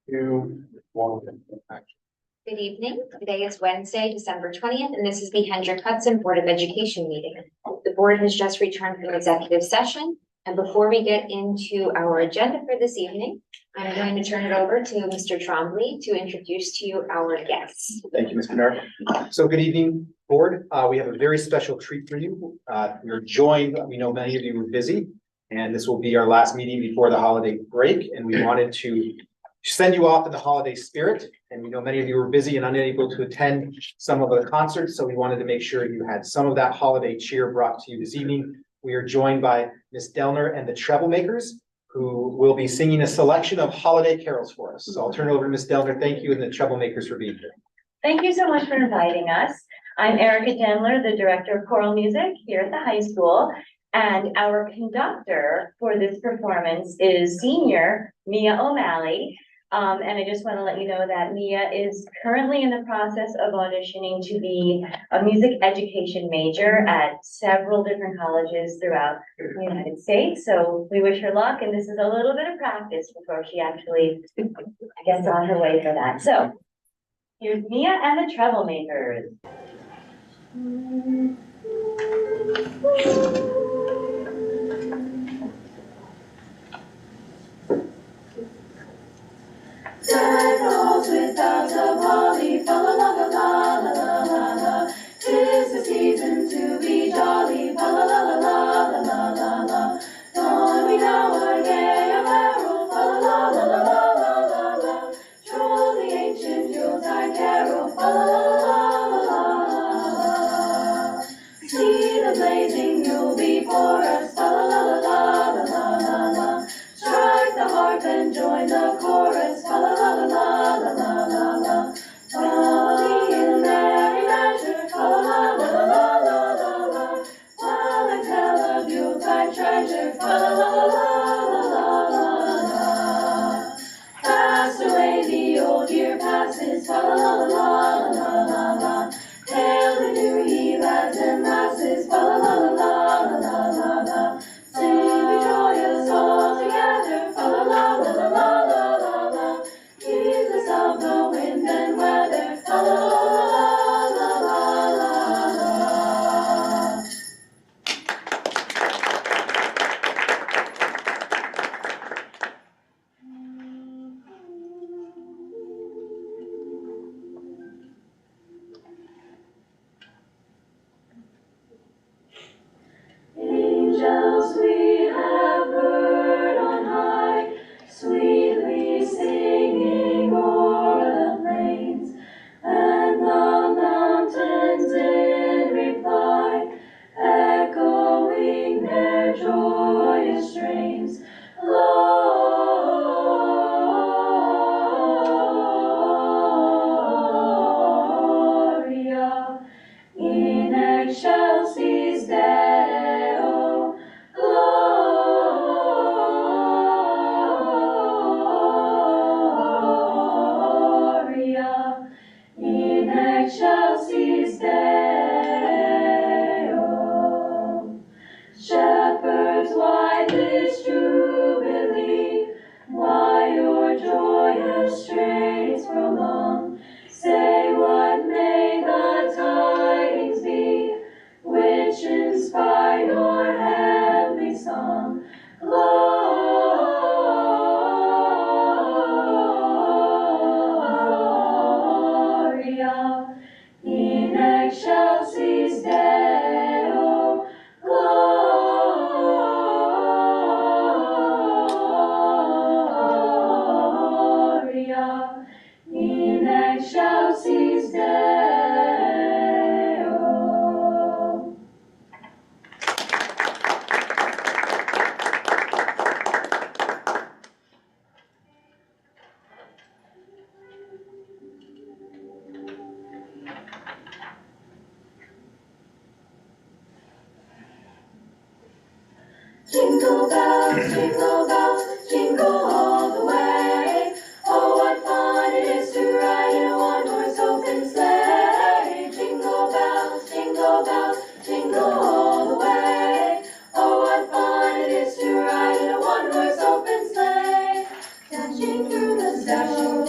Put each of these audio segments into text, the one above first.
2, 1, action. Good evening. Today is Wednesday, December 20th, and this is the Hendrick Hudson Board of Education meeting. The board has just returned from executive session, and before we get into our agenda for this evening, I'm going to turn it over to Mr. Trombley to introduce to you our guests. Thank you, Ms. Bernard. So good evening, board. We have a very special treat for you. We're joined, we know many of you were busy, and this will be our last meeting before the holiday break, and we wanted to send you off in the holiday spirit. And we know many of you were busy and unable to attend some of the concerts, so we wanted to make sure you had some of that holiday cheer brought to you this evening. We are joined by Ms. Delner and the Treblemakers, who will be singing a selection of holiday carols for us. So I'll turn it over to Ms. Delner. Thank you, and the Treblemakers for being here. Thank you so much for inviting us. I'm Erica Dendler, the Director of Choral Music here at the high school. And our conductor for this performance is senior Mia O'Malley. And I just want to let you know that Mia is currently in the process of auditioning to be a music education major at several different colleges throughout the United States. So we wish her luck, and this is a little bit of practice before she actually gets on her way for that. So here's Mia and the Treblemakers. Bells with boughs of holly, fa la la la la la la la. 'Tis the season to be jolly, fa la la la la la la la. Don we now our gay apparel, fa la la la la la la la. Troll the ancient Yuletide carol, fa la la la la la. See the blazing Yule before us, fa la la la la la la la. Strike the harp and join the chorus, fa la la la la la la la. Jolly in merry measure, fa la la la la la la la. While I tell of Yuletide treasure, fa la la la la la la. Fast away the old year passes, fa la la la la la la. Hail the new ye lads and lasses, fa la la la la la la. Sing we joyous all together, fa la la la la la la la. Heedless of the wind and weather, fa la la la la la la. Angels we have heard on high, sweetly singing o'er the plains, and the mountains in reply, echoing their joyous strains. Gloria in excelsis Deo. Gloria in excelsis Deo. Shepherds, why this jubilee? Why your joyous strains prolong? Say, what may the tidings be which inspire your heavenly song? Gloria in excelsis Deo. Gloria in excelsis Deo. Jingle bells, jingle all the way. Oh, what fun it is to ride in a one-horse open sleigh. Jingle bells, jingle all the way. Oh, what fun it is to ride in a one-horse open sleigh. Dashing through the snow,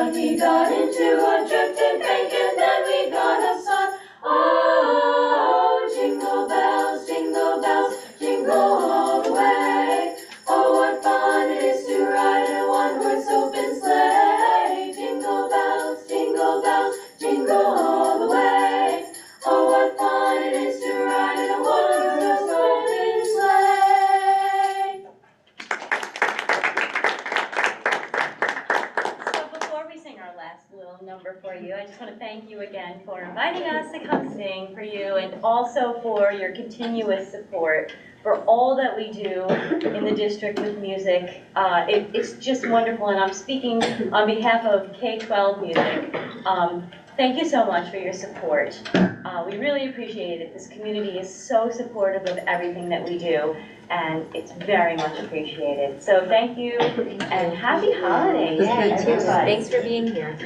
but he got into a drifting bank and then we got a son. Oh, jingle bells, jingle all the way. Oh, what fun it is to ride in a one-horse open sleigh. Jingle bells, jingle all the way. Oh, what fun it is to ride in a one-horse open sleigh. So before we sing our last little number for you, I just want to thank you again for inviting us to come sing for you and also for your continuous support for all that we do in the district with music. It's just wonderful, and I'm speaking on behalf of K-12 Music. Thank you so much for your support. We really appreciate it. This community is so supportive of everything that we do, and it's very much appreciated. So thank you, and happy holidays. Yeah, you too. everybody. Thanks for being here.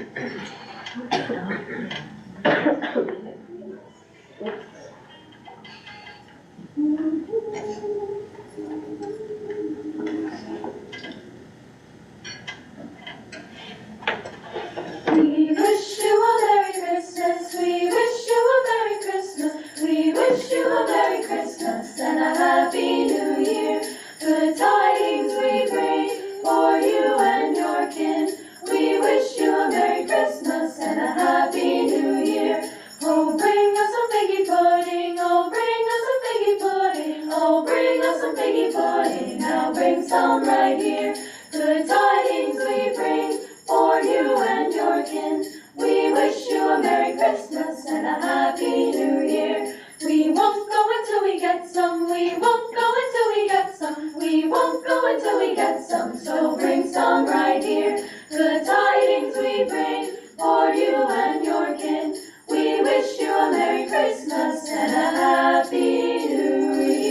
We wish you a Merry Christmas, we wish you a Merry Christmas, we wish you a Merry Christmas and a Happy New Year. Good tidings we bring for you and your kin. We wish you a Merry Christmas and a Happy New Year. Oh, bring us some figgy pudding, oh, bring us some figgy pudding, oh, bring us some figgy pudding, now bring some right here. Good tidings we bring for you and your kin. We wish you a Merry Christmas and a Happy New Year. We won't go until we get some, we won't go until we get some, we won't go until we get some, so bring some right here. Good tidings we bring for you and your kin. We wish you a Merry Christmas and a Happy New Year.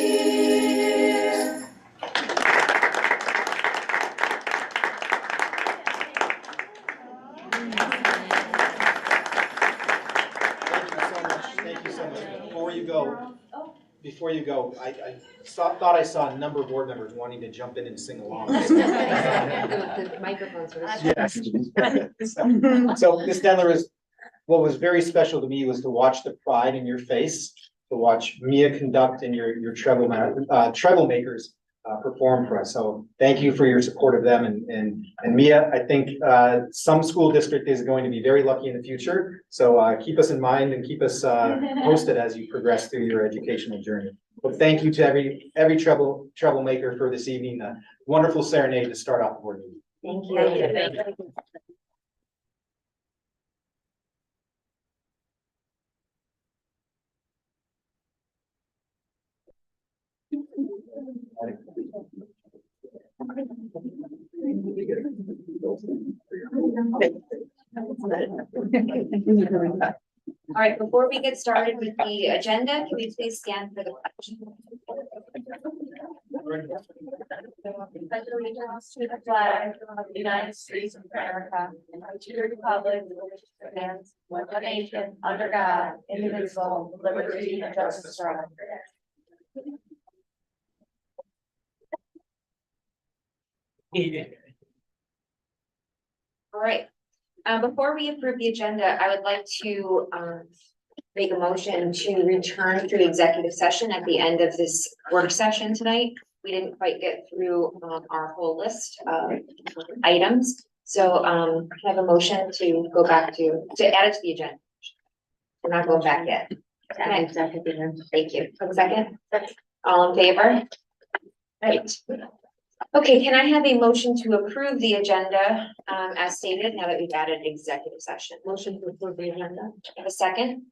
Thank you so much. Before you go, thought I saw a number of board members wanting to jump in and sing along. The microphones were. Yes. So Ms. Denler, what was very special to me was to watch the pride in your face, to watch Mia conduct and your treble makers perform for us. So thank you for your support of them. And Mia, I think some school district is going to be very lucky in the future. So keep us in mind and keep us posted as you progress through your educational journey. But thank you to every treble maker for this evening. A wonderful serenade to start off the board meeting. Thank you. Thank you. All right, before we get started with the agenda, can we please stand for the pledge? Pledge allegiance to the flag of the United States of America and to the republic for which it stands, one nation, under God, indivisible, with liberty and justice for all. All right, before we approve the agenda, I would like to make a motion to return to executive session at the end of this work session tonight. We didn't quite get through our whole list of items. So I have a motion to go back to add it to the agenda. We're not going back yet. Okay. Thank you. A second? All in favor? Right. Okay, can I have a motion to approve the agenda as stated now that we've added executive session? Motion to approve the agenda. Have a second?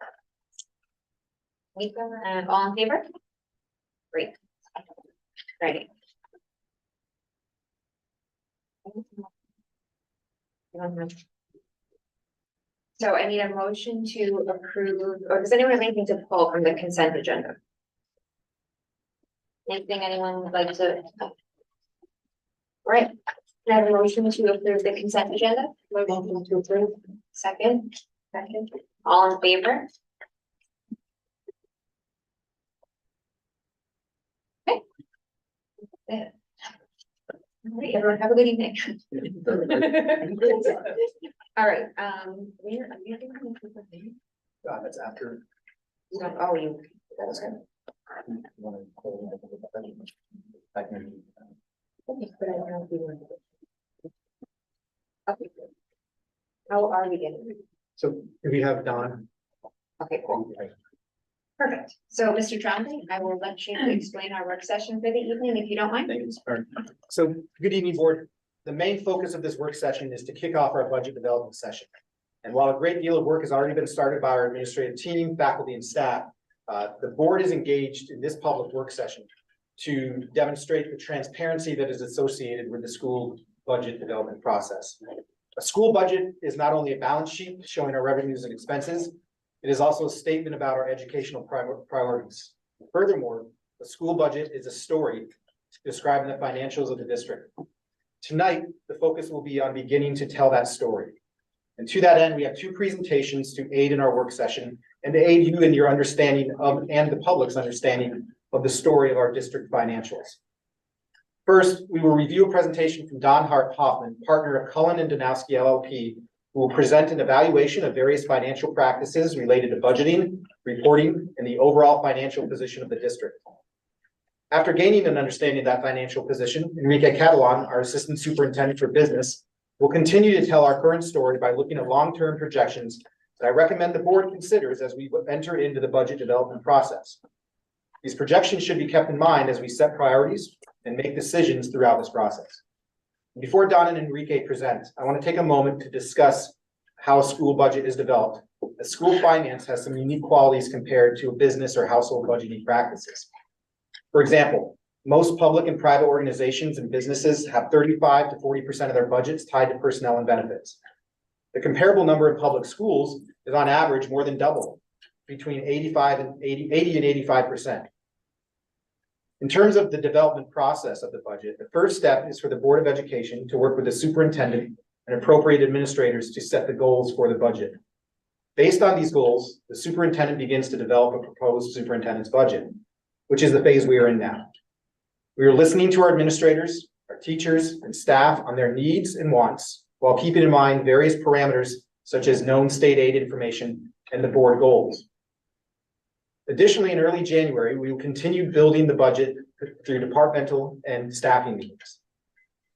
Mika, and all in favor? Great. Ready. So I need a motion to approve, or does anyone have anything to pull from the consent agenda? Anything anyone would like to? All right, can I have a motion to approve the consent agenda? Motion to approve. Second. All in favor? Okay. All right, everyone, have a good evening. All right, where are you doing? That's after. Oh, you, that was good. Okay, but I don't know if you want to. Okay, good. How are we getting? So we have Don. Okay, cool. Perfect. So, Mr. Trombley, I will let you explain our work session for the evening, if you don't mind. Thank you, sir. So, good evening, board. The main focus of this work session is to kick off our budget development session. And while a great deal of work has already been started by our administrative team, faculty, and staff, the board is engaged in this public work session to demonstrate the transparency that is associated with the school budget development process. A school budget is not only a balance sheet showing our revenues and expenses, it is also a statement about our educational priorities. Furthermore, the school budget is a story describing the financials of the district. Tonight, the focus will be on beginning to tell that story. And to that end, we have two presentations to aid in our work session and to aid you in your understanding of, and the public's understanding of the story of our district financials. First, we will review a presentation from Don Hoffman, partner of Cullen and Donowski LLP, who will present an evaluation of various financial practices related to budgeting, reporting, and the overall financial position of the district. After gaining an understanding of that financial position, Enrique Catalan, our Assistant Superintendent for Business, will continue to tell our current story by looking at long-term projections that I recommend the board considers as we enter into the budget development process. These projections should be kept in mind as we set priorities and make decisions throughout this process. Before Don and Enrique present, I want to take a moment to discuss how a school budget is developed. A school finance has some unique qualities compared to a business or household budgeting practices. For example, most public and private organizations and businesses have 35 to 40% of their budgets tied to personnel and benefits. The comparable number in public schools is on average more than double, between 80 and 85%. In terms of the development process of the budget, the first step is for the Board of Education to work with the superintendent and appropriate administrators to set the goals for the budget. Based on these goals, the superintendent begins to develop a proposed superintendent's budget, which is the phase we are in now. We are listening to our administrators, our teachers, and staff on their needs and wants, while keeping in mind various parameters such as known state aid information and the board goals. Additionally, in early January, we will continue building the budget through departmental and staffing meetings.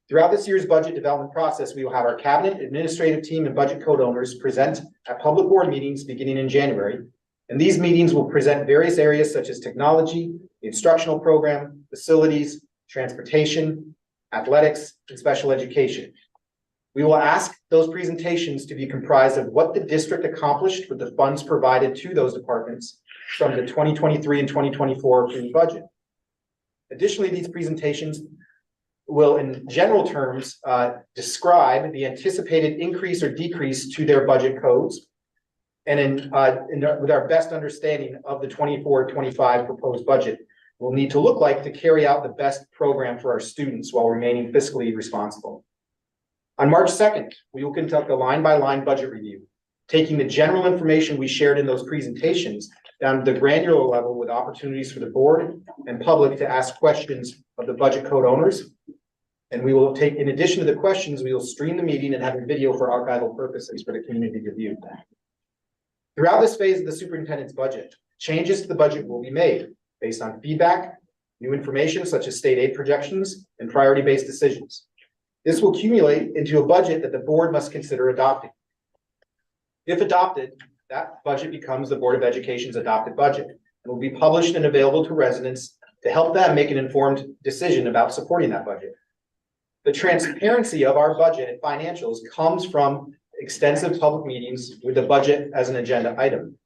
Throughout this year's budget development process, we will have our cabinet, administrative team, and budget code owners present at public board meetings beginning in January. And these meetings will present various areas such as technology, the instructional program, facilities, transportation, athletics, and special education. We will ask those presentations to be comprised of what the district accomplished with the funds provided to those departments from the 2023 and 2024 approved budget. Additionally, these presentations will, in general terms, describe the anticipated increase or decrease to their budget codes, and with our best understanding of the 24-25 proposed budget will need to look like to carry out the best program for our students while remaining fiscally responsible. On March 2nd, we will conduct a line-by-line budget review, taking the general information we shared in those presentations down to the granular level with opportunities for the board and public to ask questions of the budget code owners. And we will take, in addition to the questions, we will stream the meeting and have a video for archival purposes for the community to view. Throughout this phase of the superintendent's budget, changes to the budget will be made based on feedback, new information such as state aid projections, and priority-based decisions. This will accumulate into a budget that the board must consider adopting. If adopted, that budget becomes the Board of Education's adopted budget and will be published and available to residents to help them make an informed decision about supporting that budget. The transparency of our budget and financials comes from extensive public meetings with the budget as an agenda item.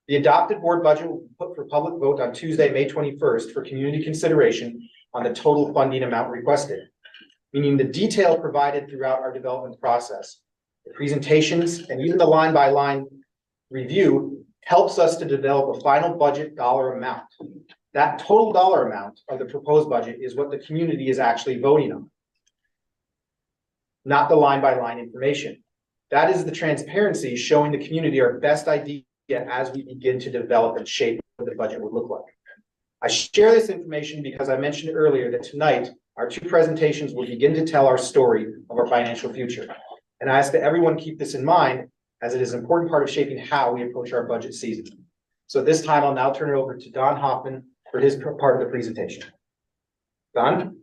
The adopted board budget will be put for public vote on Tuesday, May 21st for community consideration on the total funding amount requested, meaning the detail provided throughout our development process. The presentations and even the line-by-line review helps us to develop a final budget dollar amount. That total dollar amount of the proposed budget is what the community is actually voting on, not the line-by-line information. That is the transparency showing the community our best idea as we begin to develop and shape what the budget would look like. I share this information because I mentioned earlier that tonight Our two presentations will begin to tell our story of our financial future. And I ask that everyone keep this in mind, as it is an important part of shaping how we approach our budget season. So at this time, I'll now turn it over to Don Hoffman for his part of the presentation. Don?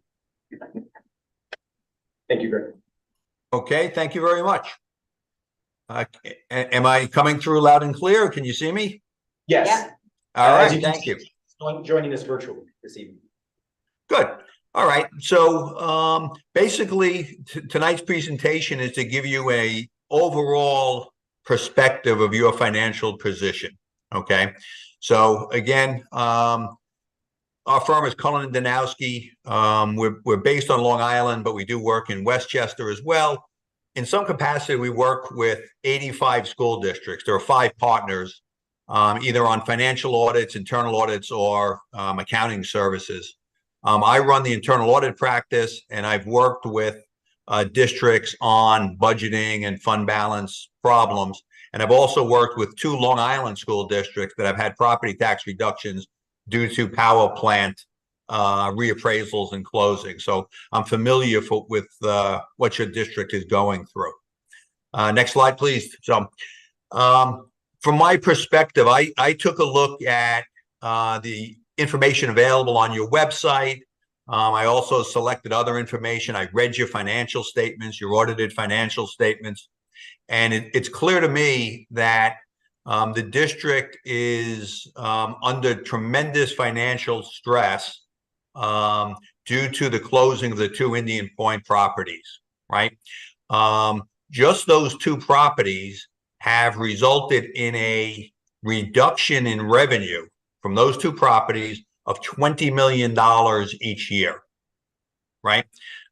Thank you, Greg. Okay, thank you very much. Am I coming through loud and clear? Can you see me? Yes. Yeah. All As right, can thank see, you. Joining us virtually this evening. Good. All right. So basically, tonight's presentation is to give you a overall perspective of your financial position. Okay. So again, our firm is Cullen and Danowski. We're based on Long Island, but we do work in Westchester as well. In some capacity, we work with 85 school districts. There are 5 partners, either on financial audits, internal audits, or accounting services. I run the internal audit practice, and I've worked with districts on budgeting and fund balance problems. And I've also worked with 2 Long Island school districts that have had property tax reductions due to power plant reappraisals and closing. So I'm familiar with what your district is going through. Next slide, please. So from my perspective, I took a look at the information available on your website. I also selected other information. I read your financial statements, your audited financial statements, and it's clear to me that the district is under tremendous financial stress due to the closing of the 2 Indian Point properties, right? Just those 2 properties have resulted in a reduction in revenue from those 2 properties of $20 million each year, right?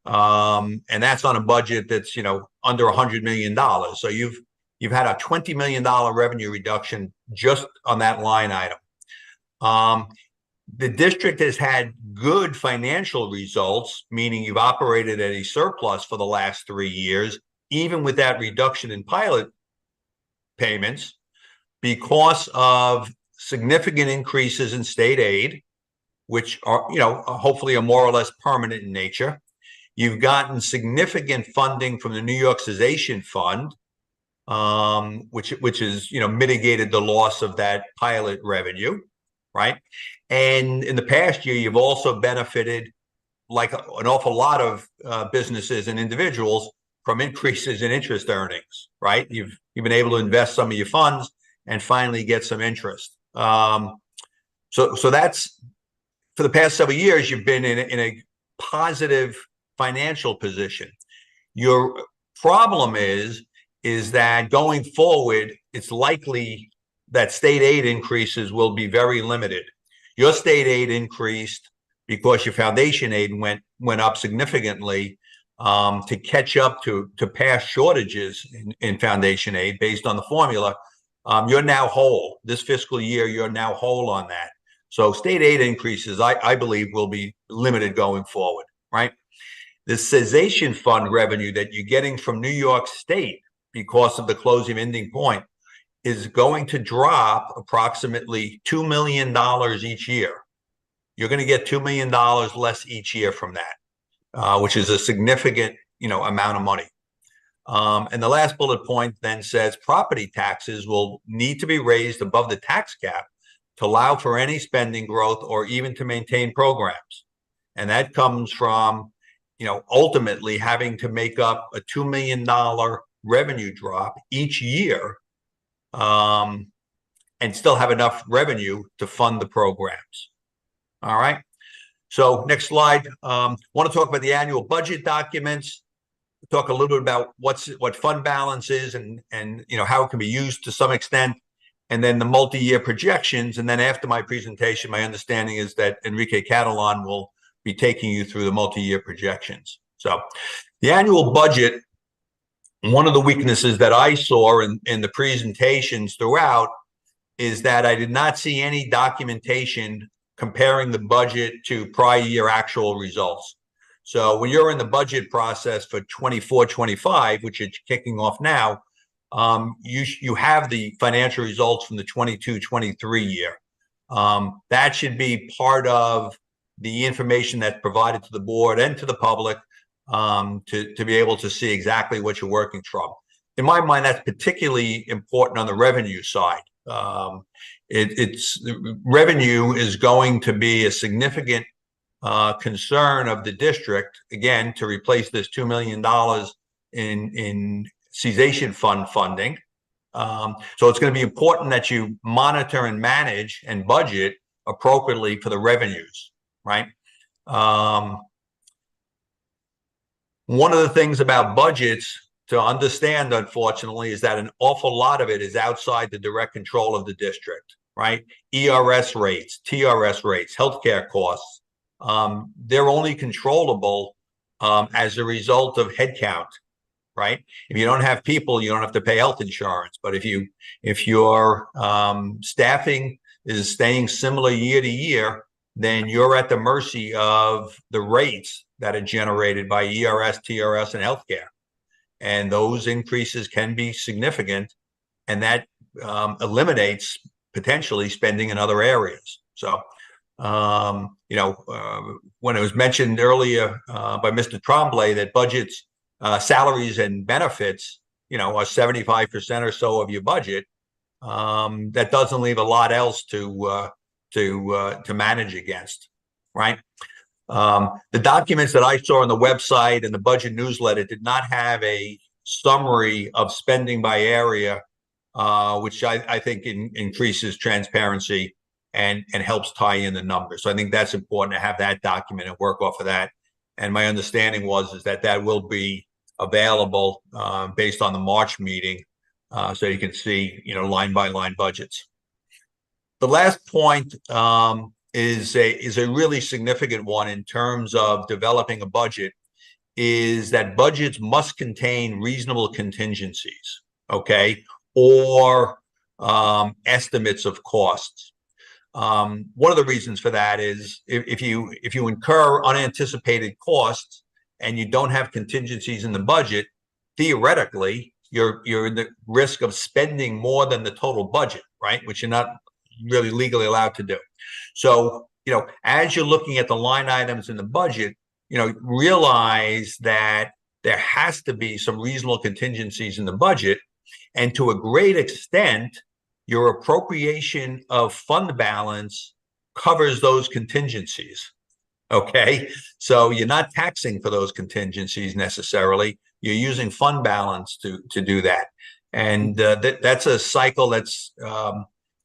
And that's on a budget that's, under $100 million. So you've had a $20 million revenue reduction just on that line item. The district has had good financial results, meaning you've operated at a surplus for the last 3 years, even with that reduction in pilot payments, because of significant increases in state aid, which are, hopefully are more or less permanent in nature. You've gotten significant funding from the New Yorkization Fund, which is, mitigated the loss of that pilot revenue, right? And in the past year, you've also benefited, like an awful lot of businesses and individuals, from increases in interest earnings, right? You've been able to invest some of your funds and finally get some interest. So that's, for the past several years, you've been in a positive financial position. Your problem is that going forward, it's likely that state aid increases will be very limited. Your state aid increased because your foundation aid went up significantly to catch up to past shortages in foundation aid based on the formula. You're now whole. This fiscal year, you're now whole on that. So state aid increases, I believe, will be limited going forward, right? The cessation fund revenue that you're getting from New York State because of the closing of Indian Point is going to drop approximately $2 million each year. You're going to get $2 million less each year from that, which is a significant, amount of money. And the last bullet point then says property taxes will need to be raised above the tax cap to allow for any spending growth or even to maintain programs. And that comes from, ultimately having to make up a $2 million revenue drop each year and still have enough revenue to fund the programs. All right. So next slide. Want to talk about the annual budget documents, talk a little bit about what fund balance is and how it can be used to some extent, and then the multi-year projections. And then after my presentation, my understanding is that Enrique Catalan will be taking you through the multi-year projections. So the annual budget, one of the weaknesses that I saw in the presentations throughout is that I did not see any documentation comparing the budget to prior year actual results. So when you're in the budget process for 24-25, which is kicking off now, you have the financial results from the 22-23 year. That should be part of the information that's provided to the board and to the public to be able to see exactly what you're working from. In my mind, that's particularly important on the revenue side. It's revenue is going to be a significant concern of the district, again, to replace this $2 million in cessation fund funding. So it's going to be important that you monitor and manage and budget appropriately for the revenues, right? One of the things about budgets to understand, unfortunately, is that an awful lot of it is outside the direct control of the district, right? ERS rates, TRS rates, healthcare costs, they're only controllable as a result of headcount, right? If you don't have people, you don't have to pay health insurance. But if your staffing is staying similar year to year, then you're at the mercy of the rates that are generated by ERS, TRS, and healthcare. And those increases can be significant, and that eliminates potentially spending in other areas. So, when it was mentioned earlier by Mr. Tremblay that budgets, salaries and benefits, are 75% or so of your budget, that doesn't leave a lot else to manage against, right? The documents that I saw on the website and the budget newsletter did not have a summary of spending by area, which I think increases transparency and helps tie in the numbers. So I think that's important to have that document and work off of that. And my understanding is that will be available based on the March meeting, so you can see line by line budgets. The last point is a really significant one in terms of developing a budget, is that budgets must contain reasonable contingencies, okay, or estimates of costs. One of the reasons for that is if you incur unanticipated costs and you don't have contingencies in the budget, theoretically you're in the risk of spending more than the total budget, right? Which you're not really legally allowed to do. So, as you're looking at the line items in the budget, realize that there has to be some reasonable contingencies in the budget. And to a great extent, your appropriation of fund balance covers those contingencies. Okay. So you're not taxing for those contingencies necessarily. You're using fund balance to do that. And that's a cycle that's,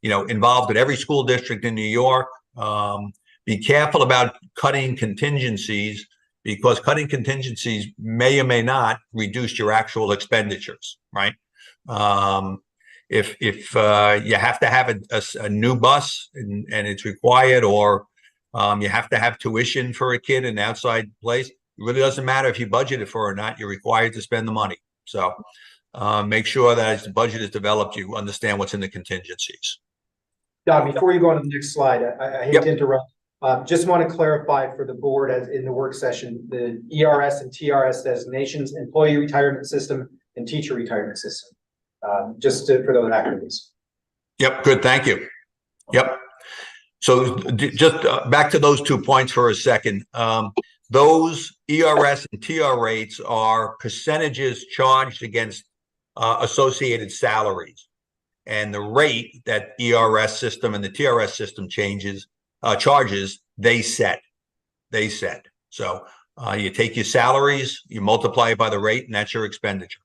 involved in every school district in New York. Be careful about cutting contingencies, because cutting contingencies may or may not reduce your actual expenditures, right? If you have to have a new bus and it's required, or you have to have tuition for a kid in an outside place, it really doesn't matter if you budgeted for it or not. You're required to spend the money. So make sure that as the budget is developed, you understand what's in the contingencies. Don, before you go on to the next slide, I hate to interrupt. Just want to clarify for the board, as in the work session, the ERS and TRS designations, employee retirement system, and teacher retirement system. For those acronyms. Yep, good, thank you. Yep. So just back to those 2 points for a second. Those ERS and TR rates are percentages charged against associated salaries. And the rate that ERS system and the TRS system charges, they set. So you take your salaries, you multiply it by the rate, and that's your expenditure.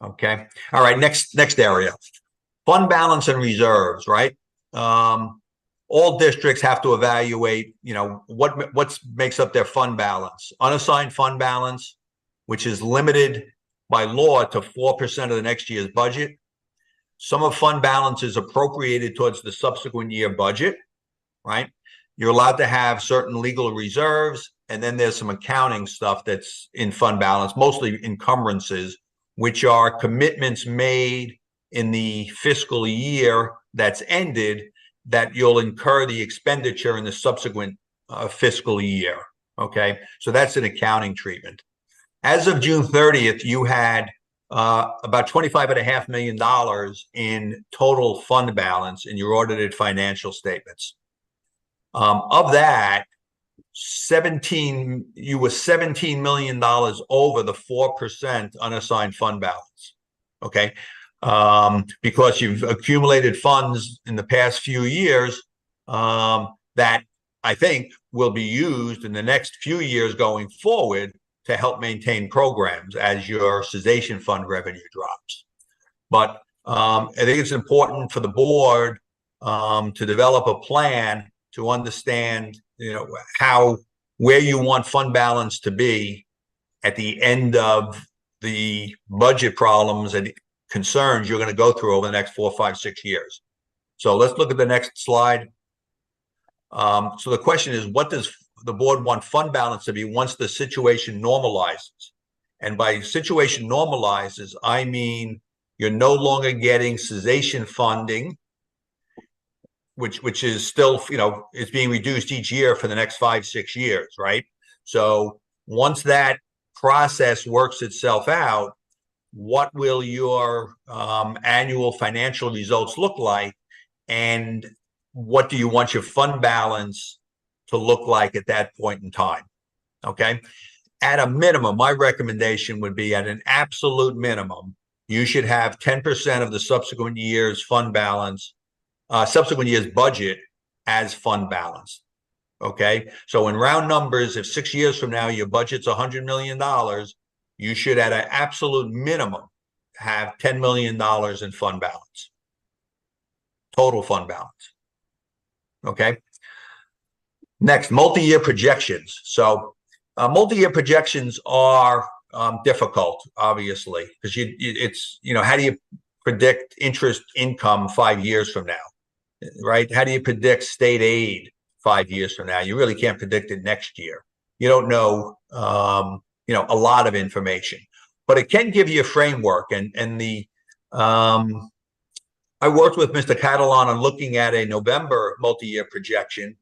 Okay. All right. Next area, fund balance and reserves, right? All districts have to evaluate, what makes up their fund balance. Unassigned fund balance, which is limited by law to 4% of the next year's budget. Some of fund balance is appropriated towards the subsequent year budget, right? You're allowed to have certain legal reserves, and then there's some accounting stuff that's in fund balance, mostly encumbrances, which are commitments made in the fiscal year that's ended that you'll incur the expenditure in the subsequent fiscal year. Okay, so that's an accounting treatment. As of June 30th, you had about $25.5 million in total fund balance in your audited financial statements. Of that, you were $17 million over the 4% unassigned fund balance. Okay. Because you've accumulated funds in the past few years that I think will be used in the next few years going forward to help maintain programs as your cessation fund revenue drops. But I think it's important for the board to develop a plan to understand, where you want fund balance to be at the end of the budget problems and concerns you're going to go through over the next 4, 5, 6 years. So let's look at the next slide. So the question is, what does the board want fund balance to be once the situation normalizes? And by situation normalizes, I mean you're no longer getting cessation funding, which is still, it's being reduced each year for the next 5, 6 years, right? So once that process works itself out, what will your annual financial results look like? And what do you want your fund balance to look like at that point in time? Okay. At a minimum, my recommendation would be, at an absolute minimum, you should have 10% of the subsequent year's fund balance, subsequent year's budget as fund balance. Okay. So in round numbers, if 6 years from now your budget's $100 million, you should, at an absolute minimum, have $10 million in fund balance, total fund balance. Okay. Next, multi-year projections. So multi-year projections are difficult, obviously, because it's how do you predict interest income 5 years from now, right? How do you predict state aid 5 years from now? You really can't predict it next year. You don't know, a lot of information, but it can give you a framework. And I worked with Mr. Catalan on looking at a November multi-year projection,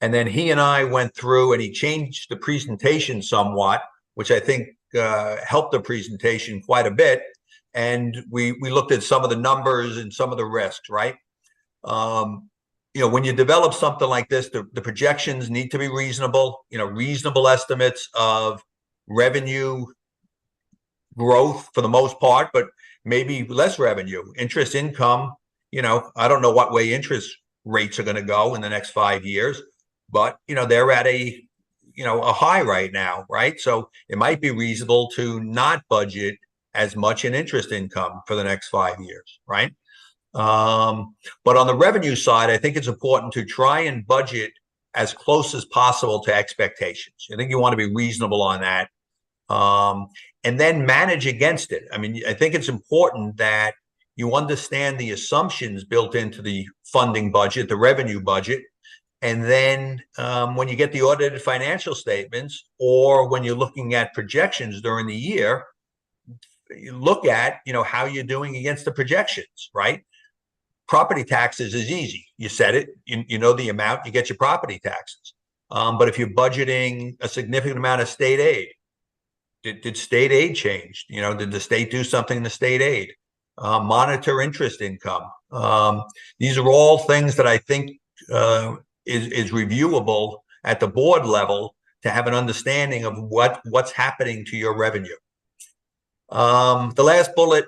and then he and I went through and he changed the presentation somewhat, which I think helped the presentation quite a bit. And we looked at some of the numbers and some of the risks, right? When you develop something like this, the projections need to be reasonable, reasonable estimates of revenue growth for the most part, but maybe less revenue, interest income. I don't know what way interest rates are going to go in the next 5 years, but they're at a high right now, right? So it might be reasonable to not budget as much in interest income for the next 5 years, right? But on the revenue side, I think it's important to try and budget as close as possible to expectations. I think you want to be reasonable on that, and then manage against it. I mean, I think it's important that you understand the assumptions built into the funding budget, the revenue budget. And then when you get the audited financial statements, or when you're looking at projections during the year, you look at, how you're doing against the projections, right? Property taxes is easy. You set it, you know the amount, you get your property taxes. But if you're budgeting a significant amount of state aid, did state aid change? Did the state do something in the state aid? Monitor interest income. These are all things that I think is reviewable at the board level to have an understanding of what's happening to your revenue. The last bullet,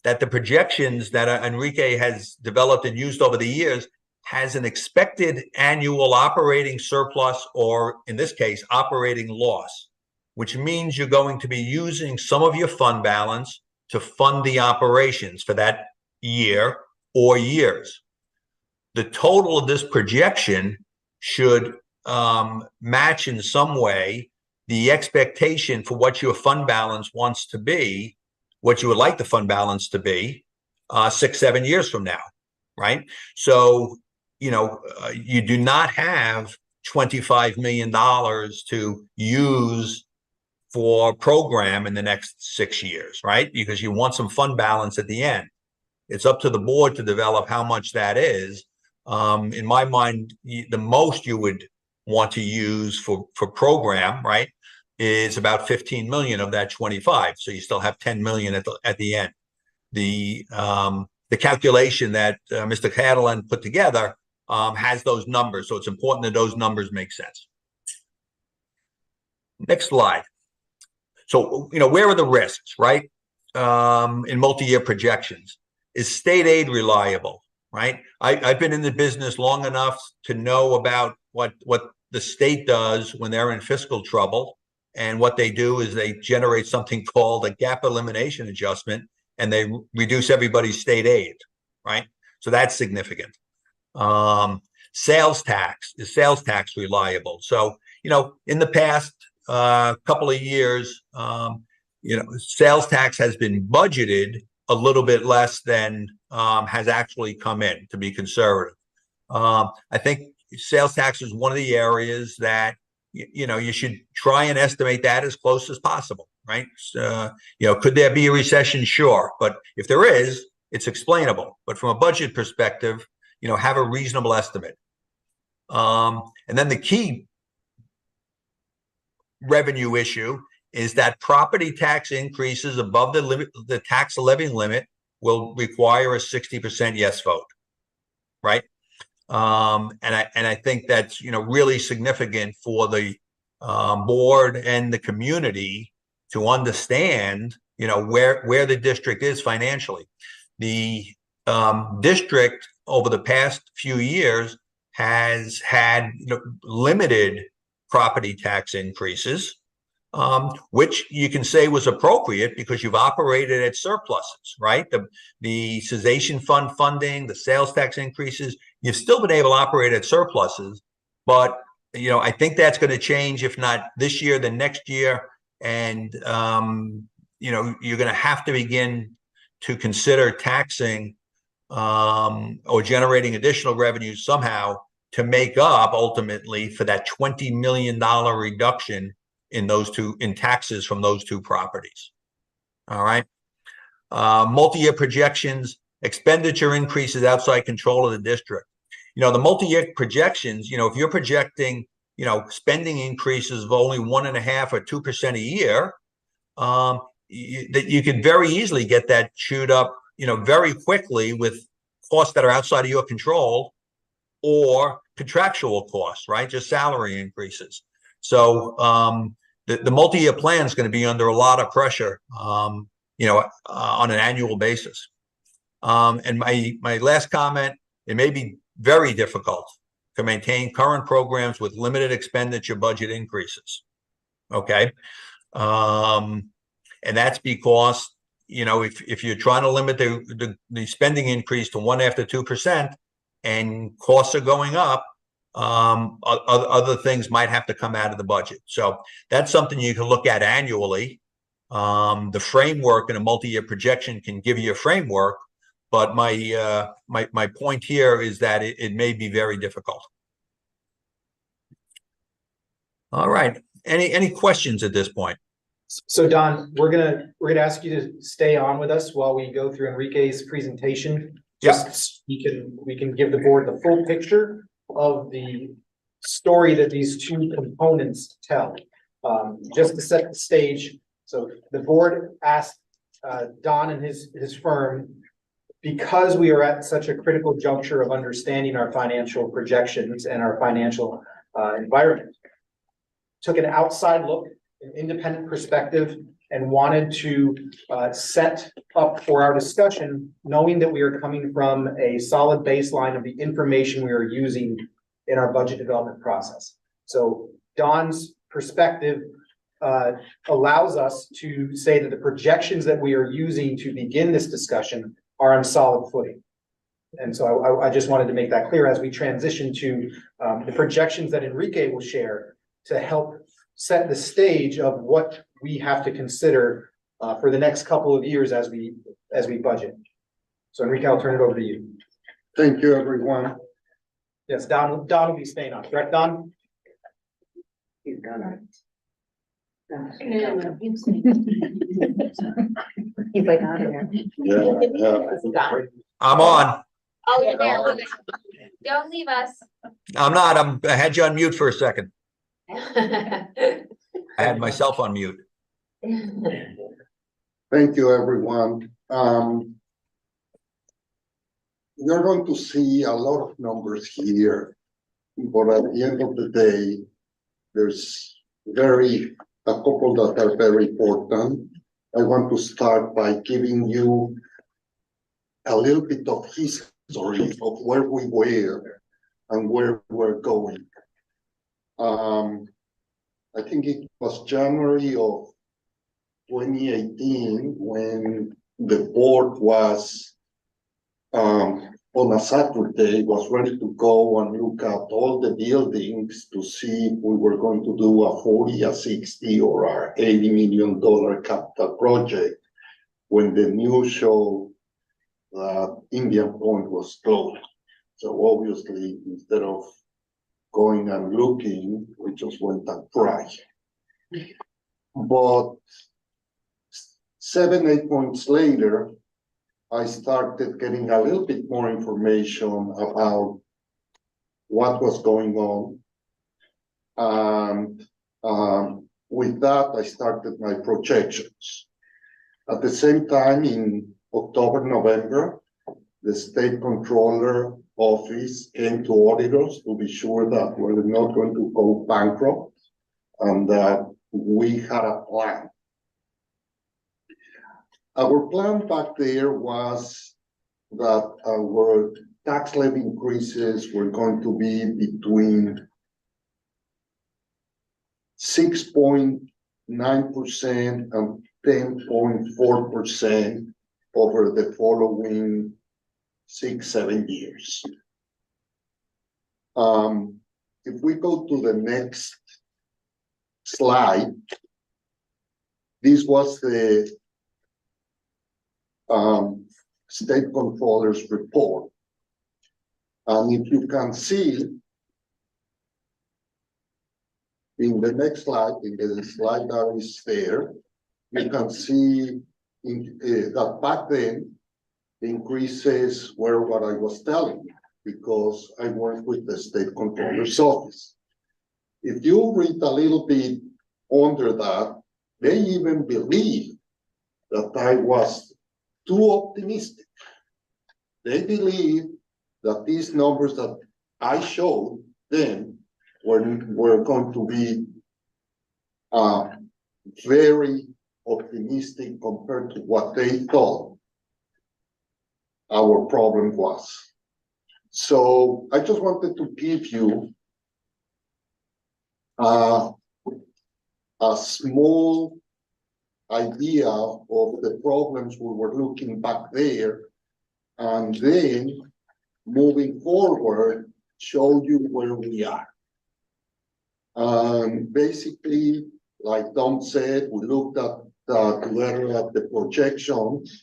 that the projections that Enrique has developed and used over the years has an expected annual operating surplus, or in this case, operating loss, which means you're going to be using some of your fund balance to fund the operations for that year or years. The total of this projection should match in some way the expectation for what your fund balance wants to be, what you would like the fund balance to be 6, 7 years from now, right? So, you do not have $25 million to use for program in the next 6 years, right? Because you want some fund balance at the end. It's up to the board to develop how much that is. In my mind, the most you would want to use for program, right, is about 15 million of that 25. So you still have 10 million at the end. The calculation that Mr. Catalan put together has those numbers. So it's important that those numbers make sense. Next slide. So, where are the risks, right? In multi-year projections. Is state aid reliable, right? I've been in the business long enough to know about what the state does when they're in fiscal trouble. And what they do is they generate something called a gap elimination adjustment, and they reduce everybody's state aid, right? So that's significant. Sales tax, is sales tax reliable? So, in the past couple of years, sales tax has been budgeted a little bit less than has actually come in, to be conservative. I think sales tax is one of the areas that you should try and estimate that as close as possible, right? Could there be a recession? Sure, but if there is, it's explainable. But from a budget perspective, have a reasonable estimate. And then the key revenue issue is that property tax increases above the limit, the tax levy limit, will require a 60% yes vote, right? And I think that's really significant for the board and the community to understand where the district is financially. The district over the past few years has had limited property tax increases, which you can say was appropriate because you've operated at surpluses, right? The cessation fund funding, the sales tax increases, you've still been able to operate at surpluses, but I think that's going to change, if not this year, then next year. And you're going to have to begin to consider taxing or generating additional revenue somehow to make up ultimately for that $20 million reduction in taxes from those two properties. All right. Multi-year projections, expenditure increases outside control of the district. The multi-year projections, if you're projecting, spending increases of only 1.5% or 2% a year, that you could very easily get that chewed up, very quickly with costs that are outside of your control or contractual costs, right? Just salary increases. So the multi-year plan is going to be under a lot of pressure, on an annual basis. And my last comment, it may be very difficult to maintain current programs with limited expenditure budget increases. Okay. And that's because, if you're trying to limit the spending increase to 1.5% to 2% and costs are going up, other things might have to come out of the budget. So that's something you can look at annually. The framework in a multi-year projection can give you a framework, but my point here is that it may be very difficult. All right. Any questions at this point? So Don, we're gonna ask you to stay on with us while we go through Enrique's presentation. Just we can give the board the full picture of the story that these two components tell. Just to set the stage, so the board asked Don and his firm, because we are at such a critical juncture of understanding our financial projections and our financial environment, took an outside look, an independent perspective, and wanted to set up for our discussion, knowing that we are coming from a solid baseline of the information we are using in our budget development process. So Don's perspective allows us to say that the projections that we are using to begin this discussion are on solid footing. And so I just wanted to make that clear as we transition to the projections that Enrique will share to help set the stage of what we have to consider for the next couple of years as we budget. So Enrique, I'll turn it over to you. Thank you, everyone. Yes, Don will be staying on, correct, Don? He's gonna. He's like out of here. Yeah. I'm on. Oh, you're there. Don't leave us. I'm not. I had you on mute for a second. I had myself on mute. Thank you, everyone. you're going to see a lot of numbers here, but at the end of the day, there's a couple that are very important. I want to start by giving you a little bit of history of where we were and where we're going. I think it was January of 2018 when the board was on a Saturday, was ready to go and look at all the buildings to see if we were going to do a 40, a 60, or a $80 million capital project when the news showed that Indian Point was closed. So obviously, instead of going and looking, we just went and tried. But 7, 8 months later, I started getting a little bit more information about what was going on. And with that, I started my projections. At the same time, in October, November, the state controller office came to auditors to be sure that we're not going to go bankrupt and that we had a plan. Our plan back there was that our tax levy increases were going to be between 6.9% and 10.4% over the following 6-7 years. If we go to the next slide, this was the state controller's report. And if you can see in the next slide, in the slide that is there, you can see that back then, the increases were what I was telling you, because I worked with the state controller's office. If you read a little bit under that, they even believe that I was too optimistic. They believe that these numbers that I showed them were going to be very optimistic compared to what they thought our problem was. So I just wanted to give you a small idea of the problems we were looking back there, and then moving forward, show you where we are. Basically, like Tom said, we looked at together at the projections,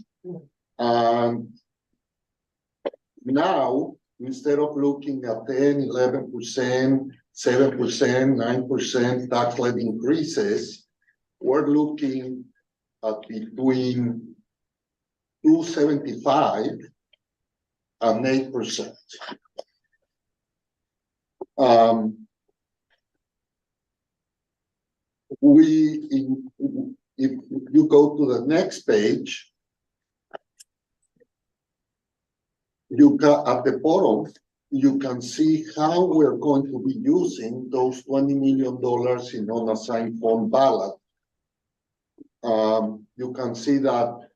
and now instead of looking at 10, 11%, 7%, 9% tax levy increases, we're looking at between 275 and 8%. If you go to the next page, you got at the bottom, you can see how we're going to be using those $20 million in unassigned fund balance. You can see that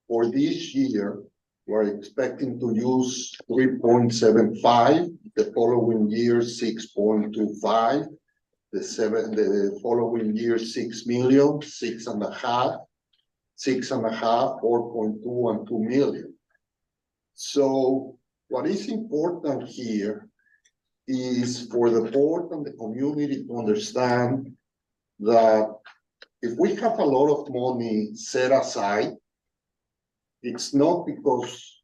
for this year, we're expecting to use 3.75, the following year 6.25, the following year 6 million, 6.5, 6.5, 4.2, and 2 million. So what is important here is for the board and the community to understand that if we have a lot of money set aside, it's not because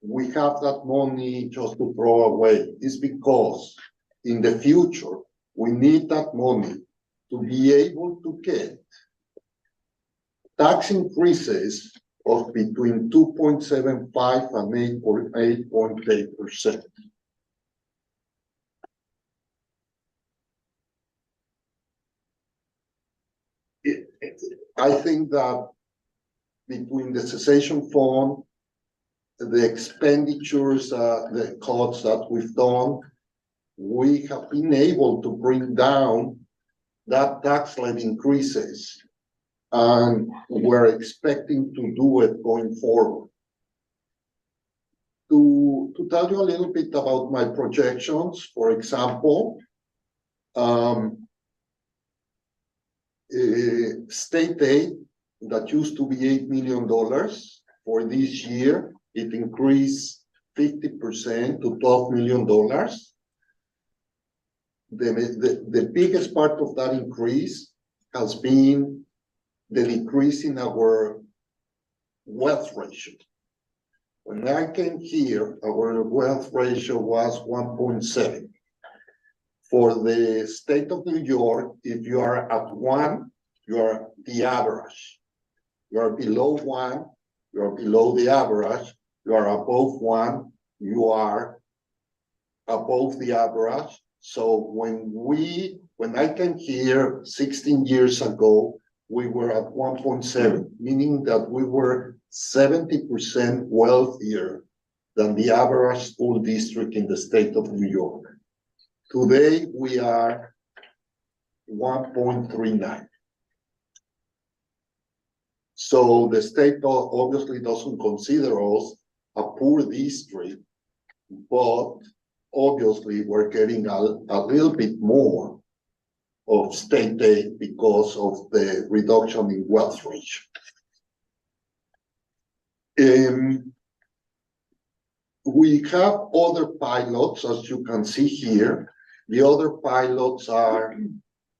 we have that money just to throw away. It's because in the future, we need that money to be able to get tax increases of between 2.75 and 8.8%. I think that between the cessation fund the expenditures, the cuts that we've done, we have been able to bring down that tax rate increases. And we're expecting to do it going forward. To tell you a little bit about my projections, for example, state aid that used to be $8 million for this year, it increased 50% to $12 million. The biggest part of that increase has been the decrease in our wealth ratio. When I came here, our wealth ratio was 1.7. For the state of New York, if you are at 1, you are the average. You are below 1, you are below the average. You are above 1, you are above the average. So when I came here 16 years ago, we were at 1.7, meaning that we were 70% wealthier than the average school district in the state of New York. Today, we are 1.39. So the state obviously doesn't consider us a poor district, but obviously we're getting a little bit more of state aid because of the reduction in wealth ratio. We have other pilots, as you can see here. The other pilots are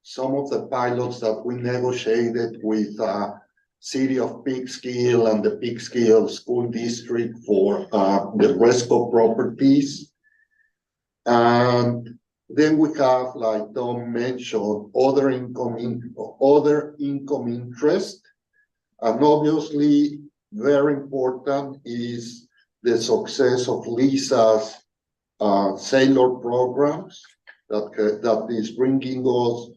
some of the pilots that we negotiated with City of Peekskill and the Peekskill School District for the RESCO properties. And then we have, like Tom mentioned, other income interest. And obviously, very important is the success of Lisa's sailor programs that is bringing us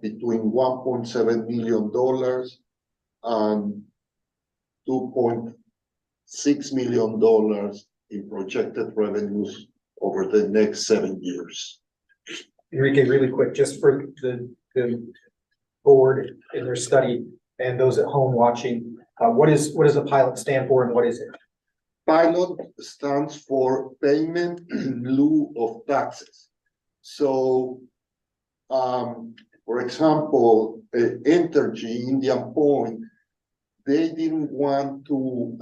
between $1.7 million and $2.6 million in projected revenues over the next 7 years. Enrique, really quick, just for the board in their study and those at home watching, what does the pilot stand for and what is it? Pilot stands for payment in lieu of taxes. So, for example, Entergy, Indian Point, they didn't want to,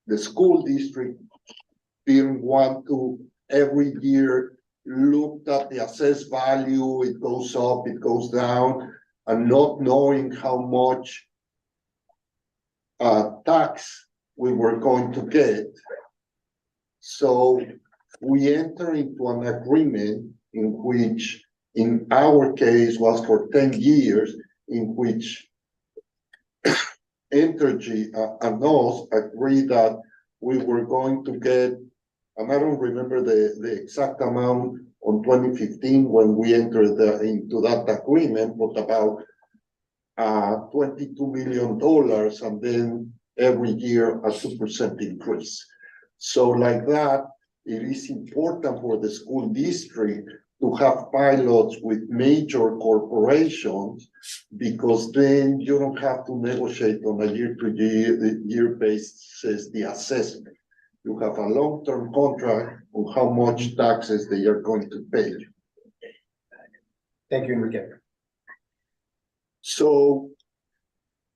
the school district didn't want to every year look at the assessed value, it goes up, it goes down, and not knowing how much tax we were going to get. So we enter into an agreement in which, in our case, was for 10 years, in which Entergy and us agreed that we were going to get, and I don't remember the exact amount on 2015 when we entered into that agreement, but about $22 million, and then every year a 2% increase. So like that, it is important for the school district to have pilots with major corporations, because then you don't have to negotiate on a year-to-year basis the assessment. You have a long-term contract on how much taxes they are going to pay. Thank you, Enrique. So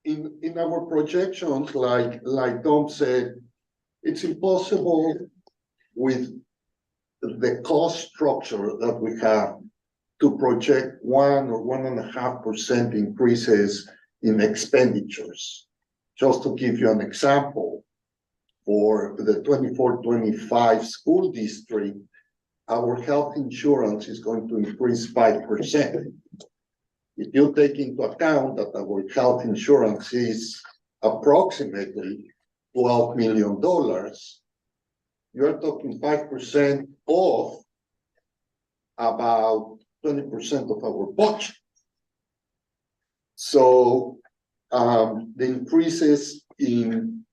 in our projections, like Tom said, it's impossible with the cost structure that we have to project 1 or 1.5% increases in expenditures. Just to give you an example, for the 24-25 school district, our health insurance is going to increase 5%. If you take into account that our health insurance is approximately $12 million, you're talking 5% of about 20% of our budget. So the increases in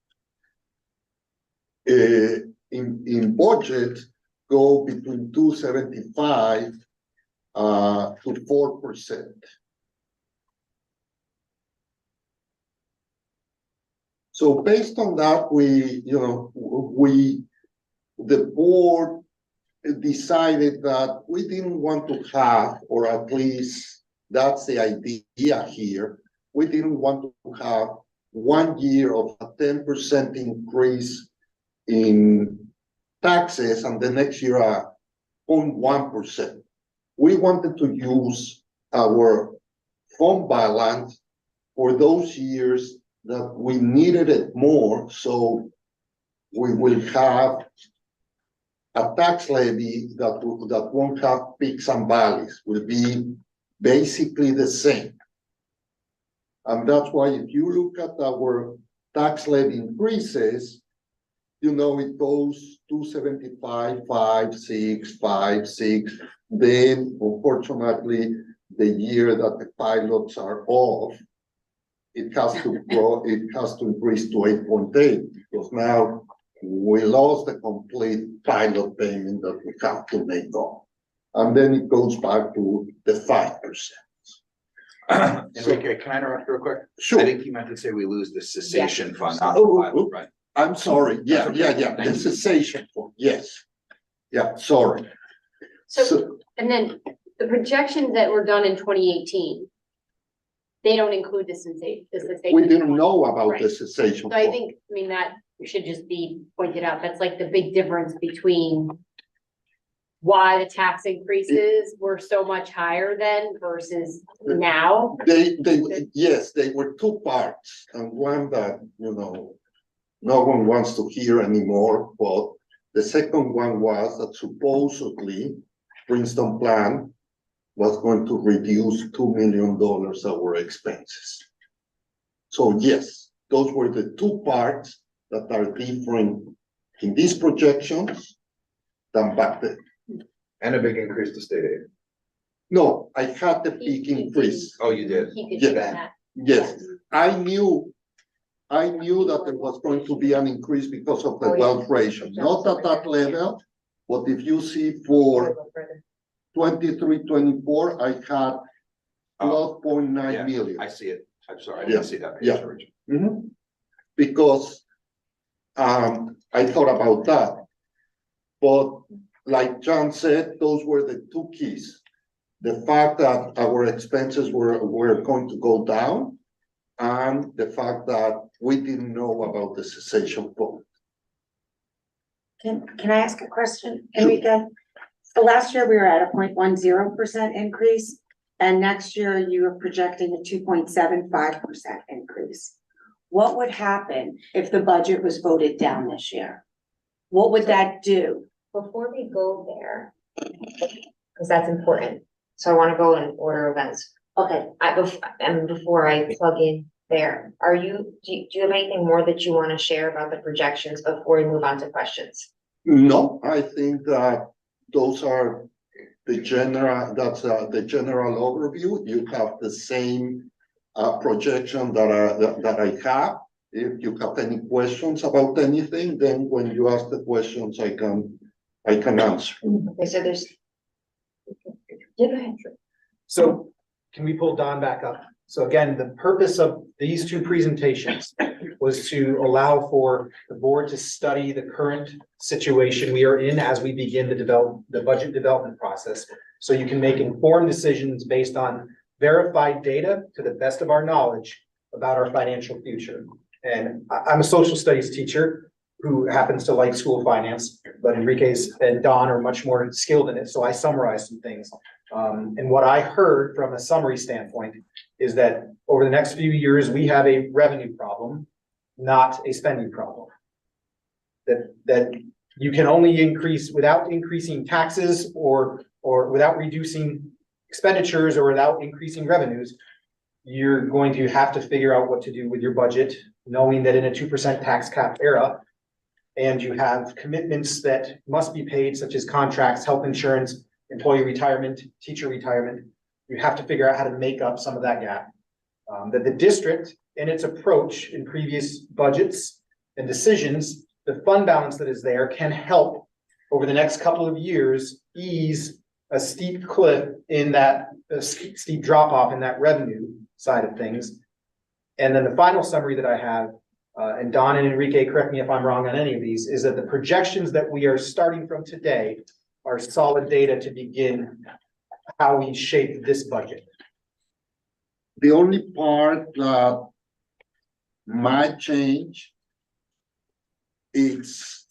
in budget go between 2.75 to 4%. So based on that, the board decided that we didn't want to have, or at least that's the idea here, we didn't want to have 1 year of a 10% increase in taxes and the next year a 0.1%. We wanted to use our fund balance for those years that we needed it more, so we will have a tax levy that won't have peaks and valleys, will be basically the same. And that's why if you look at our tax levy increases, it goes 2.75, 5.6, 5.6. Then, unfortunately, the year that the pilots are off, it has to grow, it has to increase to 8.8, because now we lost the complete pilot payment that we have to make on. And then it goes back to the 5%. Enrique, can I interrupt real quick? Sure. I think you meant to say we lose the cessation fund, not Oh, the pilot, right? I'm sorry. Yeah. Thank The you. cessation fund, yes. Yeah, sorry. So, and then the projections that were done in 2018, they don't include the cessation. We didn't know about Right. the cessation So I fund. think, that should just be pointed out. That's like the big difference between why the tax increases were so much higher then versus now. Yes, they were two parts, and one that, no one wants to hear anymore, but the second one was that supposedly Princeton Plan was going to reduce $2 million our expenses. So yes, those were the two parts that are different in these projections than back then. And a big increase to state aid. No, I had the big increase. Oh, you did? He could Yeah. do that. Yes, I knew that there was going to be an increase because of the Oh, yeah. wealth ratio, not at that level, but if you see for 23, 24, I had 12.9 Yeah, million. I see it. I'm sorry, I Yeah. didn't see that. page, Yeah. George. Because I thought about that. But like John said, those were the two keys. The fact that our expenses were going to go down, and the fact that we didn't know about the cessation fund. Can I ask a question, Enrique? So last year we were at a 0.10% increase, and next year you were projecting a 2.75% increase. What would happen if the budget was voted down this year? What would that do? Before we go there, because that's important, so I want to go in order of events. Okay, Before I plug in there, do you have anything more that you want to share about the projections before we move on to questions? No, I think that those are the general, that's the general overview. You have the same projection that I have. If you have any questions about anything, then when you ask the questions, I can answer. Okay, so there's. Yeah, go ahead. So can we pull Don back up? So again, the purpose of these two presentations was to allow for the board to study the current situation we are in as we begin the budget development process. So you can make informed decisions based on verified data to the best of our knowledge about our financial future. And I'm a social studies teacher who happens to like school finance, but Enrique's and Don are much more skilled in it. So I summarize some things. And what I heard from a summary standpoint is that over the next few years, we have a revenue problem, not a spending problem. That you can only increase without increasing taxes or without reducing expenditures or without increasing revenues. You're going to have to figure out what to do with your budget, knowing that in a 2% tax cap era, and you have commitments that must be paid, such as contracts, health insurance, employee retirement, teacher retirement. You have to figure out how to make up some of that gap. That the district, in its approach in previous budgets and decisions, the fund balance that is there can help over the next couple of years ease a steep cliff in that, a steep drop off in that revenue side of things. And then the final summary that I have, and Don and Enrique, correct me if I'm wrong on any of these, is that the projections that we are starting from today are solid data to begin how we shape this budget. The only part that might change is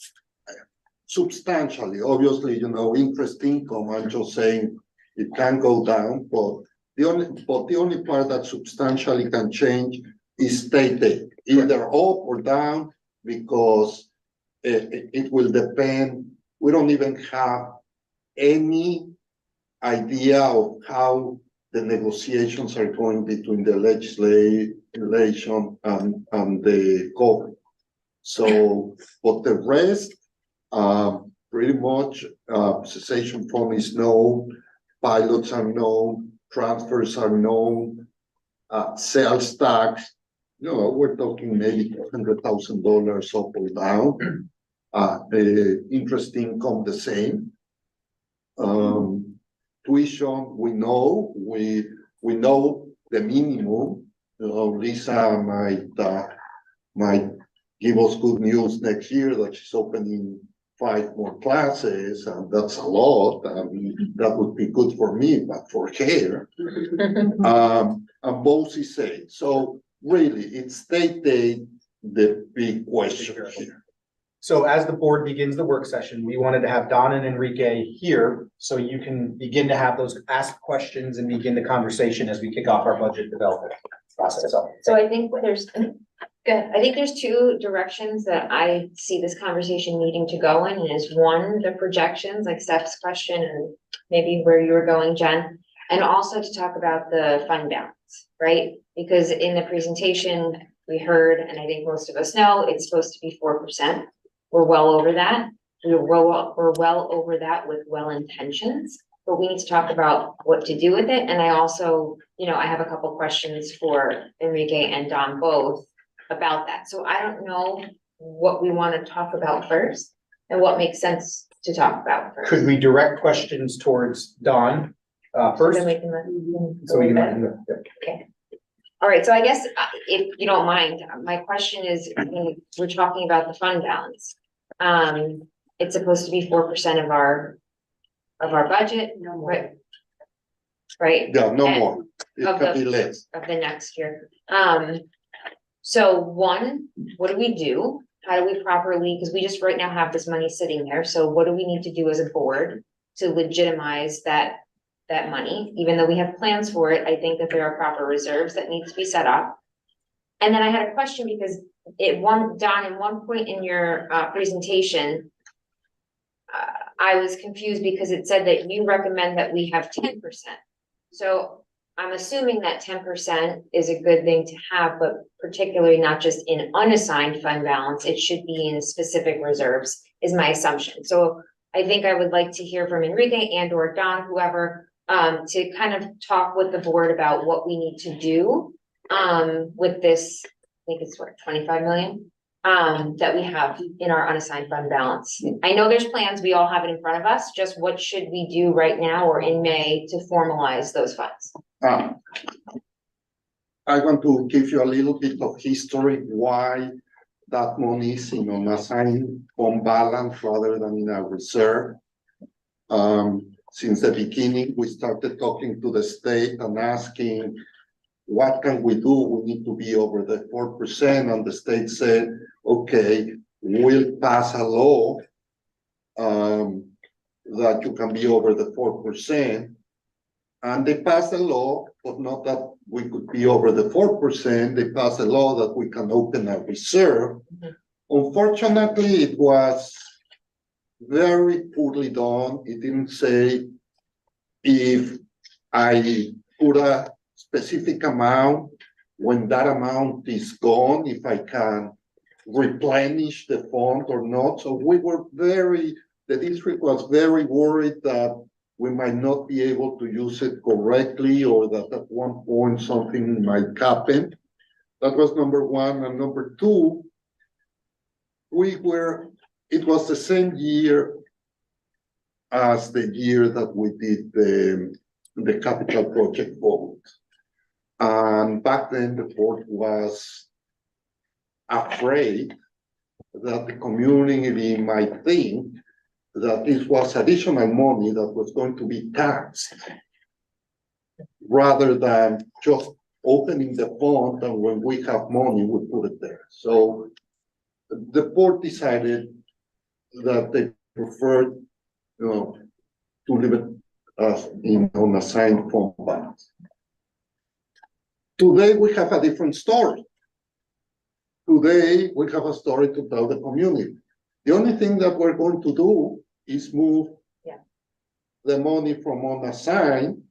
substantially, obviously, interest income, I'm just saying it can go down, but the only part that substantially can change is state aid, either up or down, because it will depend. We don't even have any idea of how the negotiations are going between the legislation and the government. So, but the rest, pretty much, cessation fund is known, pilots are known, transfers are known, sales tax, we're talking maybe $100,000 up or down. Interest income the same. Tuition, we know the minimum. Lisa might give us good news next year that she's opening 5 more classes, and that's a lot. That would be good for me, but for her. And both is safe. So really, it's state aid, the big question here. So as the board begins the work session, we wanted to have Don and Enrique here so you can begin to have those ask questions and begin the conversation as we kick off our budget development process. So I think there's, good. I think there's 2 directions that I see this conversation needing to go in. And is one, the projections, like Steph's question and maybe where you were going, Jen, and also to talk about the fund balance, right? Because in the presentation we heard, and I think most of us know, it's supposed to be 4%. We're well over that. We're well over that with well intentions, but we need to talk about what to do with it. And I also, I have a couple questions for Enrique and Don both about that. So I don't know what we want to talk about first and what makes sense to talk about first. Could we direct questions towards Don first? So then we can So we can Okay. All right, so I guess if you don't mind, my question is, when we're talking about the fund balance. It's supposed to be 4% of our budget, No more. right? Right? Yeah, no And- more. It of can the- be less. Of the next year. So one, what do we do? How do we properly, because we just right now have this money sitting there, so what do we need to do as a board to legitimize that money? Even though we have plans for it, I think that there are proper reserves that need to be set up. And then I had a question because Don, in one point in your presentation, I was confused because it said that you recommend that we have 10%. So I'm assuming that 10% is a good thing to have, but particularly not just in unassigned fund balance, it should be in specific reserves, is my assumption. So I think I would like to hear from Enrique and or Don, whoever, to kind of talk with the board about what we need to do with this, I think it's what, 25 million that we have in our unassigned fund balance. I know there's plans, we all have it in front of us, just what should we do right now or in May to formalize those funds? I want to give you a little bit of history why that money is in unassigned fund balance rather than in our reserve. Since the beginning, we started talking to the state and asking, what can we do? We need to be over the 4%. And the state said, okay, we'll pass a law that you can be over the 4%. And they passed a law, but not that we could be over the 4%. They passed a law that we can open a reserve. Unfortunately, it was very poorly done. It didn't say if I put a specific amount, when that amount is gone, if I can replenish the fund or not. So we were the district was very worried that we might not be able to use it correctly or that at one point something might happen. That was number one. And number two, it was the same year as the year that we did the capital project vote. And back then the board was afraid that the community might think that this was additional money that was going to be taxed rather than just opening the fund, and when we have money, we put it there. So the board decided that they preferred, to leave it as in unassigned fund balance. Today, we have a different story. Today, we have a story to tell the community. The only thing that we're going to do is move the money from unassigned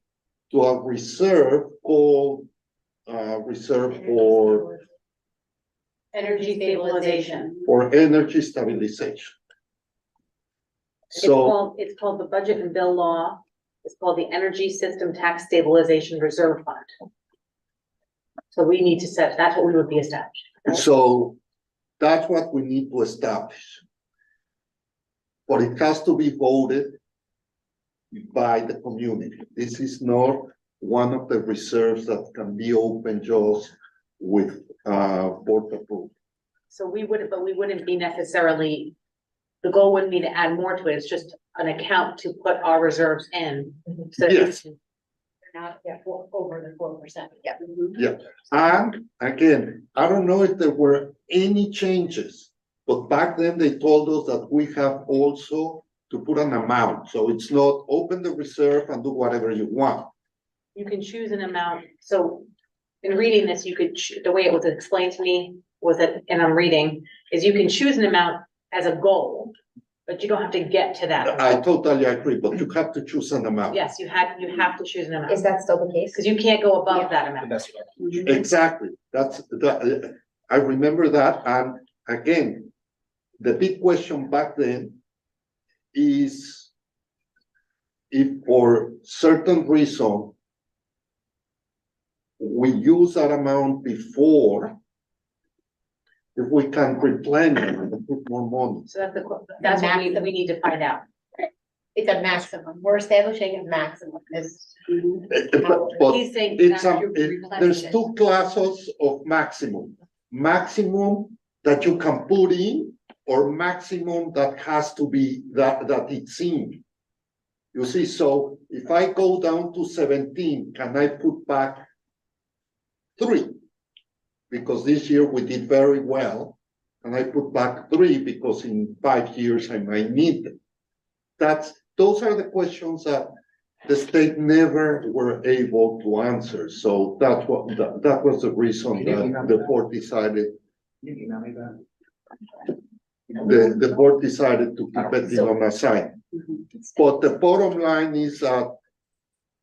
to a reserve called reserve for Energy stabilization. energy stabilization. So It's called the Budget and Bill Law. It's called the Energy System Tax Stabilization Reserve Fund. So we need to that's what we would be established. So that's what we need to establish. But it has to be voted by the community. This is not one of the reserves that can be opened just with board approval. So we wouldn't be necessarily, the goal wouldn't be to add more to it. It's just an account to put our reserves in. So that we Yes. can- Not over the 4%. Yeah. And again, I don't know if there were any changes, but back then they told us that we have also to put an amount. So it's not open the reserve and do whatever you want. You can choose an amount. So in reading this, you could, the way it was explained to me was that, and I'm reading, is you can choose an amount as a goal, but you don't have to get to that. I totally agree, but you have to choose an amount. Yes, you have to choose an amount. Is that still the case? Because you can't go above that amount. Exactly. I remember that. And again, the big question back then is if for certain reason we use that amount before, if we can replenish and put more money. So that's what we need to find out. It's a maximum. We're establishing a maximum. But He's saying it's that's there's two classes of maximum. Maximum that you can put in, or maximum that has to be that it's in. You see, so if I go down to 17, can I put back 3? Because this year we did very well, and I put back 3 because in 5 years I might need them. Those are the questions that the state never were able to answer. So that was the reason that the board decided. The board decided to keep it in unassigned. But the bottom line is that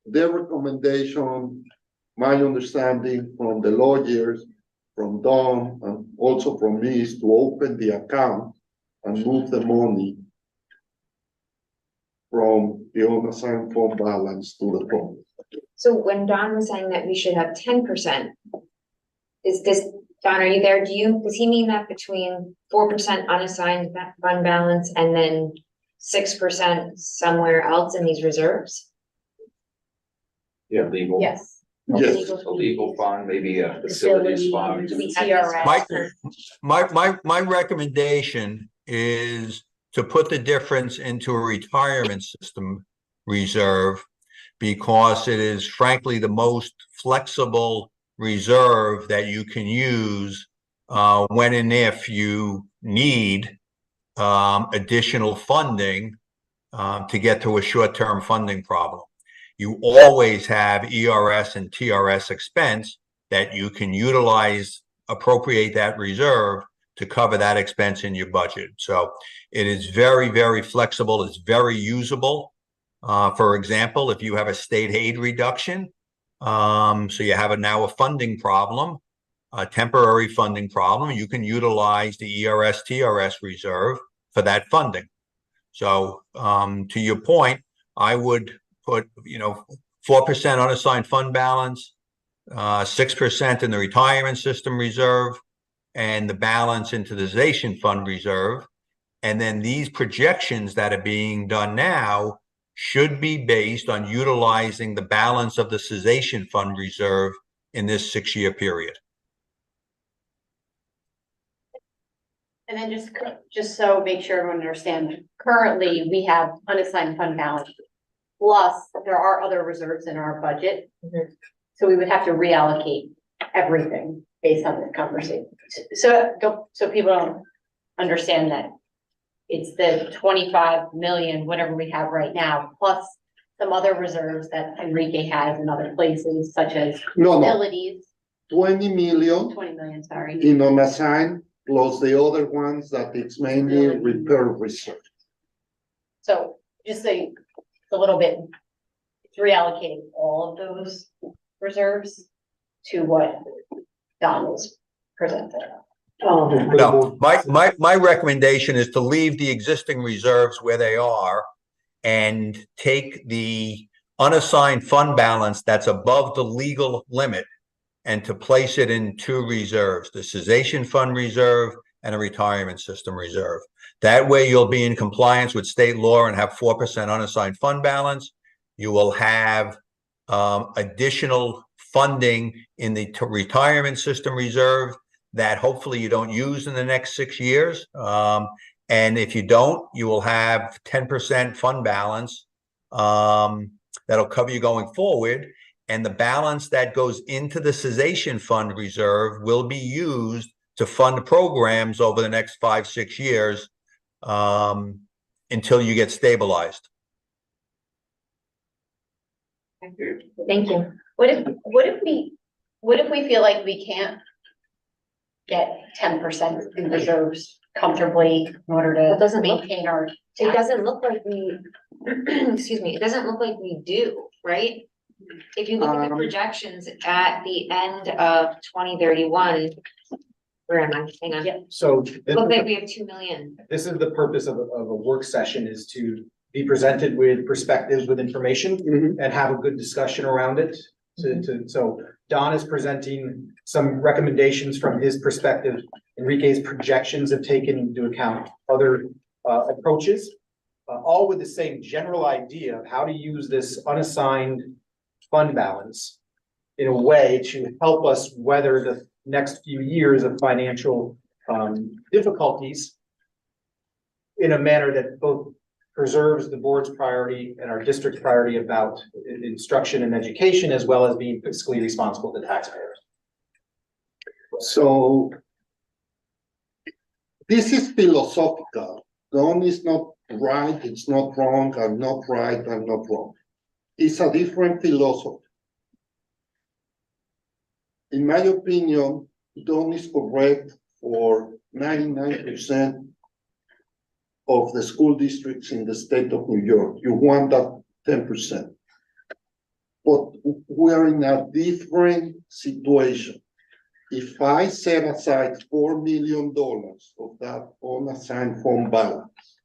their recommendation, my understanding from the lawyers, from Don, and also from me, is to open the account and move the money from the unassigned fund balance to the fund. So when Don was saying that we should have 10%, is this, Don, are you there? Does he mean that between 4% unassigned fund balance and then 6% somewhere else in these reserves? Yeah, legal. Yes. Yes. A legal fund, maybe a facilities fund. TRS. My recommendation is to put the difference into a retirement system reserve, because it is frankly the most flexible reserve that you can use when and if you need additional funding to get to a short-term funding problem. You always have ERS and TRS expense that you can utilize, appropriate that reserve to cover that expense in your budget. So it is very, very flexible. It's very usable. For example, if you have a state aid reduction, so you have now a funding problem, a temporary funding problem, you can utilize the ERS TRS reserve for that funding. So to your point, I would put 4% unassigned fund balance, 6% in the retirement system reserve, and the balance into the cessation fund reserve. And then these projections that are being done now should be based on utilizing the balance of the cessation fund reserve in this 6-year period. And then just so make sure everyone understands, currently we have unassigned fund balance. Plus, there are other reserves in our budget. So we would have to reallocate everything based on this conversation. So people don't understand that it's the 25 million, whatever we have right now, plus some other reserves that Enrique has in other places, such as No, facilities, 20 million 20 million, sorry. in unassigned, plus the other ones that it's mainly repair reserve. So just say a little bit, it's reallocating all of those reserves to what Don was presented. No, my recommendation is to leave the existing reserves where they are and take the unassigned fund balance that's above the legal limit and to place it in 2 reserves, the cessation fund reserve and a retirement system reserve. That way you'll be in compliance with state law and have 4% unassigned fund balance. You will have additional funding in the retirement system reserve that hopefully you don't use in the next 6 years. And if you don't, you will have 10% fund balance that'll cover you going forward. And the balance that goes into the cessation fund reserve will be used to fund programs over the next 5-6 years until you get stabilized. Thank you. What if we feel like we can't get 10% in reserves comfortably in order It to doesn't look- maintain our? It doesn't look like we, excuse me, it doesn't look like we do, right? If you look at the projections at the end of 2031, where am I? Hang on. Yeah. So It looks like we have 2 million. this is the purpose of a work session, is to be presented with perspectives, with information, and have a good discussion around it. So Don is presenting some recommendations from his perspective. Enrique's projections have taken into account other approaches, all with the same general idea of how to use this unassigned fund balance in a way to help us weather the next few years of financial difficulties in a manner that both preserves the board's priority and our district's priority about instruction and education, as well as being fiscally responsible to taxpayers. So this is philosophical. Don is not right, it's not wrong, I'm not right, I'm not wrong. It's a different philosophy. In my opinion, Don is correct for 99% of the school districts in the state of New York. You want that 10%. But we are in a different situation. If I set aside $4 million of that unassigned fund balance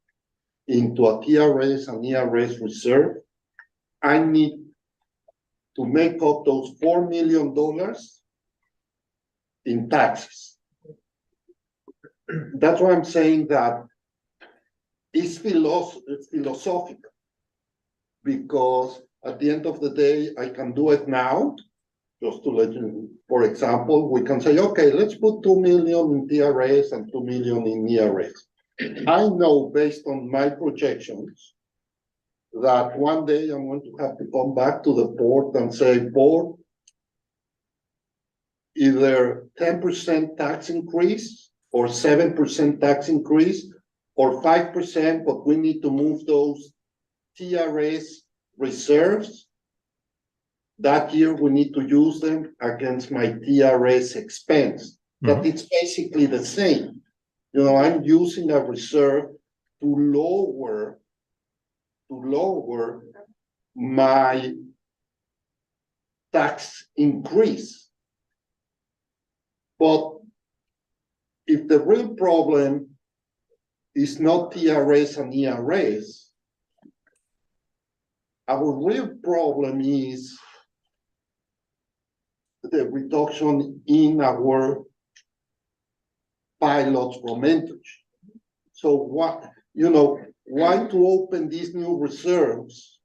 into a TRS and ERS reserve, I need to make up those $4 million in taxes. That's why I'm saying that it's philosophical, because at the end of the day, I can do it now. Just to let you, for example, we can say, okay, let's put 2 million in TRS and 2 million in ERS. I know based on my projections that one day I'm going to have to come back to the board and say, board, either 10% tax increase or 7% tax increase or 5%, but we need to move those TRS reserves. That year, we need to use them against my TRS expense. But it's basically the same. You know, I'm using a reserve to lower my tax increase. But if the real problem is not TRS and ERS, our real problem is the reduction in our pilots from mentorship. So what, why to open these new reserves?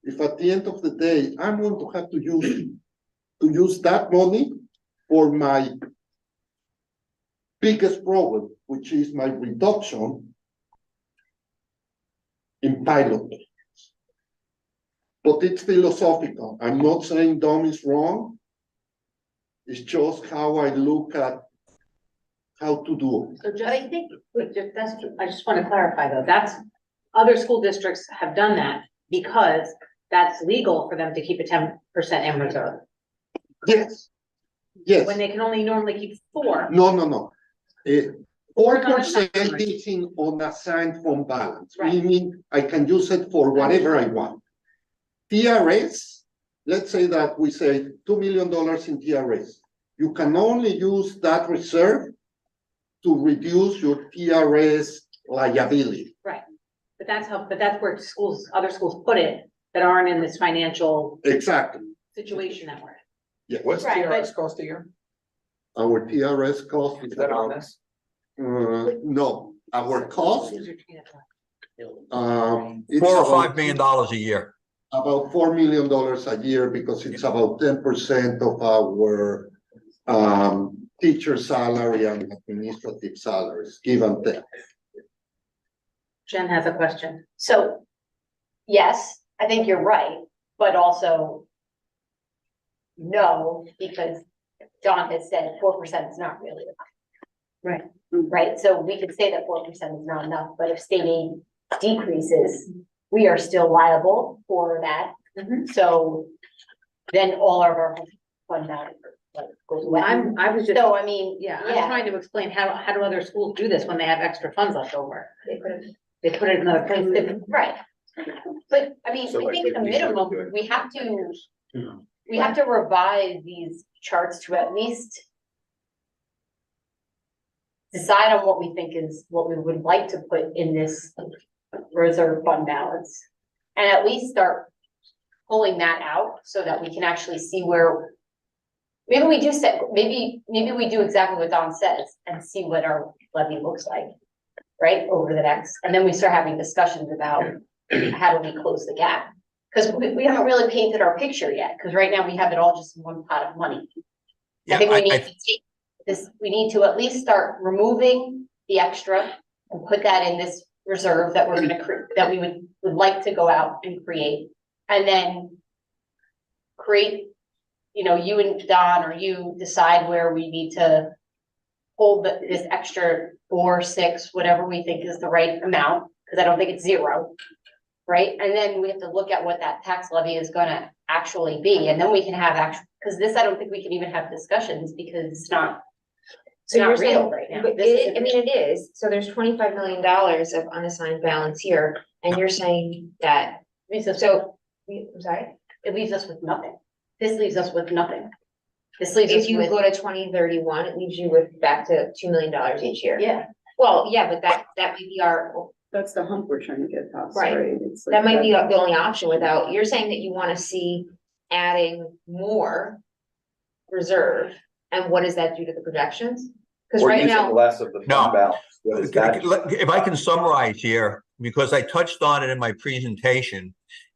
If at the end of the day, I'm going to have to use that money for my biggest problem, which is my reduction in pilot payments. But it's philosophical. I'm not saying Dom is wrong. It's just how I look at how to do it. So just, I think, I just want to clarify though, that's, other school districts have done that because that's legal for them to keep a 10% in reserve. Yes. Yes. When they can only normally keep 4. No. 4% Unassigned. is in unassigned fund balance, Right. meaning I can use it for whatever I want. TRS, let's say that we say $2 million in TRS. You can only use that reserve to reduce your TRS liability. Right. But that's where other schools put it that aren't in this financial Exactly. situation that we're in. Yes. What's Right, TRS cost a year? Our TRS cost is Is that on about, this? no, our cost, Lose your train of thought. it's $4 or about- $5 million a year. about $4 million a year because it's about 10% of our teacher salary and administrative salaries, give and take. Jen has a question. So, yes, I think you're right, but also no, because Don has said 4% is not really enough. Right. Right, so we could say that 4% is not enough, but if state aid decreases, we are still liable for that. So then all of our fund balance goes away. I was just, So, I mean, yeah, I'm yeah, trying to explain how do other schools do this when they have extra funds left over? they could have. They put it in another place. Right. But I mean, So I like think at the we should minimum, do it. we have to revise these charts to at least decide on what we think is what we would like to put in this reserve fund balance. And at least start pulling that out so that we can actually see where. Maybe we do set, maybe we do exactly what Don says and see what our levy looks like. Right, over the next, and then we start having discussions about how do we close the gap? Because we haven't really painted our picture yet, because right now we have it all just in one pot of money. I think we need to take this, we need to at least start removing the extra and put that in this reserve that we're gonna that we would like to go out and create. And then create, you and Don or you decide where we need to hold this extra 4, 6, whatever we think is the right amount, because I don't think it's 0. Right, and then we have to look at what that tax levy is gonna actually be, and then we can have because this, I don't think we can even have discussions because it's not. So you're Not saying, real right now. but it is, so there's $25 million of unassigned balance here, and you're saying that, so, I'm sorry? It leaves us with nothing. This leaves us with nothing. This leaves us If you with, go to 2031, it leaves you with back to $2 million each year. yeah, Well, yeah, but that might be That's the hump we're trying to get past, Right. right? It's like that might be the only option without, you're saying that you wanna see adding more reserve, and what does that do to the projections? Cause Or right using now, less of the No. fund balance. What is that? If I can summarize here, because I touched on it in my presentation,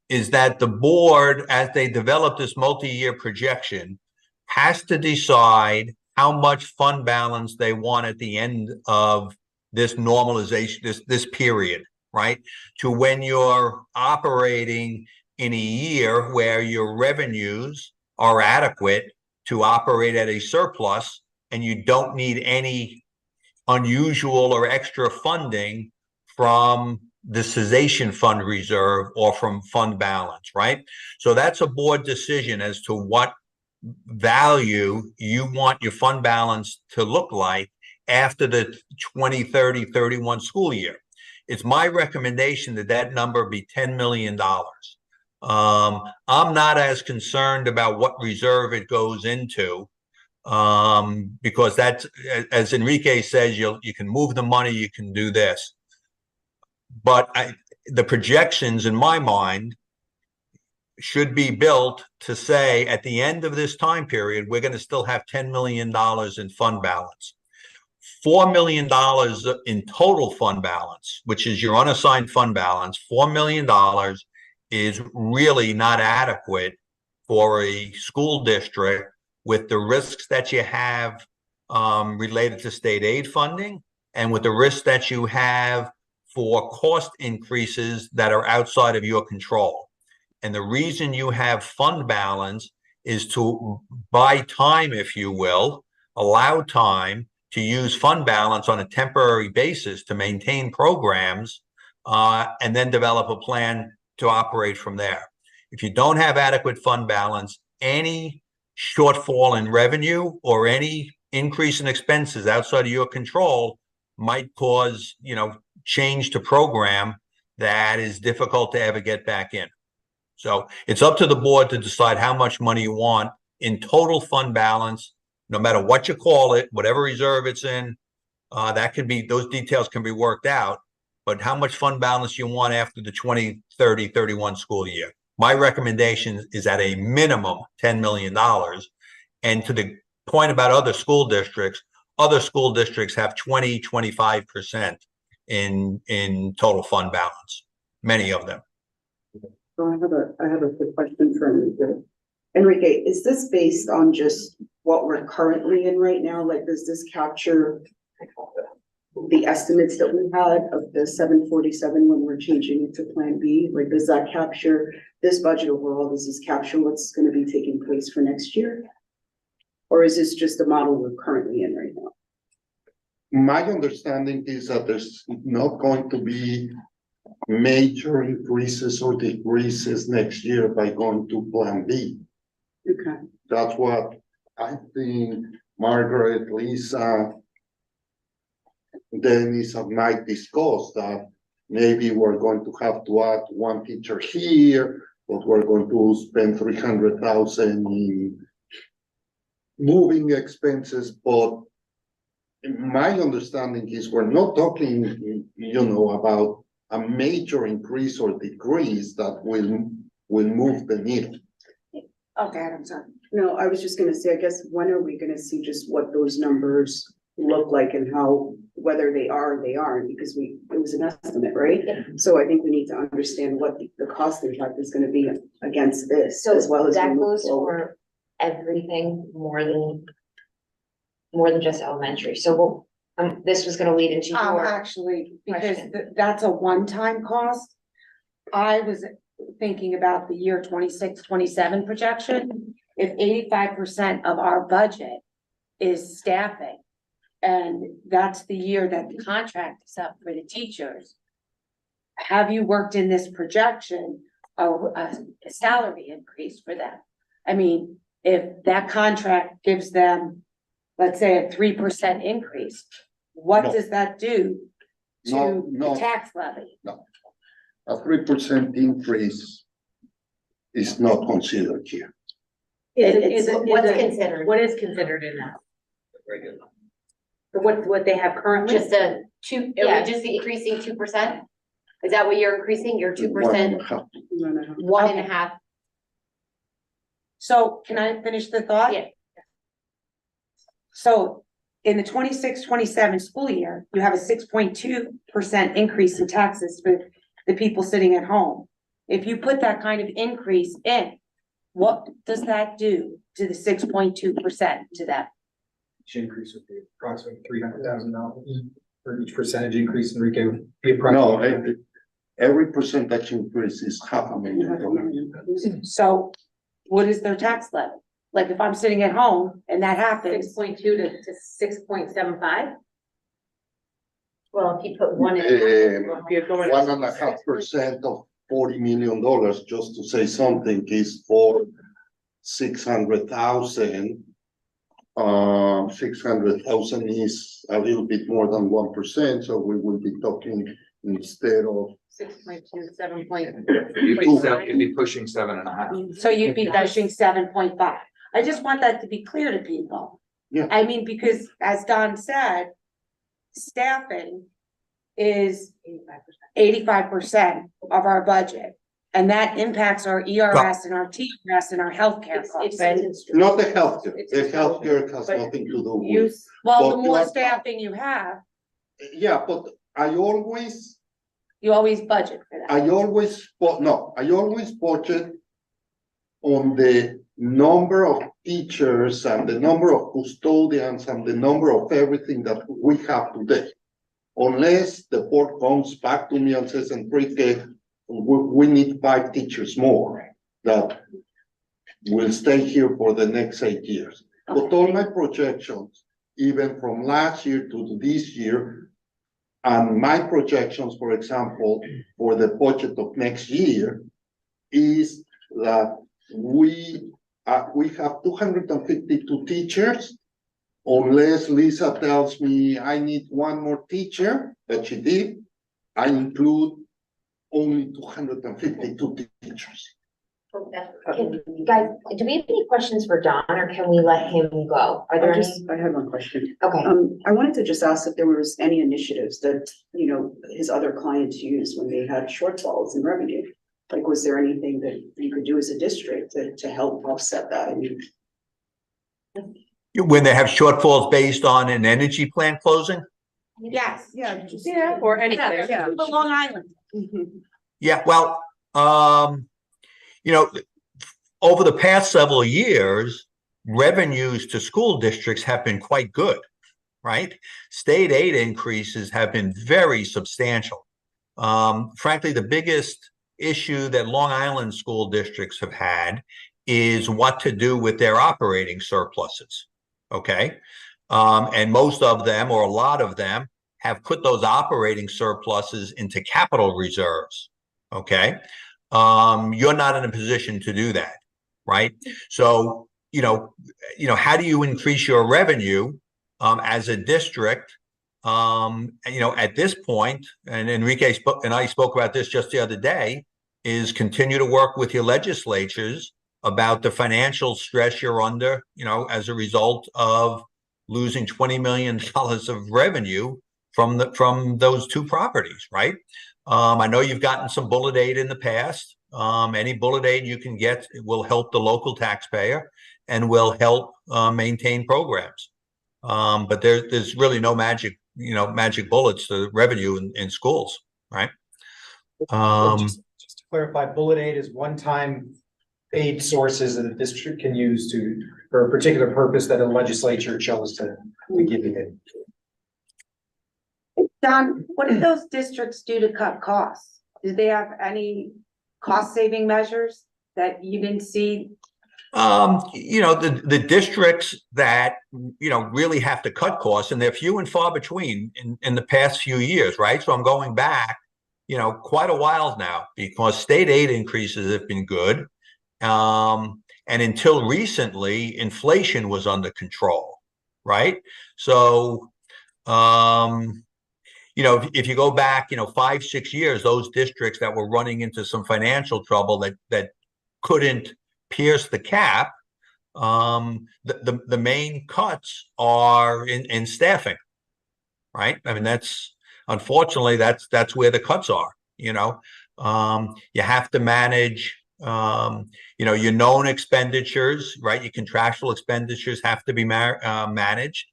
is that the board, as they develop this multi-year projection, has to decide how much fund balance they want at the end of this normalization, this period, right? To when you're operating in a year where your revenues are adequate to operate at a surplus and you don't need any unusual or extra funding from the cessation fund reserve or from fund balance, right? So that's a board decision as to what value you want your fund balance to look like after the 2030-31 school year. It's my recommendation that that number be $10 million. I'm not as concerned about what reserve it goes into, because that's, as Enrique says, you can move the money, you can do this. But the projections in my mind should be built to say at the end of this time period, we're going to still have $10 million in fund balance. $4 million in total fund balance, which is your unassigned fund balance. $4 million is really not adequate for a school district with the risks that you have related to state aid funding and with the risks that you have for cost increases that are outside of your control. And the reason you have fund balance is to buy time, if you will, allow time to use fund balance on a temporary basis to maintain programs and then develop a plan to operate from there. If you don't have adequate fund balance, any shortfall in revenue or any increase in expenses outside of your control might cause, change to program that is difficult to ever get back in. So it's up to the board to decide how much money you want in total fund balance, no matter what you call it, whatever reserve it's in. That can be, those details can be worked out, but how much fund balance you want after the 2030-31 school year. My recommendation is at a minimum $10 million. And to the point about other school districts have 20-25% in total fund balance, many of them. So I have a quick question for Enrique. Enrique, is this based on just what we're currently in right now? Like, does this capture the estimates that we had of the 747 when we're changing it to Plan B? Like, does that capture this budget overall? Does this capture what's going to be taking place for next year? Or is this just the model we're currently in right now? My understanding is that there's not going to be major increases or decreases next year by going to Plan B. Okay. That's what I think Margaret, Lisa, Dennis and Mike discussed, that maybe we're going to have to add one teacher here, but we're going to spend 300,000 in moving expenses. But my understanding is we're not talking, about a major increase or decrease that will move the needle. Okay, I'm sorry. No, I was just gonna say, I guess, when are we gonna see just what those numbers look like and how, whether they are or they aren't, because it was an estimate, right? Yeah. So I think we need to understand what the cost impact is gonna be against this, So as well as. that we move goes forward. for everything more than just elementary. So this was gonna lead into your Actually, because question. that's a one-time cost. I was thinking about the year 26-27 projection. If 85% of our budget is staffing, and that's the year that the contract is up for the teachers, have you worked in this projection a salary increase for them? I mean, if that contract gives them, let's say, a 3% increase, what No. does that do to No. the tax levy? A 3% increase is not considered here. What's considered? What is considered in that? What they have currently? Just are we just increasing 2%? Is that what you're increasing? Your 2%, 1.5. 1.5? So can I finish the thought? Yeah. So in the 26-27 school year, you have a 6.2% increase in taxes for the people sitting at home. If you put that kind of increase in, what does that do to the 6.2% to them? Each increase would be approximately $300,000 for each percentage increase, Enrique, would be approximately. No, every percentage increase is $500,000. So what is their tax levy? Like if I'm sitting at home and that happens, 6.2 to 6.75? Well, if you put 1.5. 1.5% of $40 million, just to say something, is for 600,000. 600,000 is a little bit more than 1%, so we will be talking instead of 6.2, 7. You'd be pushing 7.5. so you'd be pushing 7.5. I just want that to be clear to people. Yeah. I mean, because as Don said, staffing is 85% of our budget. And that impacts our ERS and our TRS and our healthcare costs, right? Not the healthcare, It's the instructional, healthcare has but nothing to do with. Use, Well, the But more what- staffing you have, Yeah, but I always you always budget for that. I always budget on the number of teachers and the number of custodians and the number of everything that we have today. Unless the board comes back to me and says, Enrique, we need 5 teachers more that will stay here for the next 8 years. But all my projections, even from last year to this year, and my projections, for example, for the budget of next year, is that we have 252 teachers. Unless Lisa tells me I need 1 more teacher, that she did, I include only 252 teachers. Guys, do we have any questions for Don or can we let him go? Are there any? I had one question. Okay, I wanted to just ask if there was any initiatives that, you know, his other clients used when they had shortfalls in revenue. Like, was there anything that you could do as a district to help offset that? I mean, When they have shortfalls based on an energy plant closing? Yes. yeah, or anything. Yeah. But Long Island. Yeah, well, you know, over the past several years, revenues to school districts have been quite good, right? State aid increases have been very substantial. Frankly, the biggest issue that Long Island school districts have had is what to do with their operating surpluses, okay? And most of them, or a lot of them, have put those operating surpluses into capital reserves, okay? You're not in a position to do that, right? So, you know, how do you increase your revenue as a district? You know, at this point, and Enrique and I spoke about this just the other day, is continue to work with your legislatures about the financial stress you're under, you know, as a result of losing $20 million of revenue from those 2 properties, right? I know you've gotten some bullet aid in the past. Any bullet aid you can get will help the local taxpayer and will help maintain programs. But there's really no magic, you know, magic bullets to revenue in schools, right? Just to clarify, bullet aid is one-time aid sources that the district can use for a particular purpose that a legislature chose to give it. Don, what did those districts do to cut costs? Did they have any cost-saving measures that you didn't see? You know, the districts that, you know, really have to cut costs, and they're few and far between in the past few years, right? So I'm going back, you know, quite a while now, because state aid increases have been good. And until recently, inflation was under control, right? So, you know, if you go back, you know, 5, 6 years, those districts that were running into some financial trouble that couldn't pierce the cap, the main cuts are in staffing, right? I mean, unfortunately that's where the cuts are. You know, you have to manage, you know, your known expenditures, right? Your contractual expenditures have to be managed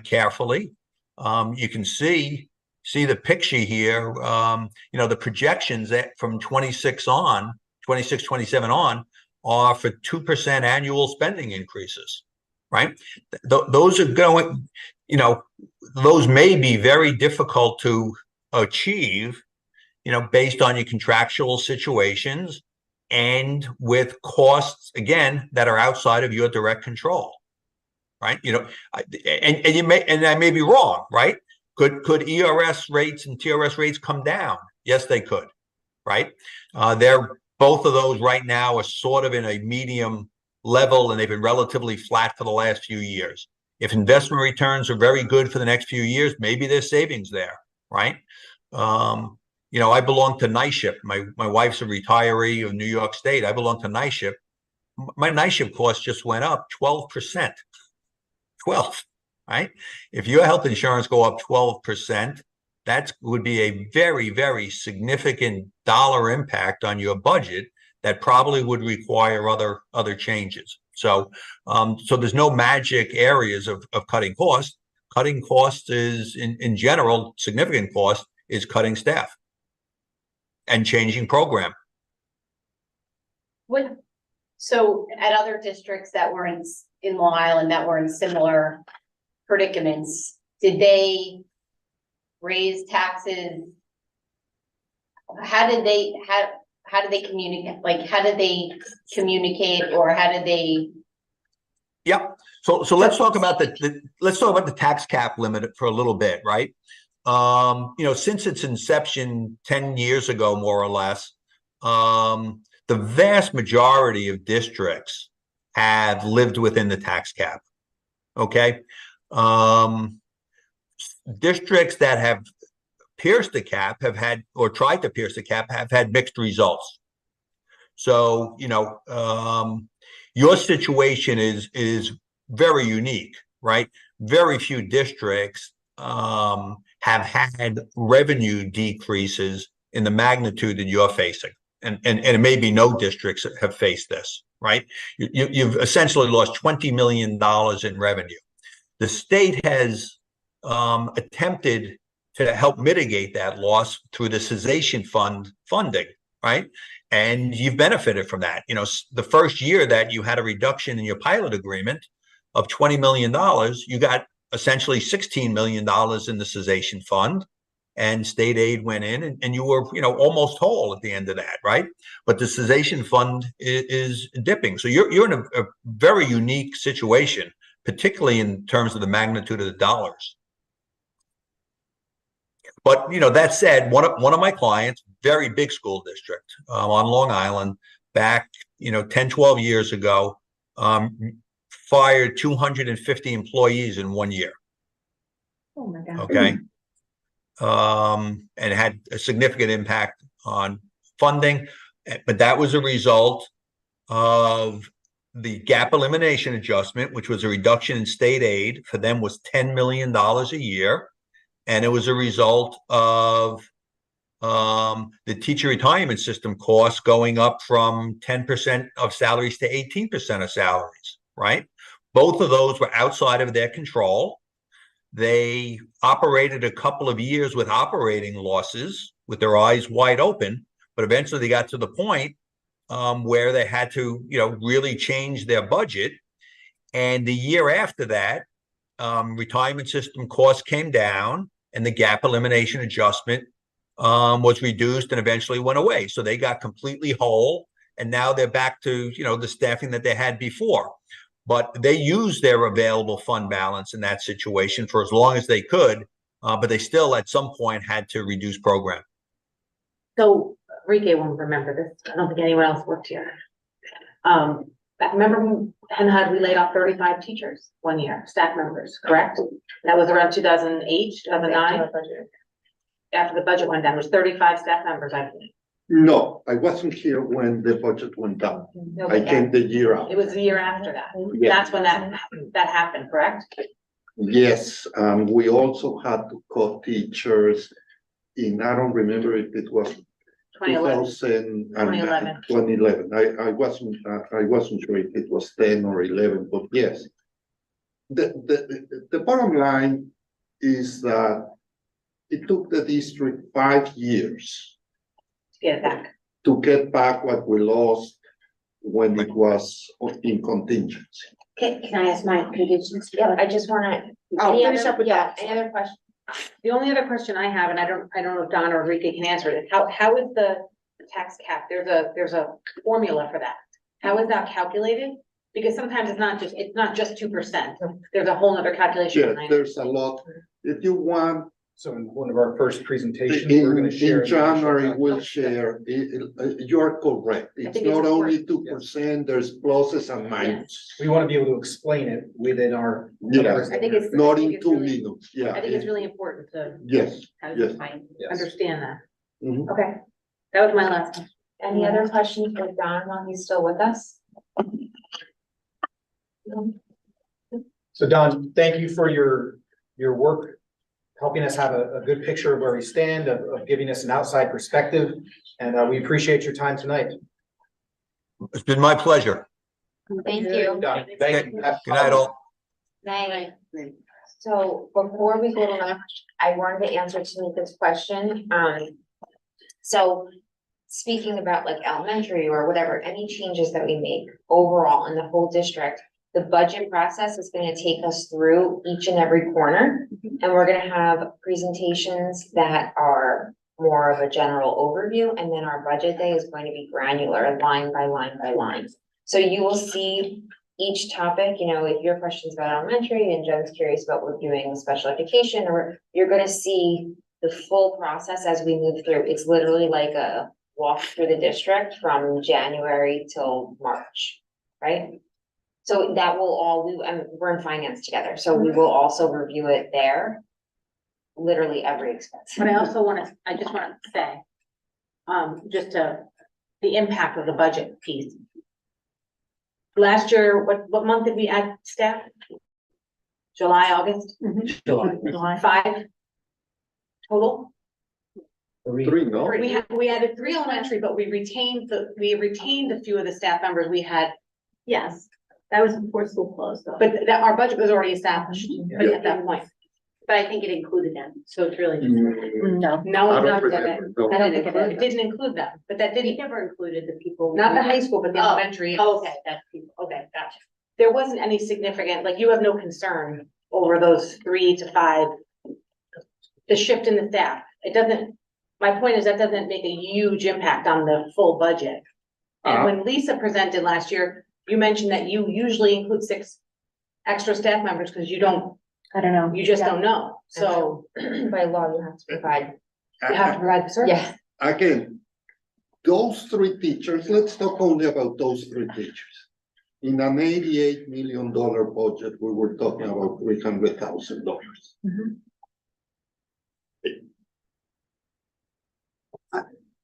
carefully. You can see the picture here. You know, the projections that from 26, 27 on are for 2% annual spending increases, right? Those are going, you know, those may be very difficult to achieve, you know, based on your contractual situations and with costs, again, that are outside of your direct control, right? You know, and I may be wrong, right? Could ERS rates and TRS rates come down? Yes, they could, right? Both of those right now are sort of in a medium level, and they've been relatively flat for the last few years. If investment returns are very good for the next few years, maybe there's savings there, right? You know, I belong to NISHIP. My wife's a retiree of New York State. I belong to NISHIP. My NISHIP cost just went up 12%. 12, right? If your health insurance go up 12%, that would be a very, very significant dollar impact on your budget that probably would require other changes. So, so there's no magic areas of cutting costs. Cutting costs is, in general, significant cost is cutting staff and changing program. So at other districts that were in Long Island that were in similar predicaments, did they raise taxes? How did they communicate? Like, how did they communicate, or how did they? Yep. So let's talk about the tax cap limit for a little bit, right? Since its inception 10 years ago, more or less, the vast majority of districts have lived within the tax cap. Okay. Districts that have pierced the cap have had, or tried to pierce the cap, have had mixed results. So, your situation is very unique, right? Very few districts have had revenue decreases in the magnitude that you're facing. And it may be no districts that have faced this, right? You've essentially lost $20 million in revenue. The state has attempted to help mitigate that loss through the cessation fund funding, right? And you've benefited from that. The first year that you had a reduction in your pilot agreement of $20 million, you got essentially $16 million in the cessation fund, and state aid went in, and you were, almost whole at the end of that, right? But the cessation fund is dipping. So you're in a very unique situation, particularly in terms of the magnitude of the dollars. But, that said, one of my clients, very big school district on Long Island, back, 10, 12 years ago, fired 250 employees in 1 year. Oh my God. Okay. And had a significant impact on funding, but that was a result of the gap elimination adjustment, which was a reduction in state aid. For them was $10 million a year. And it was a result of the teacher retirement system costs going up from 10% of salaries to 18% of salaries, right? Both of those were outside of their control. They operated a couple of years with operating losses with their eyes wide open, but eventually they got to the point where they had to, really change their budget. And the year after that, retirement system costs came down, and the gap elimination adjustment was reduced and eventually went away. So they got completely whole, and now they're back to, the staffing that they had before. But they used their available fund balance in that situation for as long as they could, but they still at some point had to reduce program. So Enrique won't remember this. I don't think anyone else worked here. Remember when we laid off 35 teachers 1 year, staff members, correct? That was around 2008, 2009. After the budget went down, it was 35 staff members, I believe. No, I wasn't here when the budget went down. I came the year after. It was the year after that. Yeah. That's when that happened, correct? Yes, we also had to cut teachers in, I don't remember if it was 2011. 2011. I wasn't sure if it was 10 or 11, but yes. The bottom line is that it took the district 5 years To get back what we lost when it was in contingency. Can I ask my contingency? Yeah, I just wanna. Finish up with that. Any other questions? The only other question I have, and I don't know if Don or Enrique can answer it, how is the tax cap? There's a formula for that. How is that calculated? Because sometimes it's not just 2%. There's a whole nother calculation. Yeah, there's a lot. If you want, So in one of our first presentations, we're gonna share. in January, we'll share, you're correct. It's think it's not only important. 2%, there's pluses and minuses. We want to be able to explain it within our. Yeah. I think it's. Not I think in it's 2 really- minutes, yeah. I think it's really important to Yes, yes. Yes. understand that. Mhm. Okay, that was my last one. Any other questions for Don while he's still with us? So Don, thank you for your work helping us have a good picture of where we stand, of giving us an outside perspective. And we appreciate your time tonight. It's been my pleasure. Thank you. Thank you. Good night, all. Night. So before we go to another, I wanted to answer Tanika's question. So speaking about like elementary or whatever, any changes that we make overall in the whole district, the budget process is gonna take us through each and every corner. And we're gonna have presentations that are more of a general overview, and then our budget day is going to be granular, line by line by line. So you will see each topic, you know, if your question's about elementary and Jen's curious about what we're doing with special education, or you're gonna see the full process as we move through. It's literally like a walk through the district from January till March, right? So that will all, we're in finance together, so we will also review it there. Literally every expense. But I also I just wanna say, the impact of the budget piece. Last year, what month did we add staff? July, August? July. 5 total? Three, no? We added 3 elementary, but we retained a few of the staff members we had. Yes, that was before school closed though. But our budget was already established at that point. But I think it included them, so it's really. No. No, I it don't didn't. remember. No. I don't think it didn't include them, but that We didn't, never included the people. not the high school, but the Oh, elementary. Okay, that's people, okay, gotcha. There wasn't any significant, like you have no concern over those 3 to 5. The shift in the staff, it doesn't, my point is that doesn't make a huge impact on the full budget. And when Lisa presented last year, you mentioned that you usually include 6 extra staff members because you don't, I don't know. you just don't know. So By law, you have to provide, you have to provide the service. yeah. Again, those 3 teachers, let's talk only about those 3 teachers. In an $88 million budget, we were talking about $300,000.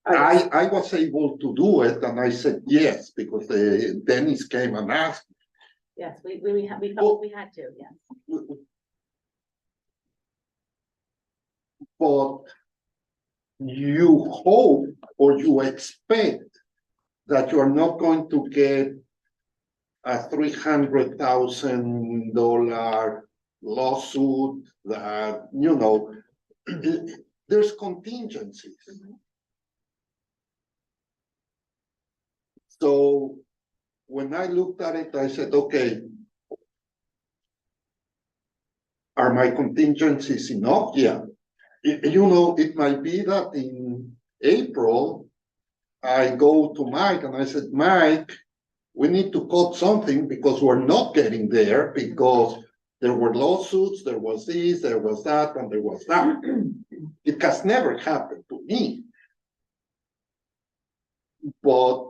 I was able to do it, and I said yes, because Dennis came and asked. Yes, we felt we had to, yes. But you hope or you expect that you're not going to get a $300,000 lawsuit that, you know, there's contingencies. So when I looked at it, I said, okay, are my contingencies enough? Yeah. You know, it might be that in April, I go to Mike and I said, Mike, we need to cut something because we're not getting there because there were lawsuits, there was this, there was that, and there was that. It has never happened to me. But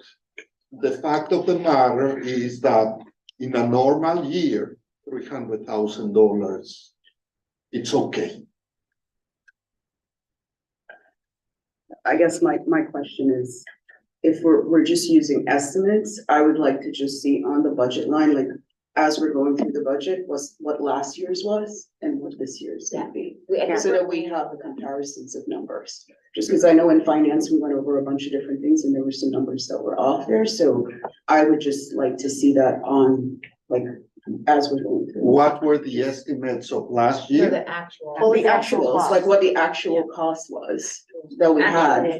the fact of the matter is that in a normal year, $300,000, it's okay. I guess my question is, if we're just using estimates, I would like to just see on the budget line, like, as we're going through the budget, was what last year's was and what this year's gonna be. So that we have the comparisons of numbers. Just because I know in finance, we went over a bunch of different things and there were some numbers that were off there, so I would just like to see that on, like, as we're going through. What were the estimates of last For year? the actual. Well, the actuals, like what the actual cost was that we had,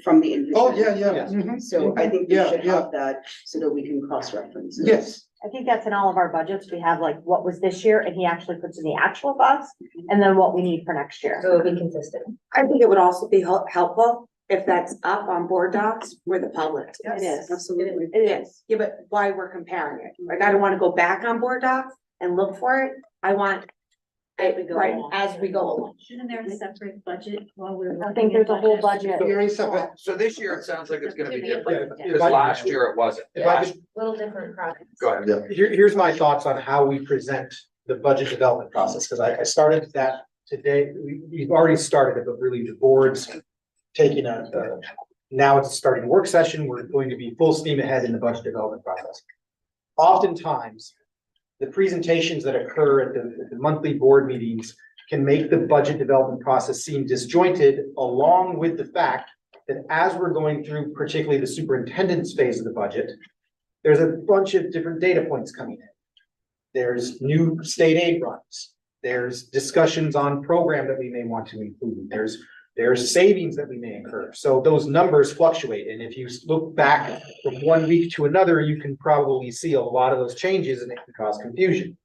from the. Oh, yeah. individual. So I think we Yeah, should yeah. have that so that we can cross-reference. it. Yes. I think that's in all of our budgets. We have like what was this year and he actually puts in the actual cost and then what we need for next year. So it'll be consistent. I think it would also be helpful if that's up on board docs for the public. Yes, It is. absolutely. It is. Yeah, but why we're comparing it, like, I don't wanna go back on board docs and look for it, I want it right as we go along. Shouldn't there be a separate budget while we're? I think there's a whole budget. There is a, So this year, it sounds like it's gonna be different, Yeah. because last year it wasn't. If I could, Little different projects. Go ahead. yeah. here's my thoughts on how we present the budget development process, because I started that today. We've already started it, but really the board's taking now it's starting a work session. We're going to be full steam ahead in the budget development process. Oftentimes, the presentations that occur at the monthly board meetings can make the budget development process seem disjointed, along with the fact that as we're going through particularly the superintendent's phase of the budget, there's a bunch of different data points coming in. There's new state aid runs. There's discussions on program that we may want to include. There's savings that we may incur. So those numbers fluctuate. And if you look back from 1 week to another, you can probably see a lot of those changes and it can cause confusion.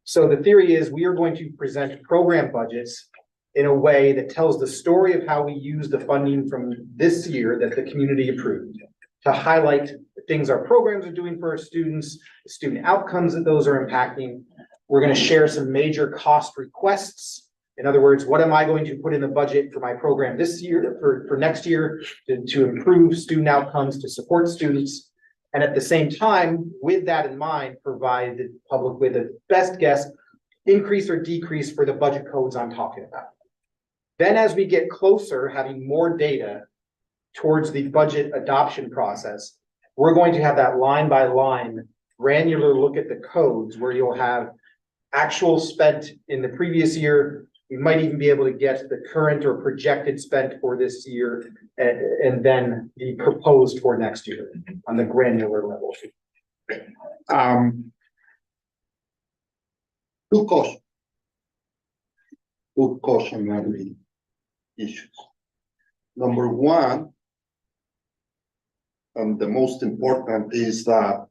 So the theory is we are going to present program budgets in a way that tells the story of how we use the funding from this year that the community approved to highlight the things our programs are doing for our students, the student outcomes that those are impacting. We're going to share some major cost requests. In other words, what am I going to put in the budget for my program this year, for next year, to improve student outcomes, to support students? And at the same time, with that in mind, provide the public with a best guess, increase or decrease for the budget codes I'm talking about. Then as we get closer, having more data towards the budget adoption process, we're going to have that line by line granular look at the codes where you'll have actual spent in the previous year. We might even be able to get the current or projected spent for this year and then the proposed for next year on the granular level. Two cautionary issues. Number one, and the most important, is that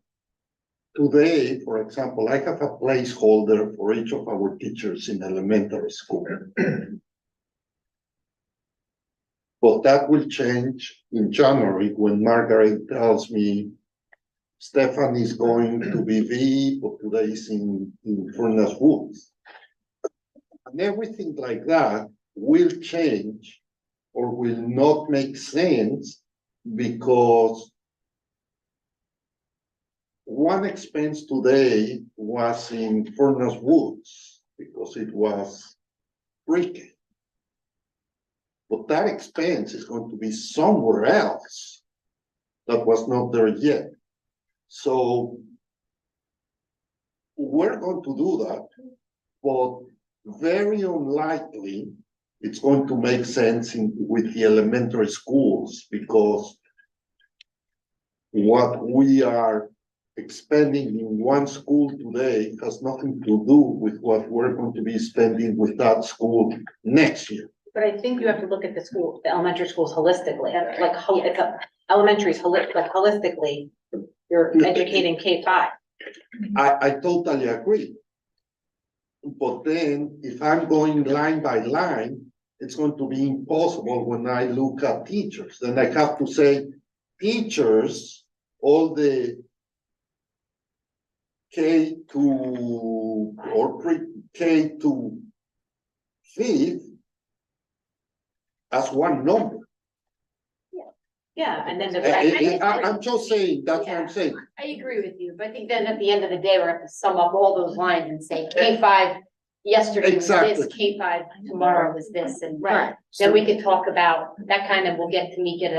today, for example, I have a placeholder for each of our teachers in elementary school. But that will change in January when Margaret tells me Stefan is going to be V, but today is in Furnace Woods. And everything like that will change or will not make sense because one expense today was in Furnace Woods because it was pre-K. But that expense is going to be somewhere else that was not there yet. So we're going to do that, but very unlikely it's going to make sense with the elementary schools because what we are expending in one school today has nothing to do with what we're going to be spending with that school next year. But I think you have to look at the elementary schools holistically, elementaries holistically. You're educating K-5. I totally agree. But then if I'm going line by line, it's going to be impossible when I look at teachers. Then I have to say teachers, all the K to or pre-K to 5th as one number. Yeah, and then I'm just saying, that's what I'm saying. I agree with you, but I think then at the end of the day, we're gonna sum up all those lines and say K-5 yesterday was this, K-5 tomorrow was this, and Right. then we could talk about, that kind of will get to me get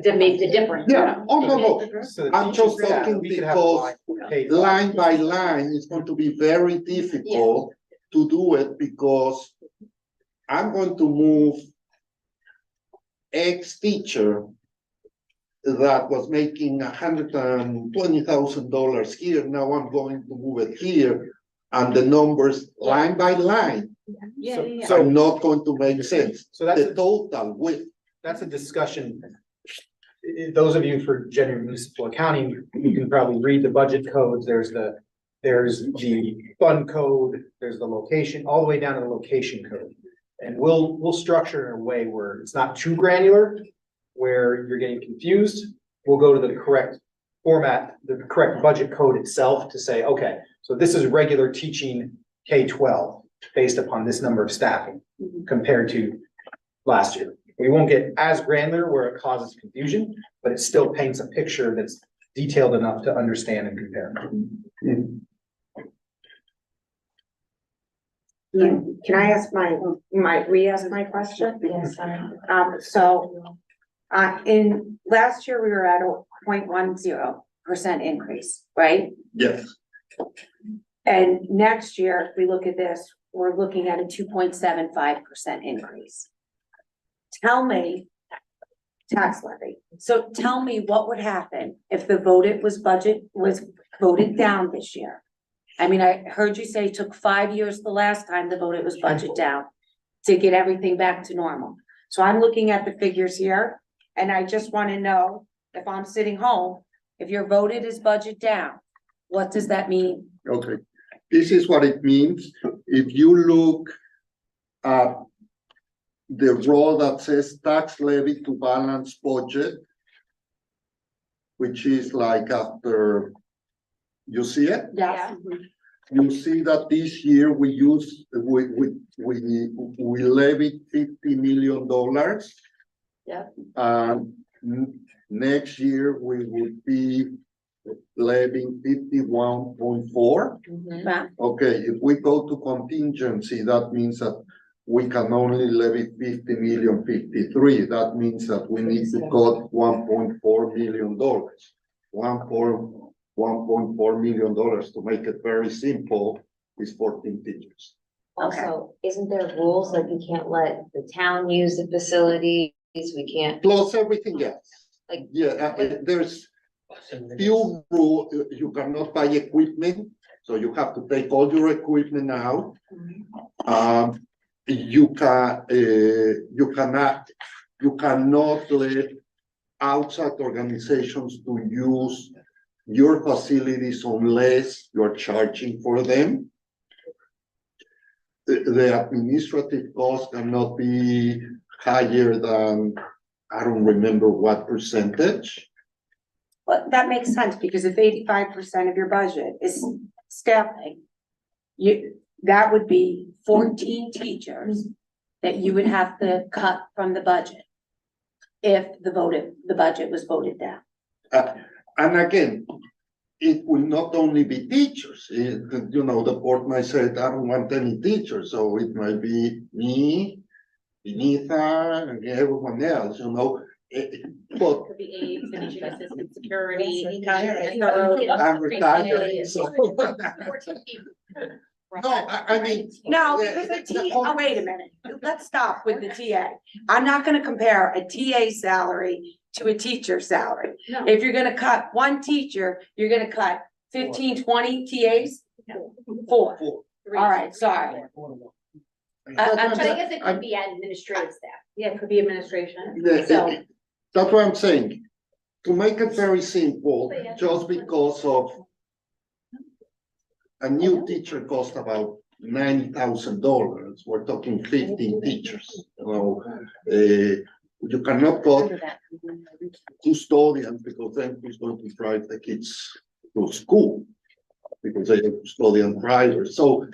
to make the difference. Yeah, oh, no. So the I'm just teachers, yeah, talking we could have because K- line by line is going to be very difficult to do it because I'm going to move ex-teacher that was making $120,000 here. Now I'm going to move it here, and the numbers line by line are not going to make sense. So that's the total width. That's a discussion. Those of you for general municipal accounting, you can probably read the budget codes. There's the fund code, there's the location, all the way down to the location code. And we'll structure in a way where it's not too granular, where you're getting confused. We'll go to the correct format, the correct budget code itself to say, okay, so this is regular teaching K-12 based upon this number of staffing compared to last year. We won't get as granular where it causes confusion, but it still paints a picture that's detailed enough to understand and compare. Can I ask re-ask my question? Yes. In last year, we were at a 0.10% increase, right? Yes. And next year, if we look at this, we're looking at a 2.75% increase. Tell me, tax levy, so tell me what would happen if the budget was voted down this year? I mean, I heard you say it took 5 years the last time the voted was budget down to get everything back to normal. So I'm looking at the figures here, and I just want to know, if I'm sitting home, if your voted is budget down, what does that mean? Okay, this is what it means. If you look at the row that says tax levy to balance budget, which is like after, you see it? Yes. You see that this year we levied $50 million. Yeah. Next year we would be levying 51.4. Wow. Okay, if we go to contingency, that means that we can only levy 50 million 53. That means that we need to cut $1.4 million. $1.4 million, to make it very simple, is 14 teachers. Also, isn't there rules like you can't let the town use the facilities, we can't, Plus everything else. Like- Yeah, there's few rules. You cannot buy equipment, so you have to take all your equipment out. You cannot let outside organizations to use your facilities unless you're charging for them. The administrative cost cannot be higher than, I don't remember what percentage. Well, that makes sense, because if 85% of your budget is staffing, that would be 14 teachers that you would have to cut from the budget if the budget was voted down. And again, it will not only be teachers. The board might say, I don't want any teachers, so it might be me, Benita, and everyone else, but Could be aides, teaching assistant, security. I'm retired, so. No, I mean. No, because wait a minute, let's stop with the TA. I'm not gonna compare a TA salary to a teacher salary. No. If you're gonna cut one teacher, you're gonna cut 15, 20 TAs? Four. All right, sorry. But I guess it could be administrative staff. Yeah, it could be administration. So- That's what I'm saying. To make it very simple, just because of a new teacher cost about $90,000, we're talking 15 teachers. You cannot cut custodians, because then who's going to drive the kids to school? Because they are custodian drivers. So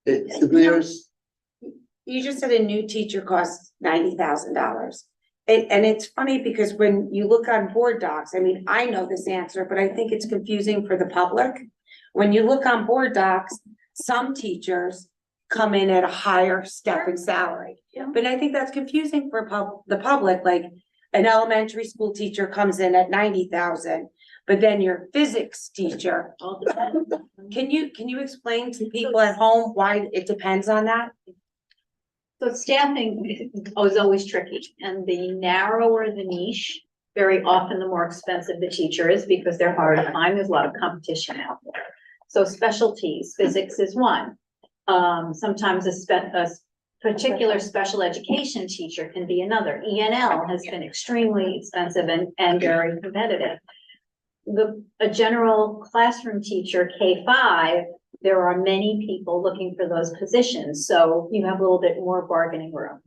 there's. You just said a new teacher costs $90,000. And it's funny because when you look on board docs, I mean, I know this answer, but I think it's confusing for the public. When you look on board docs, some teachers come in at a higher step in salary. Yeah. But I think that's confusing for the public, like an elementary school teacher comes in at 90,000, but then your physics teacher. Can you explain to people at home why it depends on that? So staffing is always tricky, and the narrower the niche, very often the more expensive the teacher is, because they're hard to find. There's a lot of competition out there. So specialties, physics is one. Sometimes a particular special education teacher can be another. ENL has been extremely expensive and very competitive. A general classroom teacher, K-5, there are many people looking for those positions, so you have a little bit more bargaining room.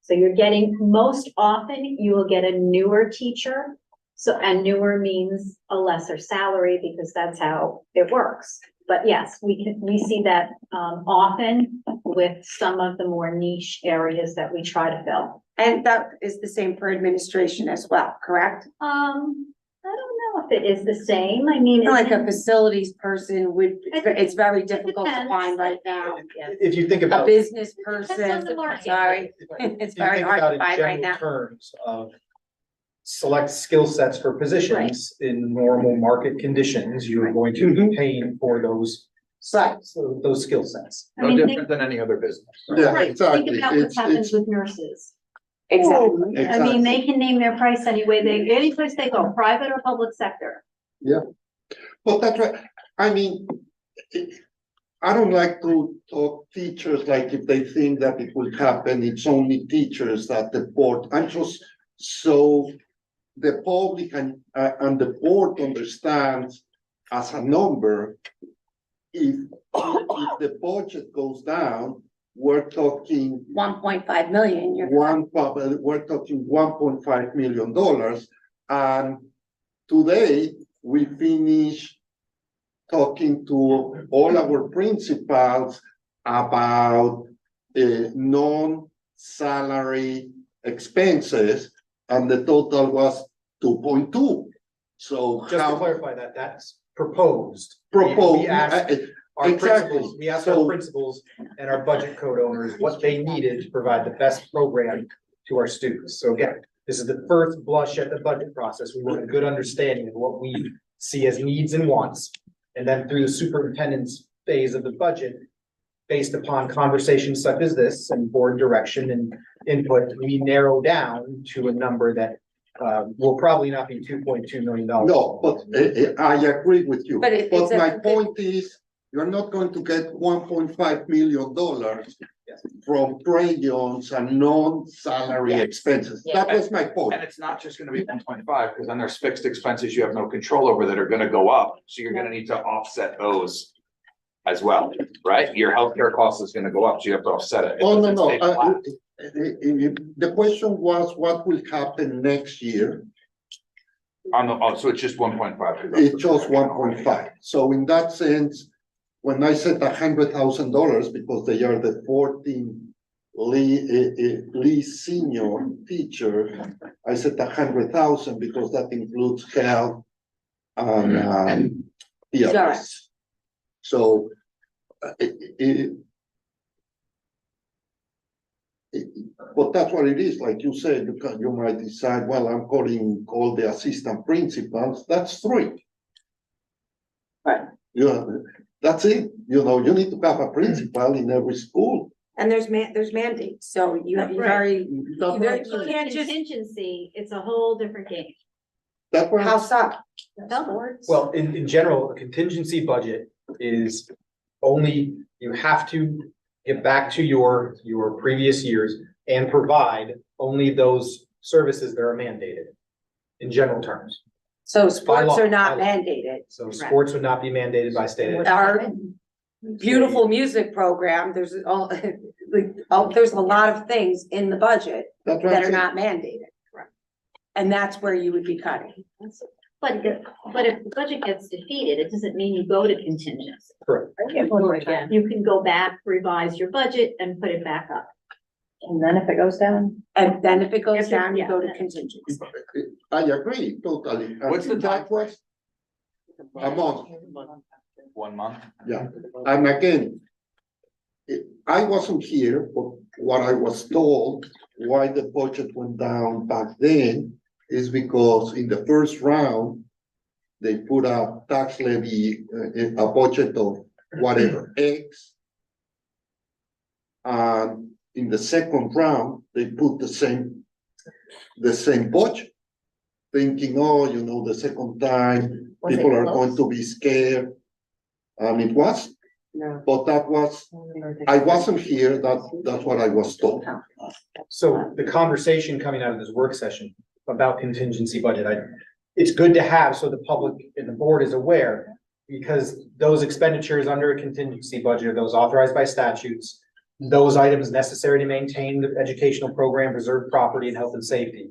So you're getting, most often you will get a newer teacher. And newer means a lesser salary, because that's how it works. But yes, we see that often with some of the more niche areas that we try to fill. And that is the same for administration as well, correct? I don't know if it is the same. I mean, Like a facilities person it's very difficult to depends. find right now. If you think A about. business Depends on person, the market. sorry, it's very hard to find right now. Terms of select skill sets for positions in normal market conditions, you're going to be paying for those Right. so those skill sets. I No mean, think, different than any other business. Yeah, right, exactly. think about what It's- happens it's- with nurses. Exactly. I mean, they can name their price any place they go, private or public sector. But that's right, I mean, I don't like to talk teachers like if they think that it will happen, it's only teachers that the board, I'm just so the public and the board understands as a number, if the budget goes down, we're talking 1.5 million, you're. we're talking $1.5 million. And today, we finish talking to all our principals about non-salary expenses, and the total was 2.2. So Just to how clarify that, that's proposed. proposed? We asked our Exactly. principals, we asked our So- principals and our budget code owners what they needed to provide the best program to our students. So again, this is the first blush at the budget process. We want a good understanding of what we see as needs and wants. And then through the superintendent's phase of the budget, based upon conversations such as this and board direction and input, we narrow down to a number that will probably not be $2.2 million. No, but I agree with you. But it- it's But my a- point is, you're not going to get $1.5 million Yes. from crayons and non-salary Yes. expenses. Yeah. That was my point. And it's not just gonna be 1.5, because then there's fixed expenses you have no control over that are gonna go up, so you're gonna need to offset those as well, right? Your healthcare cost is gonna go up, so you have to offset it. It Oh, no, doesn't no. stay flat. The question was, what will happen next year? So it's just 1.5. It's just 1.5. So in that sense, when I said $100,000, because they are the 14 least senior teacher, I said 100,000 because that includes health and PRS. So but that's what it is, like you said, you might decide, well, I'm calling all the assistant principals, that's 3. Right. That's it, you need to have a principal in every school. And there's mandates, so you have Right. very, That's There- right. you can't just- Contingency, it's a whole different game. That's what, house up. Well, in general, a contingency budget is only, you have to get back to your previous years and provide only those services that are mandated in general terms. So sports law, are not by law. mandated. So sports would not be mandated by state. Our beautiful music program, there's there's a lot of things in the budget that's what that I'm are saying. not mandated. And that's where you would be cutting. But if the budget gets defeated, it doesn't mean you go to contingency. Correct. You can go back, revise your budget and put it back up. And then if it goes down, And then if it goes If it- down, you yeah. go to contingency. I agree, totally. And What's the that was a month, 1 month. yeah, and again, I wasn't here, but what I was told, why the budget went down back then is because in the first round, they put a tax levy, a budget of whatever, X. And in the second round, they put the same budget. Thinking, oh, the second time, Was it people are close? going to be scared. And it was, no. but that was, I wasn't here, that's what I was told. So the conversation coming out of this work session about contingency budget, it's good to have so the public and the board is aware. Because those expenditures under a contingency budget are those authorized by statutes. Those items necessary to maintain the educational program, preserve property and health and safety.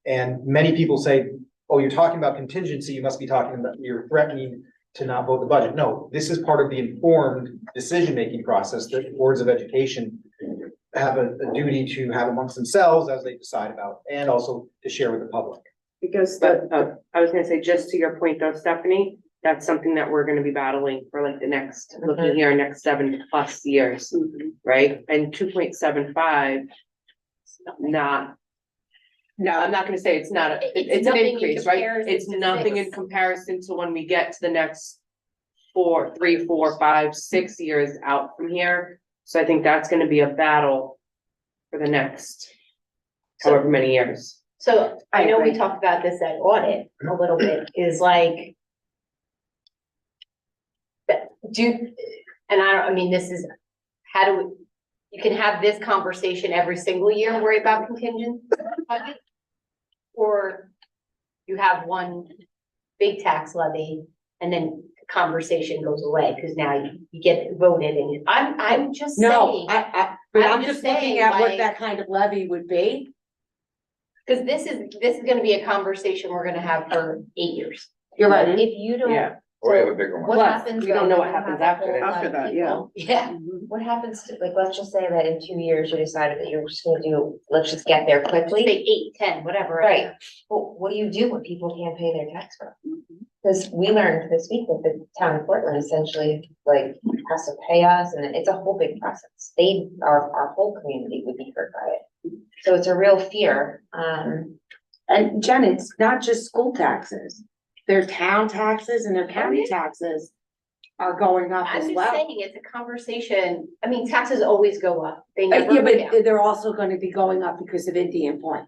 And many people say, oh, you're talking about contingency, you must be talking about, you're threatening to not vote the budget. No, this is part of the informed decision-making process that boards of education have a duty to have amongst themselves as they decide about, and also to share with the public. Because I was gonna say, just to your point though, Stephanie, that's something that we're gonna be battling for like the next, looking here, next 7+ years, right? And 2.75, not. No, I'm not gonna say it's not, it's an nothing in increase, right? comparison It's to nothing in 6. comparison to when we get to the next 3, 4, 5, 6 years out from here. So I think that's gonna be a battle for the next however many years. So I know we agree. talked about this at audit a little bit, is like. I mean, this is, how do we, you can have this conversation every single year and worry about contingent budget? Or you have one big tax levy and then the conversation goes away, because now you get voted and I'm just No, saying. but I'm I'm just just looking saying, at what like- that kind of levy would be. Because this is gonna be a conversation we're gonna have for 8 years. You're right. If you don't, Yeah. Or we have a bigger what one. Plus, happens? we don't though know when what you happens have a after whole that. lot After of that, people? Yeah. What happens to, like, let's just say that in 2 years you decided that you're just gonna do, let's just get there Say quickly. 8, 10, whatever. Right. Well, what do you do when people can't pay their tax bill? Because we learned this week that the town of Portland essentially like has to pay us, and it's a whole big process. Our whole community would be hurt by it. So it's a real fear. And Jen, it's not just school taxes. Their town taxes and their county taxes are going up I'm as just well. saying, it's a conversation, I mean, taxes always go up, they never Yeah, go down. but they're also gonna be going up because of Indian Point.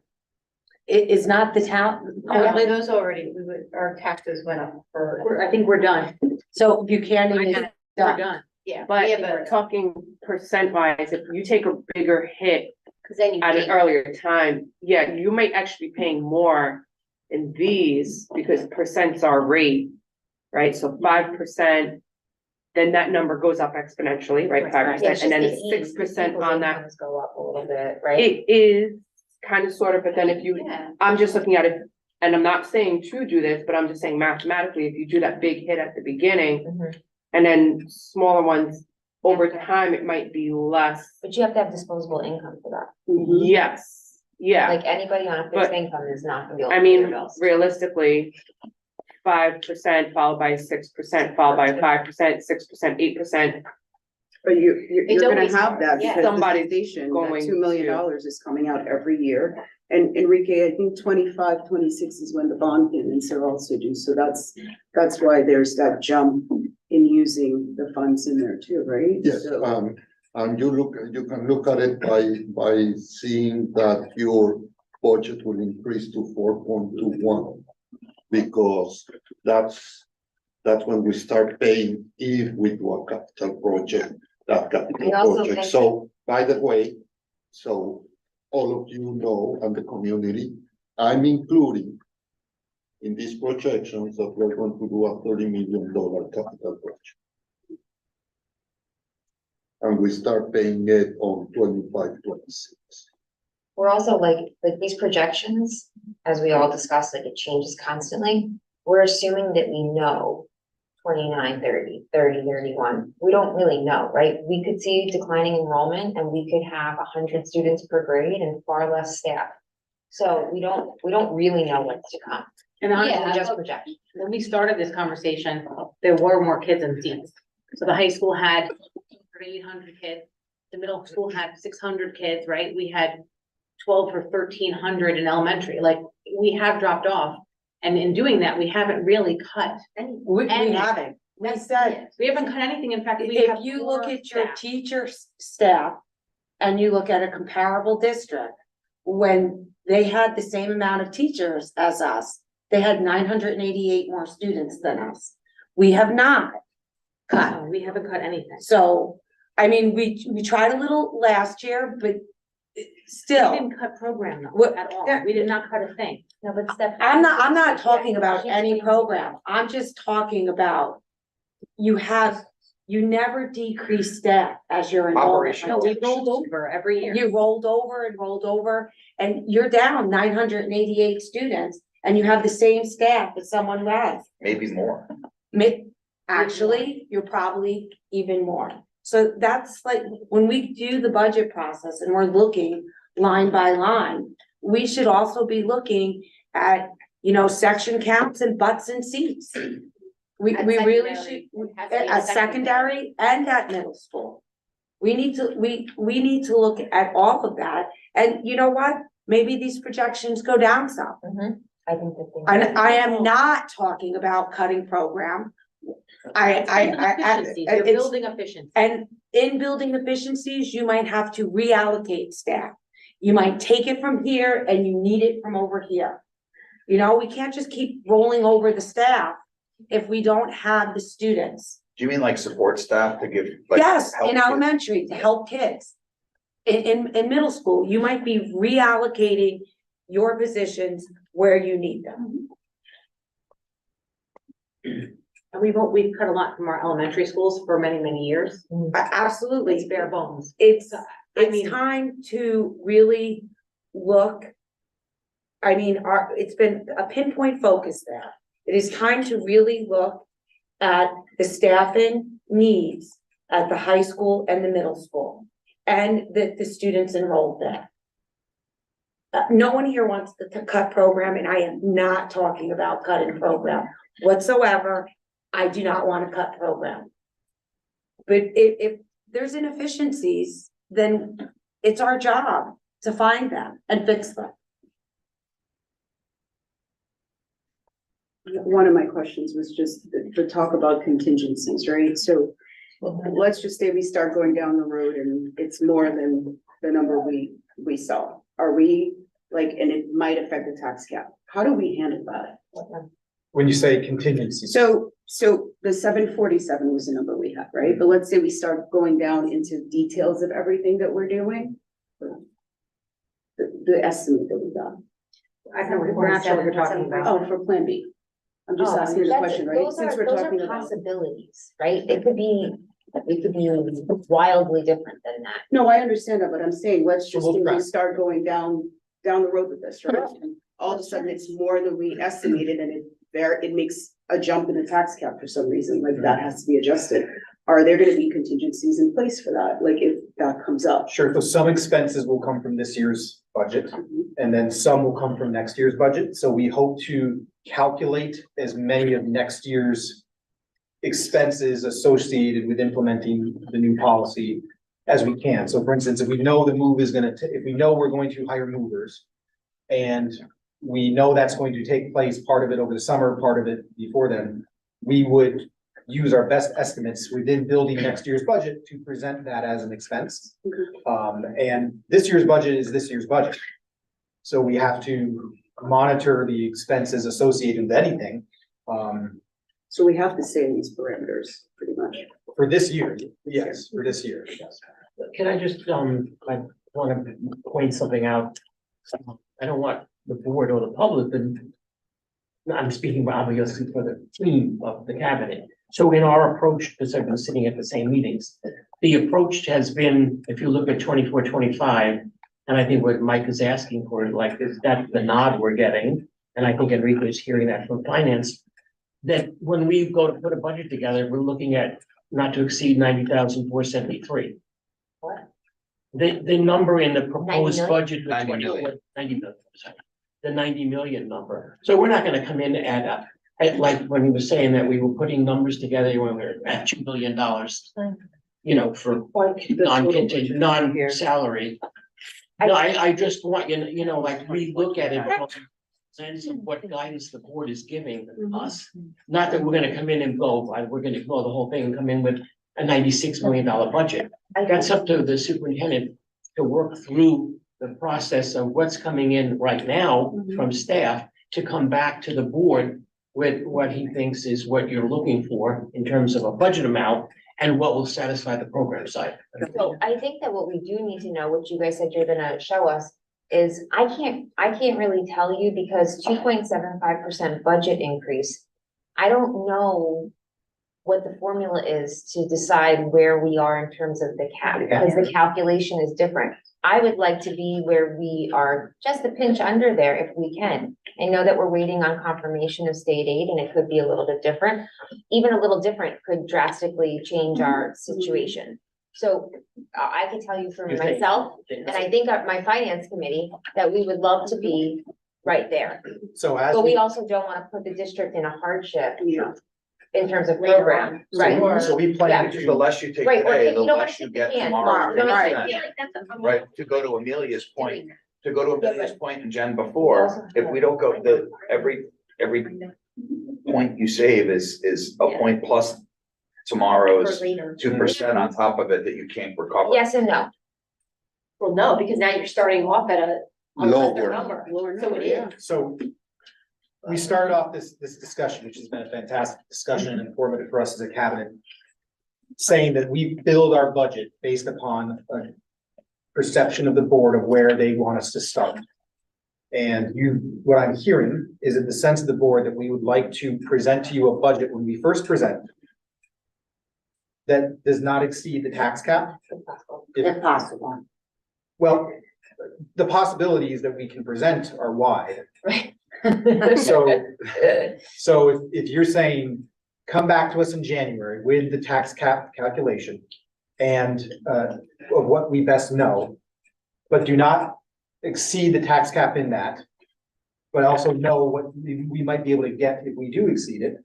It is not the town, No, Portland, those already, our taxes went up I think we're done. so Buchanan is We're done. done. yeah. But we have a- talking percent wise, if you take a bigger hit Cause then you. at an pay- earlier time, yeah, you might actually be paying more in these because percents are rate, right? So 5%, then that number goes up exponentially, right? Yeah, 5%, it's and then just the ease. 6% People's on that. incomes go up a little bit, right? It is kind of sort of, but then if you, Yeah. I'm just looking at it, and I'm not saying to do this, but I'm just saying mathematically, if you do that big hit at the beginning, Mhm. and then smaller ones, over time, it might be less. But you have to have disposable income for that. Yes, yeah. Like anybody on a fixed But- income is not gonna be able to I pay their mean, bills. realistically, 5% followed by 6%, followed by 5%, 6%, 8%. But you're It's gonna always have hard, that yeah. because Somebody's the station, that going $2 million to- is coming out every year. And Enrique, I think 25, 26 is when the bond payments are also due, so that's why there's that jump in using the funds in there too, right? Yes, So- and you can look at it by seeing that your budget will increase to 4.21. Because that's when we start paying if we do a capital project, that capital I also project. think- So, by the way, so all of you know, and the community, I'm including in these projections that we're going to do a $30 million capital project. And we start paying it on 25, 26. We're also like these projections, as we all discussed, like it changes constantly. We're assuming that we know 29, 30, 30, 31. We don't really know, right? We could see declining enrollment and we could have 100 students per grade and far less staff. So we don't really know what's to come. And honestly, We're just projecting. when we started this conversation, there were more kids in seats. So the high school had 800 kids, the middle school had 600 kids, right? We had 12 or 1,300 in elementary, like, we have dropped off. And in doing that, we haven't really cut. We And- haven't, we said, We haven't cut anything, in fact, we have. if you look more at your staff. teacher staff and you look at a comparable district, when they had the same amount of teachers as us, they had 988 more students than us. We have not cut. No, we haven't cut anything. So, I mean, we tried a little last year, but We still, didn't cut program though, What- at all. yeah. We did not cut a thing. No, but Steph. I'm not talking about any program. I'm just talking about you never decrease staff as your enrollment. Operational. No, we rolled over every year. You rolled over, and you're down 988 students, and you have the same staff that someone has. Maybe more. Actually, you're probably even more. So that's like, when we do the budget process and we're looking line by line, we should also be looking at, section counts and butts and seats. We At really secondary. should, Has to be at secondary and at middle school. We need to look at all of that, and you know what? Maybe these projections go down some. I think that. And I am not talking about cutting program. Efficiencies, you're it's- building efficiency. And in building efficiencies, you might have to reallocate staff. You might take it from here and you need it from over here. You know, we can't just keep rolling over the staff if we don't have the students. Do you mean like support staff to give? like, Yes, help in kids? elementary to help kids. In middle school, you might be reallocating your positions where you need them. And we've cut a lot from our elementary schools for many, many years. Absolutely. It's bare bones. It's mean- time to really look. I mean, it's been a pinpoint focus there. It is time to really look at the staffing needs at the high school and the middle school. And the students enrolled there. No one here wants to cut program, and I am not talking about cutting program whatsoever. I do not want to cut program. But if there's inefficiencies, then it's our job to find them and fix them. One of my questions was just the talk about contingencies, right? So let's just say we start going down the road and it's more than the number we saw. Are we like, and it might affect the tax cap. How do we handle that? When you say contingency. So the 747 was the number we had, right? But let's say we start going down into details of everything that we're doing. The estimate that we got. We're not sure what you're talking about. Oh, for Plan B. I'm just asking the question, right? Since we're talking about. Possibilities, right? It could be wildly different than that. No, I understand that, but I'm saying, let's just We'll say we track. start going down the road with this, right? And all of a sudden, it's more than we estimated, and it makes a jump in the tax cap for some reason, like that has to be adjusted. Are there gonna be contingencies in place for that, like if that comes up? Sure, so some expenses will come from this year's budget, and then some will come from next year's budget. So we hope to calculate as many of next year's expenses associated with implementing the new policy as we can. So for instance, if we know the move is gonna, if we know we're going to hire movers, and we know that's going to take place, part of it over the summer, part of it before then, we would use our best estimates within building next year's budget to present that as an expense. And this year's budget is this year's budget. So we have to monitor the expenses associated with anything, So we have to stay in these parameters, pretty much. for this year, yes, for this year. Yes. Can I just, I want to point something out. I don't want the board or the public, but I'm speaking obviously for the team of the cabinet. So in our approach, because I've been sitting at the same meetings, the approach has been, if you look at 24, 25, and I think what Mike is asking for, like, is that the nod we're getting? And I think Enrico is hearing that from finance, that when we go to put a budget together, we're looking at not to exceed 90,473. What? The number in the 90 proposed million? budget for 90 20, million. 90 million, sorry, the 90 million number. So we're not gonna come in at like when he was saying that we were putting numbers together when we were at $2 billion, you know, for non-contingent, non-salary. No, I just want, you know, like, we look at it from a sense of what guidance the board is giving us. Not that we're gonna come in and go, we're gonna ignore the whole thing and come in with a $96 million budget. That's up to the superintendent to work through the process of what's coming in right now from staff to come back to the board with what he thinks is what you're looking for in terms of a budget amount and what will satisfy the program side. So I think that what we do need to know, what you guys said you're gonna show us, is I can't really tell you because 2.75% budget increase. I don't know what the formula is to decide where we are in terms of the cap, because the calculation is different. I would like to be where we are just a pinch under there if we can. I know that we're waiting on confirmation of state aid and it could be a little bit different. Even a little different could drastically change our situation. So I can tell you for myself, and I think my finance committee, that we would love to be right there. So as But we we, also don't wanna put the district in a hardship in terms of program, right? so we plan The to, less you take Right, or today, you the know what, less you if get you can, tomorrow. no, Right. I feel like that's a- Right, to go to Amelia's point, and Jen also before, have if we don't go, every point you save is a point plus tomorrow's 2% on top of it that you can't recover. Yes and no. Well, no, because now you're starting off at a lesser Lower. number, Lower so number, it yeah. is. So we started off this discussion, which has been a fantastic discussion and informative for us as a cabinet, saying that we build our budget based upon a perception of the board of where they want us to start. And what I'm hearing is that the sense of the board that we would like to present to you a budget when we first present that does not exceed the tax cap. If possible. Well, the possibilities that we can present are wide. Right. So if you're saying, come back to us in January with the tax cap calculation and of what we best know, but do not exceed the tax cap in that, but also know what we might be able to get if we do exceed it.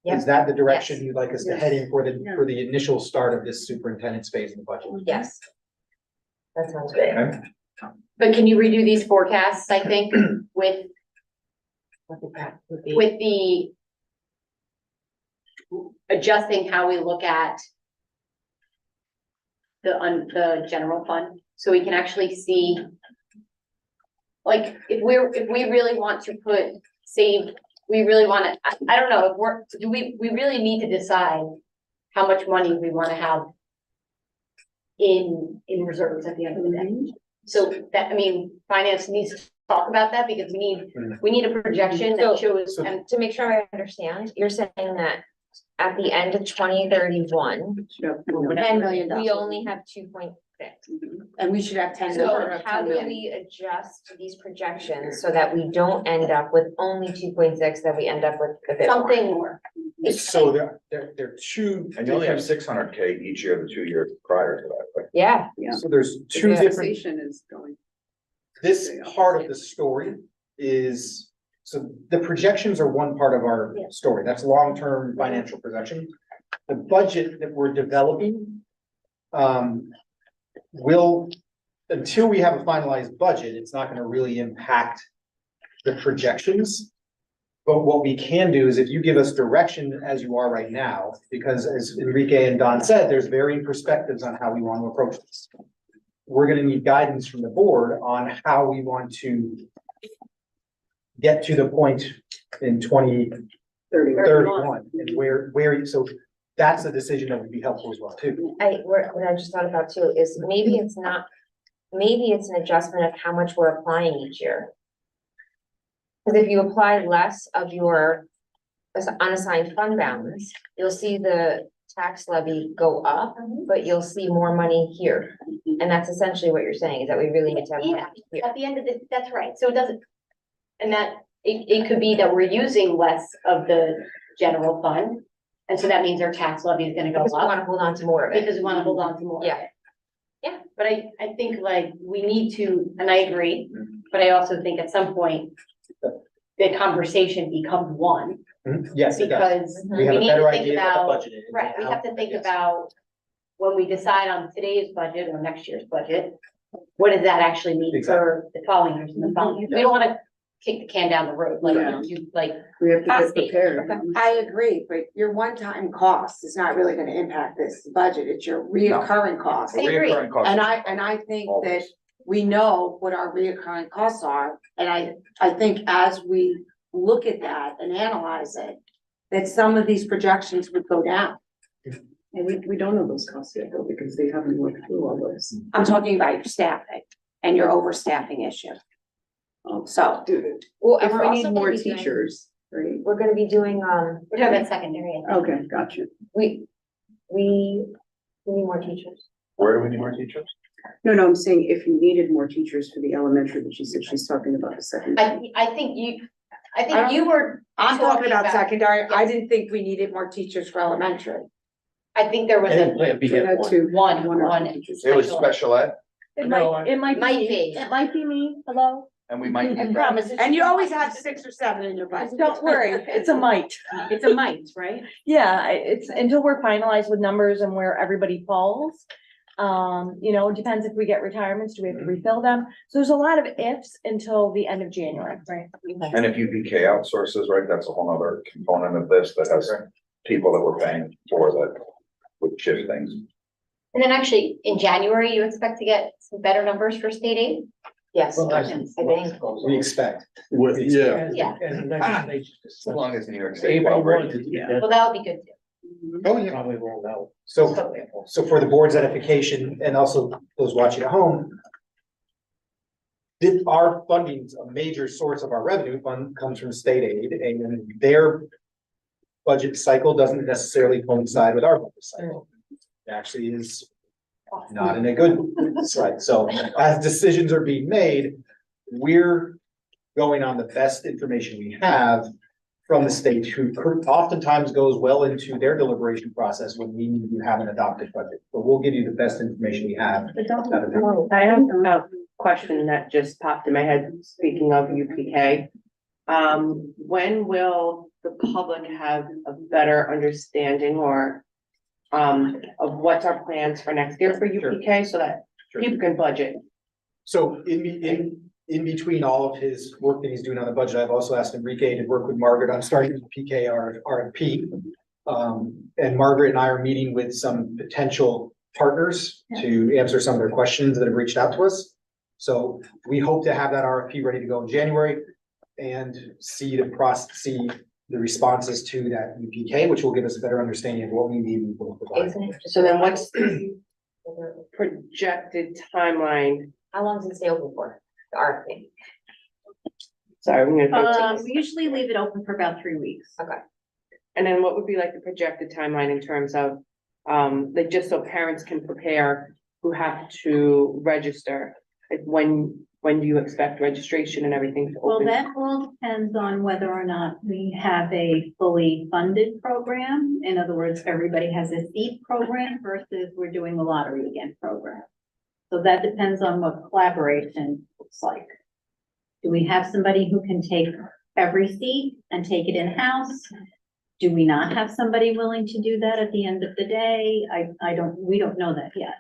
Yep. Is that the direction Yes. you'd like us to head in for the initial start of this superintendent's phase in the budget? Yes. That sounds great. Okay. But can you redo these forecasts, I think, with the adjusting how we look at the general fund, so we can actually see, like, if we really want to we really want to, I don't know, we really need to decide how much money we want to have in reserves at the end of the day. So that, I mean, finance needs to talk about that, because we need a projection that shows. And to make sure I understand, you're saying that at the end of 2031, $10 million. we only have 2.6. And we should have 10 So million. how do we adjust these projections so that we don't end up with only 2.6, that we end up with a bit more? Something more. So they're two. And you only have different- $600K each year, the 2 years prior to that, right? Yeah. Yeah. So there's two different, Taxation is going. this part of the story is, so the projections are one part of our story. That's long-term financial projection. The budget that we're developing will, until we have a finalized budget, it's not gonna really impact the projections. But what we can do is if you give us direction as you are right now, because as Enrique and Don said, there's varying perspectives on how we want to approach this. We're gonna need guidance from the board on how we want to get to the point in 2031 and where, so that's a decision that would be helpful as well too. What I just thought about too is maybe it's an adjustment of how much we're applying each year. Because if you apply less of your unassigned fund balance, you'll see the tax levy go up, but you'll see more money here. And that's essentially what you're saying, is that we really need to have Yeah, money here. at the end of this, that's right, so it doesn't, and that, it could be that we're using less of the general fund. And so that means our tax levy is gonna go Because we up, want to hold on to more of it. because we wanna hold on to more of Yeah. it. Yeah, but I think like we need to, and I agree, but I also think at some point, the conversation becomes one, Yes, it does. because We we have a need better to think idea what the about, budget is. right, we have to think Yes. about when we decide on today's budget or next year's budget, what does that actually mean for the following years and the following years? We don't wanna kick the can down the road, like, Yeah. we have to get get prepared. I agree, but your one-time cost is not really gonna impact this budget. It's your reoccurring costs. I agree. Reoccurring costs. And I think that Always. we know what our reoccurring costs are, and I think as we look at that and analyze it, that some of these projections would go down. And we don't know those costs yet though, because they haven't worked through all this. I'm talking about your staffing and your overstaffing issue. So, Well, If and we're we also need gonna more be doing- teachers, right? We're gonna be doing, We're talking about secondary. Okay, gotcha. we need more teachers. Where do we need more teachers? No, I'm saying if you needed more teachers for the elementary, but she said she's talking about the second. I think you were. I'm talking about secondary. I Yes. didn't think we needed more teachers for elementary. I think there was a We had two. one teachers. It was special ed, It No, might be, it might be me, hello? and we might. I need that. promise. And you always have 6 or 7 in your budget. Don't worry, it's a might. It's a might, right? Yeah, it's until we're finalized with numbers and where everybody falls. It depends if we get retirements, do we have to refill them? So there's a lot of ifs until the end of January. Right. And if UPK outsources, right, that's a whole nother component of this that has people that we're paying for that would shift things. And then actually, in January, you expect to get some better numbers for state aid? Yes, Well, I think. We expect. Yeah, Yeah. And legislation As long as New York State. April cooperates. 1, yeah, Well, that would be good too. oh, yeah. probably won't know. So for the board's edification and also those watching at home, our funding's a major source of our revenue fund comes from state aid, and their budget cycle doesn't necessarily coincide with our budget cycle. It actually is not in a good side. So as decisions are being made, we're going on the best information we have from the state, who oftentimes goes well into their deliberation process when we need to have an adopted budget. But we'll give you the best information we have. I have a question that just popped in my head, speaking of UPK. When will the public have a better understanding or of what's our plans for next year for UPK so that people can budget? So in between all of his work that he's doing on the budget, I've also asked Enrique to work with Margaret on starting the PK RFP. And Margaret and I are meeting with some potential partners to answer some of their questions that have reached out to us. So we hope to have that RFP ready to go in January and see the responses to that UPK, which will give us a better understanding of what we need and what we'll provide. So then what's the projected timeline? How long does it stay open for, the RFP? Sorry, I'm gonna. We usually leave it open for about 3 weeks. Okay. And then what would be like the projected timeline in terms of, like, just so parents can prepare who have to register? Like, when do you expect registration and everything to Well, open? that all depends on whether or not we have a fully funded program. In other words, everybody has a seat program versus we're doing the lottery again program. So that depends on what collaboration looks like. Do we have somebody who can take every seat and take it in-house? Do we not have somebody willing to do that at the end of the day? We don't know that yet.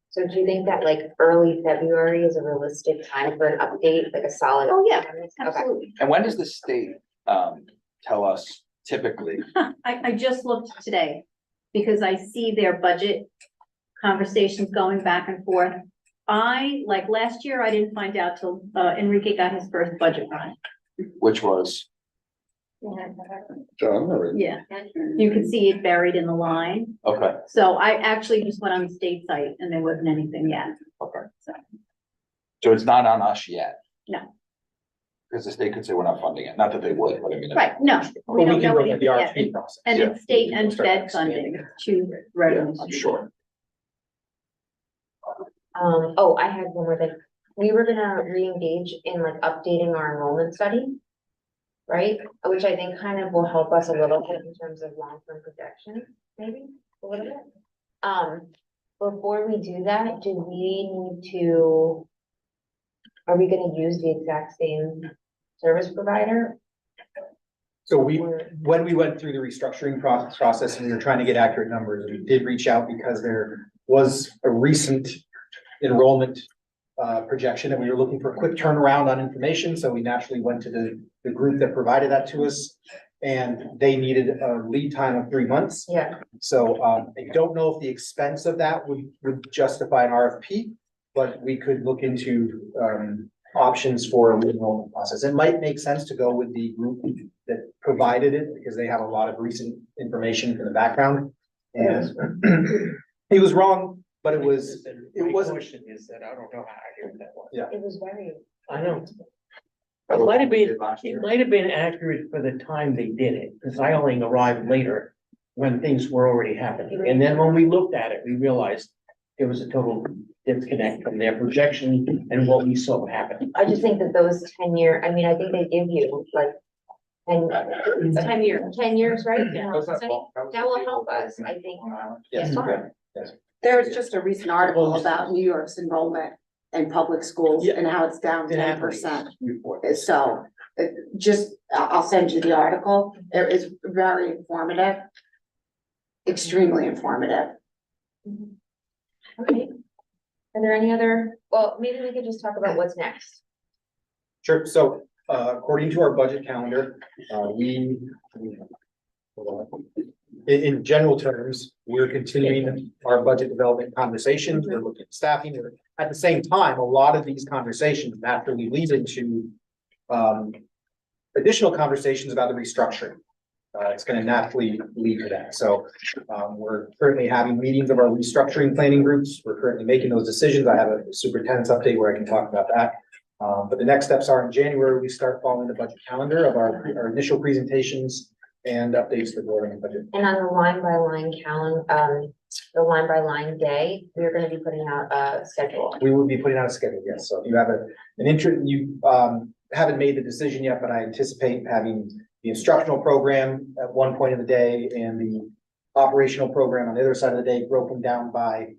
So do you think that like early February is a realistic time for an update, like a solid? Oh, yeah, Okay. absolutely. And when does the state tell us typically? I just looked today because I see their budget conversations going back and forth. Like last year, I didn't find out till Enrique got his first budget run. Which was, January. Yeah, you could see it buried in the line. okay, So I actually just went on the state site and there wasn't anything yet. okay. So it's not on us yet? No. Because the state could say we're not funding it, not that they would, but I mean. Right, no, we Well, don't we can know look at the anything yet. RFP process. And Yeah. it's state and Start Fed expanding funding, two revenues. I'm sure. I had one more thing. We were gonna re-engage in like updating our enrollment study. Right, which I think kind of will help us a little bit in terms of long-term projections, maybe a little bit. Before we do that, do we need to? Are we gonna use the exact same service provider? So when we went through the restructuring process and we were trying to get accurate numbers, we did reach out because there was a recent enrollment projection and we were looking for a quick turnaround on information. So we naturally went to the group that provided that to us and they needed a lead time of 3 months. Yeah. So I don't know if the expense of that would justify an RFP, but we could look into options for a enrollment process. It might make sense to go with the group that provided it because they have a lot of recent information in the background. And he was wrong, but it wasn't. Question is that I don't know how accurate that was. Yeah. It was very. I know. It might have been accurate for the time they did it, because I only arrived later when things were already happening. And then when we looked at it, we realized there was a total disconnect from their projection and what we saw happen. I just think that those 10-year, I mean, I think they give you like. 10 years, right? Yeah. That will help us, I think. Yes. Yes. There was just a recent article about New York's enrollment in public schools and how it's down 10%. So I'll send you the article. It is very informative. Extremely informative. Okay. Are there any other, well, maybe we could just talk about what's next. Sure, so, according to our budget calendar, in general terms, we're continuing our budget development conversations, we're looking at staffing. At the same time, a lot of these conversations naturally lead into additional conversations about the restructuring. It's gonna naturally lead to that. So, we're currently having meetings of our restructuring planning groups. We're currently making those decisions. I have a superintendent's update where I can talk about that. But the next steps are in January, we start following the budget calendar of our initial presentations and updates to the board and budget. And on the line by line the line by line day, we're gonna be putting out a schedule. We will be putting out a schedule, yes. So if you have you haven't made the decision yet, but I anticipate having the instructional program at one point in the day and the operational program on the other side of the day broken down by,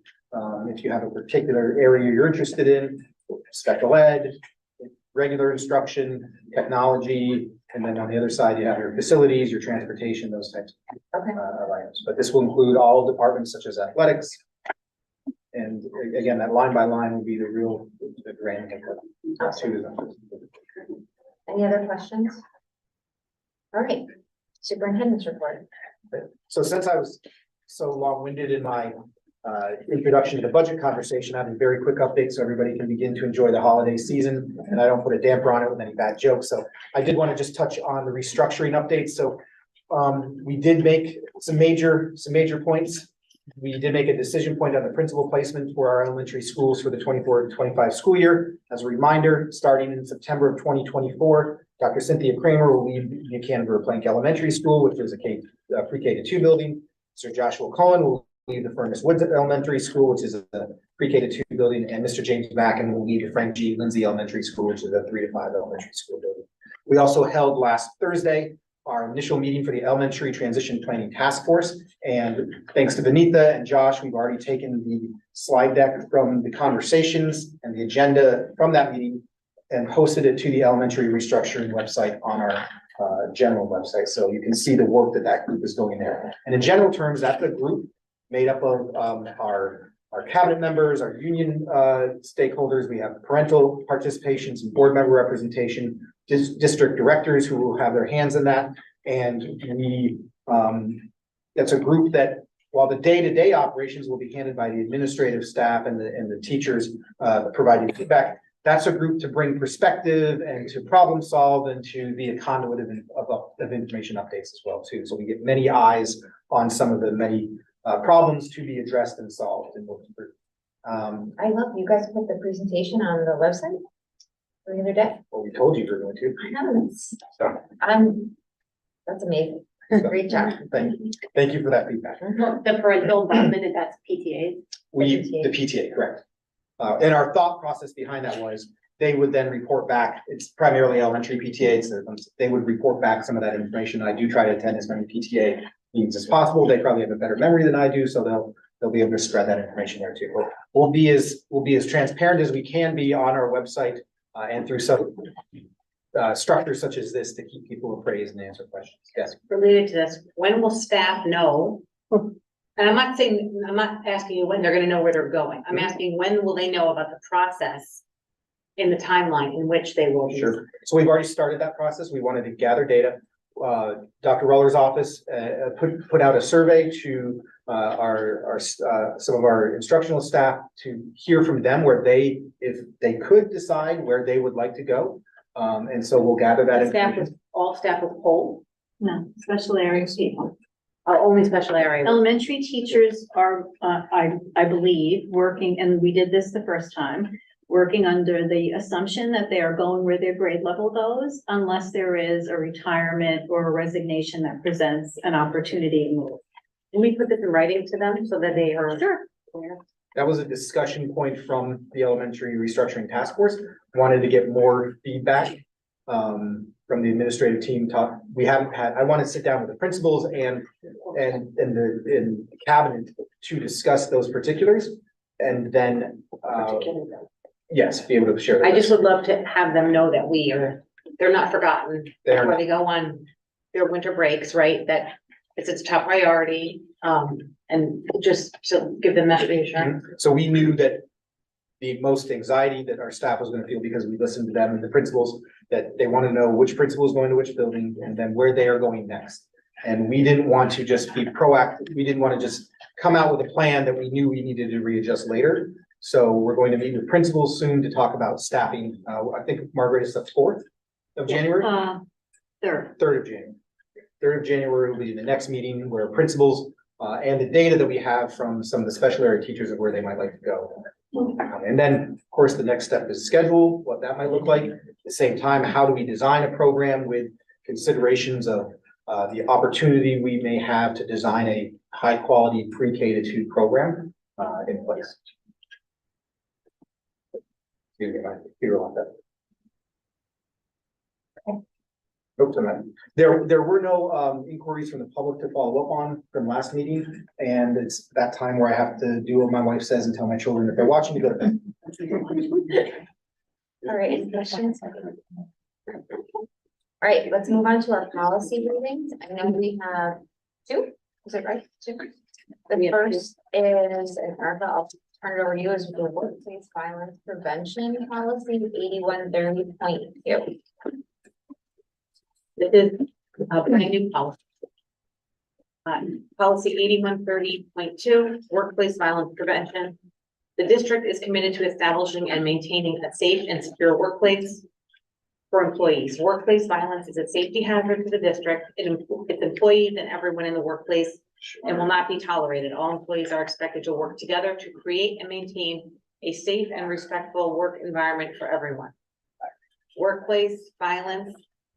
if you have a particular area you're interested in, special ed, regular instruction, technology, and then on the other side, you have your facilities, your transportation, those types of items. But this will include all departments such as athletics. And again, that line by line will be the grand input to them. Any other questions? All right, superintendent's report. So since I was so long-winded in my introduction to the budget conversation, I have a very quick update so everybody can begin to enjoy the holiday season and I don't put a damper on it with any bad jokes. So I did want to just touch on the restructuring updates. So we did make some major points. We did make a decision point on the principal placement for our elementary schools for the 24-25 school year. As a reminder, starting in September of 2024, Dr. Cynthia Kramer will lead Buchanan Plank Elementary School, which is a pre-K to 2 building. Sir Joshua Cullen will lead the Furnace Woods Elementary School, which is a pre-K to 2 building, and Mr. James Macken will lead the Frank G. Lindsay Elementary School, which is a 3 to 5 elementary school building. We also held last Thursday our initial meeting for the Elementary Transition Planning Task Force, and thanks to Benita and Josh, we've already taken the slide deck from the conversations and the agenda from that meeting and posted it to the elementary restructuring website on our general website, so you can see the work that group is doing there. And in general terms, that's a group made up of our cabinet members, our union stakeholders. We have parental participation, some board member representation, district directors who will have their hands in that. And that's a group that, while the day-to-day operations will be handled by the administrative staff and the teachers providing feedback, that's a group to bring perspective and to problem solve and to be a conduit of information updates as well too. So we get many eyes on some of the many problems to be addressed and solved and worked through. I love you guys put the presentation on the website the other day. Well, we told you we were going to. I know, that's amazing. Great job. Thank you for that feedback. The parental involvement, and that's PTA. The PTA, correct. And our thought process behind that was they would then report back. It's primarily elementary PTA, so they would report back some of that information. I do try to attend as many PTA meetings as possible. They probably have a better memory than I do, so they'll be able to spread that information there too. But we'll be as transparent as we can be on our website and through some structures such as this to keep people appraised and answer questions. Yes. Related to this, when will staff know? And I'm not asking you when they're gonna know where they're going. I'm asking when will they know about the process in the timeline in which they will be? Sure. So we've already started that process. We wanted to gather data. Dr. Roller's office put out a survey to some of our instructional staff to hear from them if they could decide where they would like to go. And so we'll gather that information. All staff with poll? No, special areas people. Only special area. Elementary teachers are, I believe, working, and we did this the first time, working under the assumption that they are going where their grade level goes, unless there is a retirement or a resignation that presents an opportunity to move. Can we put this in writing to them so that they are? Sure. That was a discussion point from the elementary restructuring task force. Wanted to get more feedback from the administrative team. I want to sit down with the principals and the cabinet to discuss those particulars. And then, yes, be able to share. I just would love to have them know that they're not forgotten. They are before not. they go on their winter breaks, right? That it's a top priority. And just to give them that reassurance. So we knew that the most anxiety that our staff was gonna feel, because we listened to them and the principals, that they want to know which principal is going to which building and then where they are going next. And we didn't want to just be proactive. We didn't want to just come out with a plan that we knew we needed to readjust later. So we're going to meet with principals soon to talk about staffing. I think, Margaret, is the 4th of January? Third. 3rd of January. 3rd of January will be the next meeting where principals and the data that we have from some of the special area teachers of where they might like to go. And then, of course, the next step is schedule, what that might look like. At the same time, how do we design a program with considerations of the opportunity we may have to design a high-quality pre-K to 2 program in place. Excuse me, my computer locked up. Oops, I'm not. There were no inquiries from the public to follow up on from last meeting, and it's that time where I have to do what my wife says and tell my children if they're watching to go to bed. All right, any questions? All right, let's move on to our policy readings. I know we have 2, is that right? 2. The first is, and Erica, I'll turn it over to you, is the workplace violence prevention policy 8130.2. This is a brand new policy. Policy 8130.2, workplace violence prevention. The district is committed to establishing and maintaining a safe and secure workplace for employees. Workplace violence is a safety hazard to the district. Its employees and everyone in the workplace and will not be tolerated. All employees are expected to work together to create and maintain a safe and respectful work environment for everyone. Workplace violence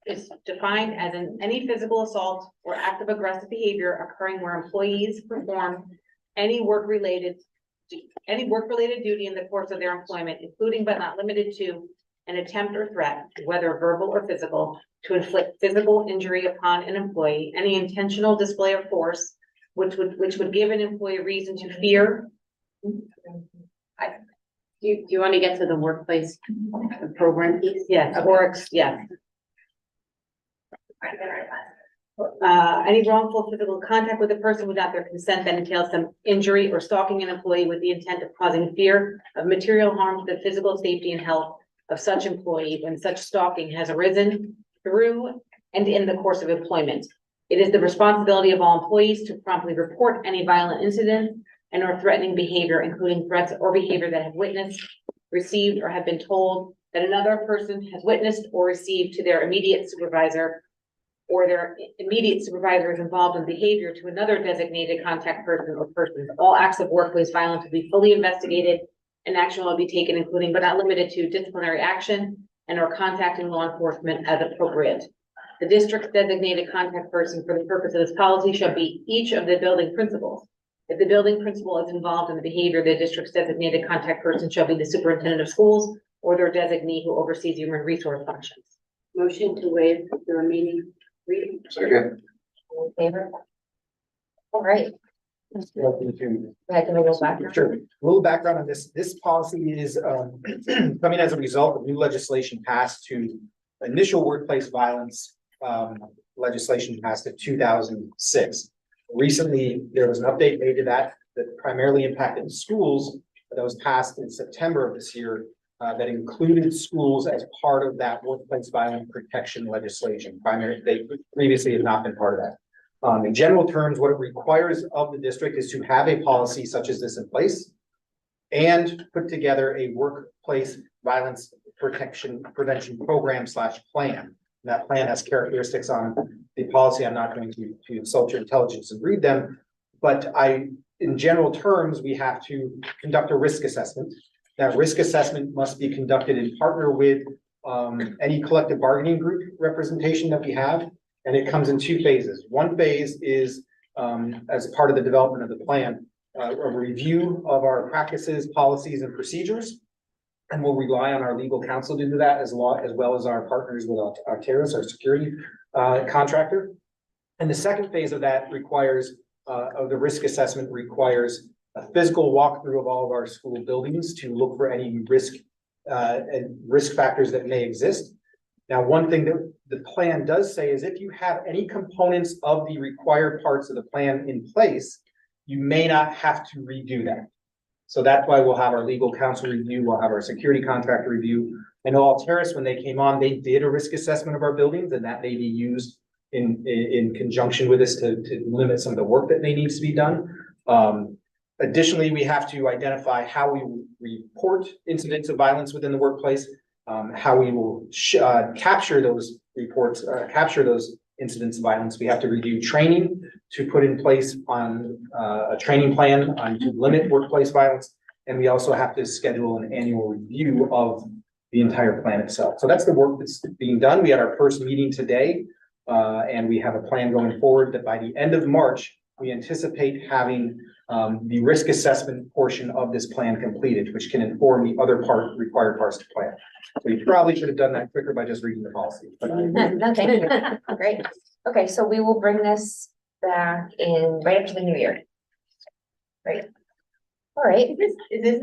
is defined as any physical assault or act of aggressive behavior occurring where employees perform any work-related duty in the course of their employment, including but not limited to an attempt or threat, whether verbal or physical, to inflict physical injury upon an employee, any intentional display of force, which would give an employee reason to fear. Do you want to get to the workplace program piece? Yes, or, yes. Any wrongful physical contact with a person without their consent that entails some injury or stalking an employee with the intent of causing fear of material harm to the physical safety and health of such employee when such stalking has arisen through and in the course of employment. It is the responsibility of all employees to promptly report any violent incident and or threatening behavior, including threats or behavior that have witnessed, received, or have been told that another person has witnessed or received to their immediate supervisor, or their immediate supervisor is involved in behavior to another designated contact person or persons. All acts of workplace violence will be fully investigated and action will be taken, including but not limited to disciplinary action and or contacting law enforcement as appropriate. The district's designated contact person for the purpose of this policy shall be each of the building principals. If the building principal is involved in the behavior, the district's designated contact person shall be the superintendent of schools or their designee who oversees human resource functions. Motion to waive the remaining reading. Second. All in favor? All right. Welcome to I can go back. Sure. A little background on this. This policy is coming as a result of new legislation passed to initial workplace violence legislation passed in 2006. Recently, there was an update made to that primarily impacted schools that was passed in September of this year that included schools as part of that workplace violence protection legislation. They previously had not been part of that. In general terms, what it requires of the district is to have a policy such as this in place and put together a workplace violence prevention program / plan. And that plan has characteristics on the policy. I'm not going to insult your intelligence and read them, but in general terms, we have to conduct a risk assessment. That risk assessment must be conducted in partner with any collective bargaining group representation that we have. And it comes in 2 phases. One phase is as part of the development of the plan, a review of our practices, policies, and procedures. And we'll rely on our legal counsel to do that as well as our partners with Arteris, our security contractor. And the second phase of that of the risk assessment requires a physical walkthrough of all of our school buildings to look for any risk factors that may exist. Now, one thing that the plan does say is if you have any components of the required parts of the plan in place, you may not have to redo that. So that's why we'll have our legal counsel review, we'll have our security contractor review. I know Alteris, when they came on, they did a risk assessment of our buildings, and that may be used in conjunction with this to limit some of the work that may needs to be done. Additionally, we have to identify how we report incidents of violence within the workplace, how we will capture those reports, capture those incidents of violence. We have to review training to put in place on a training plan on to limit workplace violence. And we also have to schedule an annual review of the entire plan itself. So that's the work that's being done. We had our first meeting today, and we have a plan going forward that by the end of March, we anticipate having the risk assessment portion of this plan completed, which can inform the other required parts of the plan. So you probably should have done that quicker by just reading the policy. But No, thank you. Great. Okay, so we will bring this back in right after the new year. Great. All right. This is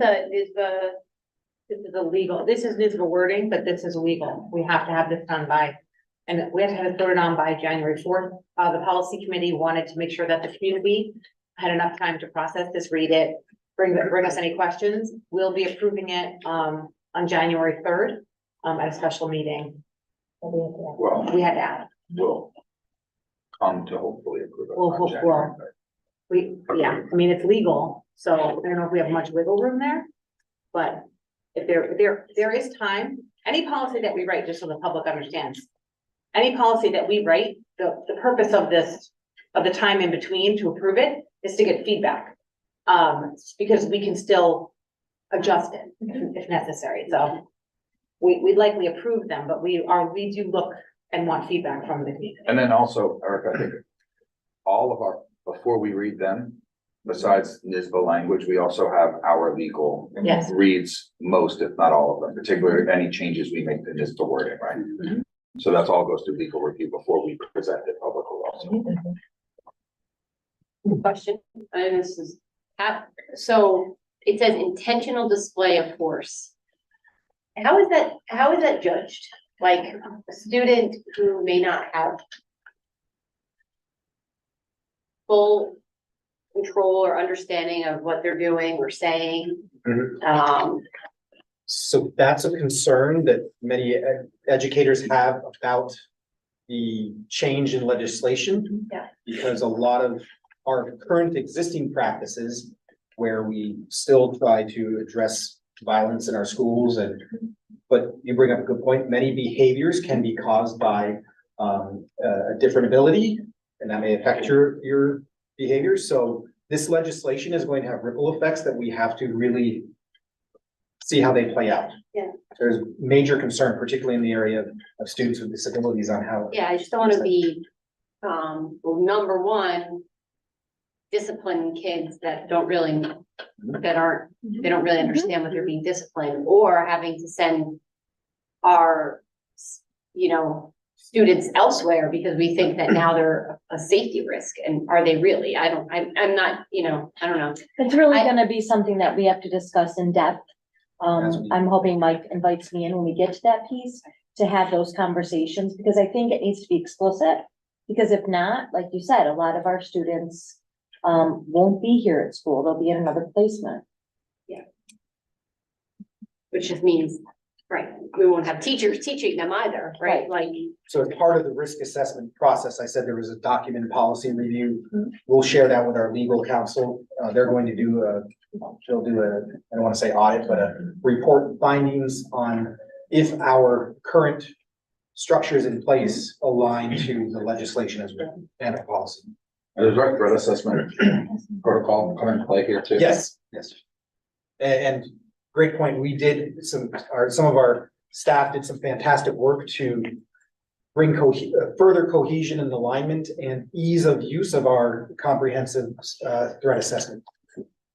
illegal. This is legal wording, but this is legal. We have to have this done by, and we have to have it voted on by January 4th. The policy committee wanted to make sure that the community had enough time to process this, read it, bring us any questions. We'll be approving it on January 3rd at a special meeting. Well, We had to add. we'll come to hopefully approve it. We'll on hope January for- Yeah, I mean, it's legal, so I don't know if we have much wiggle room there. But if there is time, any policy that we write, just so the public understands. Any policy that we write, the purpose of this, of the time in between to approve it is to get feedback. Because we can still adjust it if necessary, so. We'd likely approve them, but we do look and want feedback from the community. And then also, Eric, I think all of our, before we read them, besides NISBA language, we also have our legal Yes. reads most, if not all of them, particularly any changes we make to NISBA wording, right? Mhm. So that's all goes through legal review before we present it publicly also. Question, and this is, so it says intentional display of force. How is that judged? Like a student who may not have full control or understanding of what they're doing or saying. So that's a concern that many educators have about the change in legislation. Yeah. Because a lot of our current existing practices where we still try to address violence in our schools but you bring up a good point. Many behaviors can be caused by a different ability, and that may affect your behaviors. So this legislation is going to have ripple effects that we have to really see how they play out. Yeah. There's major concern, particularly in the area of students with disabilities on how. Yeah, I just don't want to be, well, number one, discipline kids that don't really, they don't really understand what they're being disciplined, or having to send our, students elsewhere because we think that now they're a safety risk. And are they really? I'm not, I don't know. It's really gonna be something that we have to discuss in depth. I'm hoping Mike invites me in when we get to that piece to have those conversations, because I think it needs to be explicit. Because if not, like you said, a lot of our students won't be here at school. They'll be in another placement. Yeah. Which just means, right, we won't have teachers teaching them either, right? Like. So as part of the risk assessment process, I said there was a document policy review. We'll share that with our legal counsel. They're going to do they'll do I don't want to say audit, but a report findings on if our current structures in place align to the legislation as written and a policy. There's a threat assessment protocol coming to play here too. Yes, yes. And great point. We did some of our staff did some fantastic work to bring further cohesion and alignment and ease of use of our comprehensive threat assessment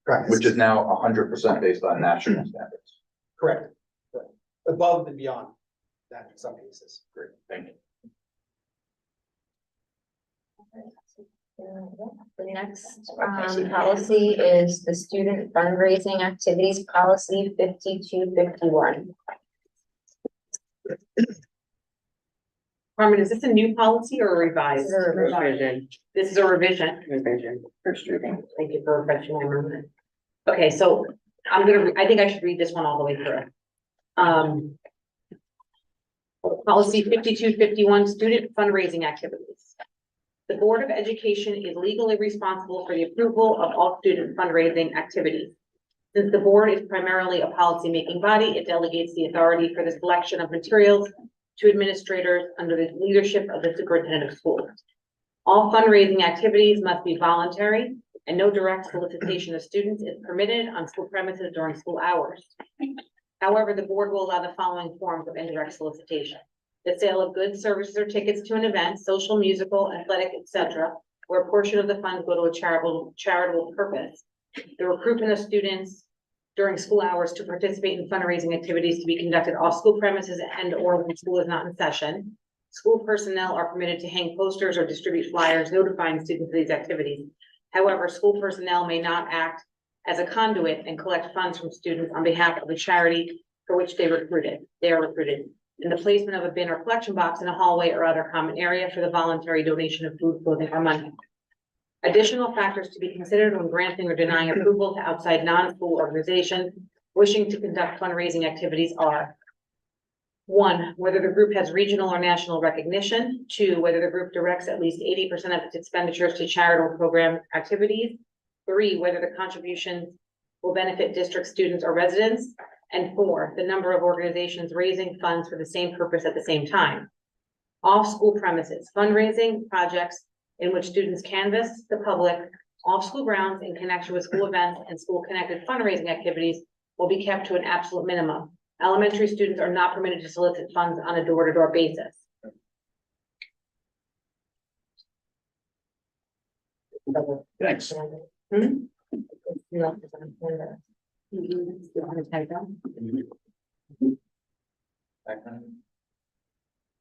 practice. Which is now 100% based on national standards. Correct. Above and beyond that in some cases. Great, thank you. The next policy is the student fundraising activities policy 5251. Carmen, is this a new policy or a revised? Revision. This is a revision. Revision. First reading. Thank you for refreshing my memory. Okay, so I think I should read this one all the way through. Policy 5251, student fundraising activities. The Board of Education is legally responsible for the approval of all student fundraising activities. Since the board is primarily a policy-making body, it delegates the authority for the selection of materials to administrators under the leadership of the superintendent of schools. All fundraising activities must be voluntary, and no direct solicitation of students is permitted on school premises during school hours. However, the board will allow the following forms of indirect solicitation: the sale of goods, services, or tickets to an event, social, musical, athletic, etc., where a portion of the funds go to a charitable purpose. The recruitment of students during school hours to participate in fundraising activities to be conducted off school premises and or when school is not in session. School personnel are permitted to hang posters or distribute flyers notifying students of these activities. However, school personnel may not act as a conduit and collect funds from students on behalf of the charity for which they are recruited. In the placement of a bin or collection box in a hallway or other common area for the voluntary donation of food, clothing, or money. Additional factors to be considered when granting or denying approval to outside non-school organizations wishing to conduct fundraising activities are: 1, whether the group has regional or national recognition. 2, whether the group directs at least 80% of its expenditures to charitable program activities. 3, whether the contributions will benefit district students or residents. And 4, the number of organizations raising funds for the same purpose at the same time. Off school premises, fundraising projects in which students canvass the public off school grounds in connection with school events and school connected fundraising activities will be kept to an absolute minimum. Elementary students are not permitted to solicit funds on a door-to-door basis. Thanks.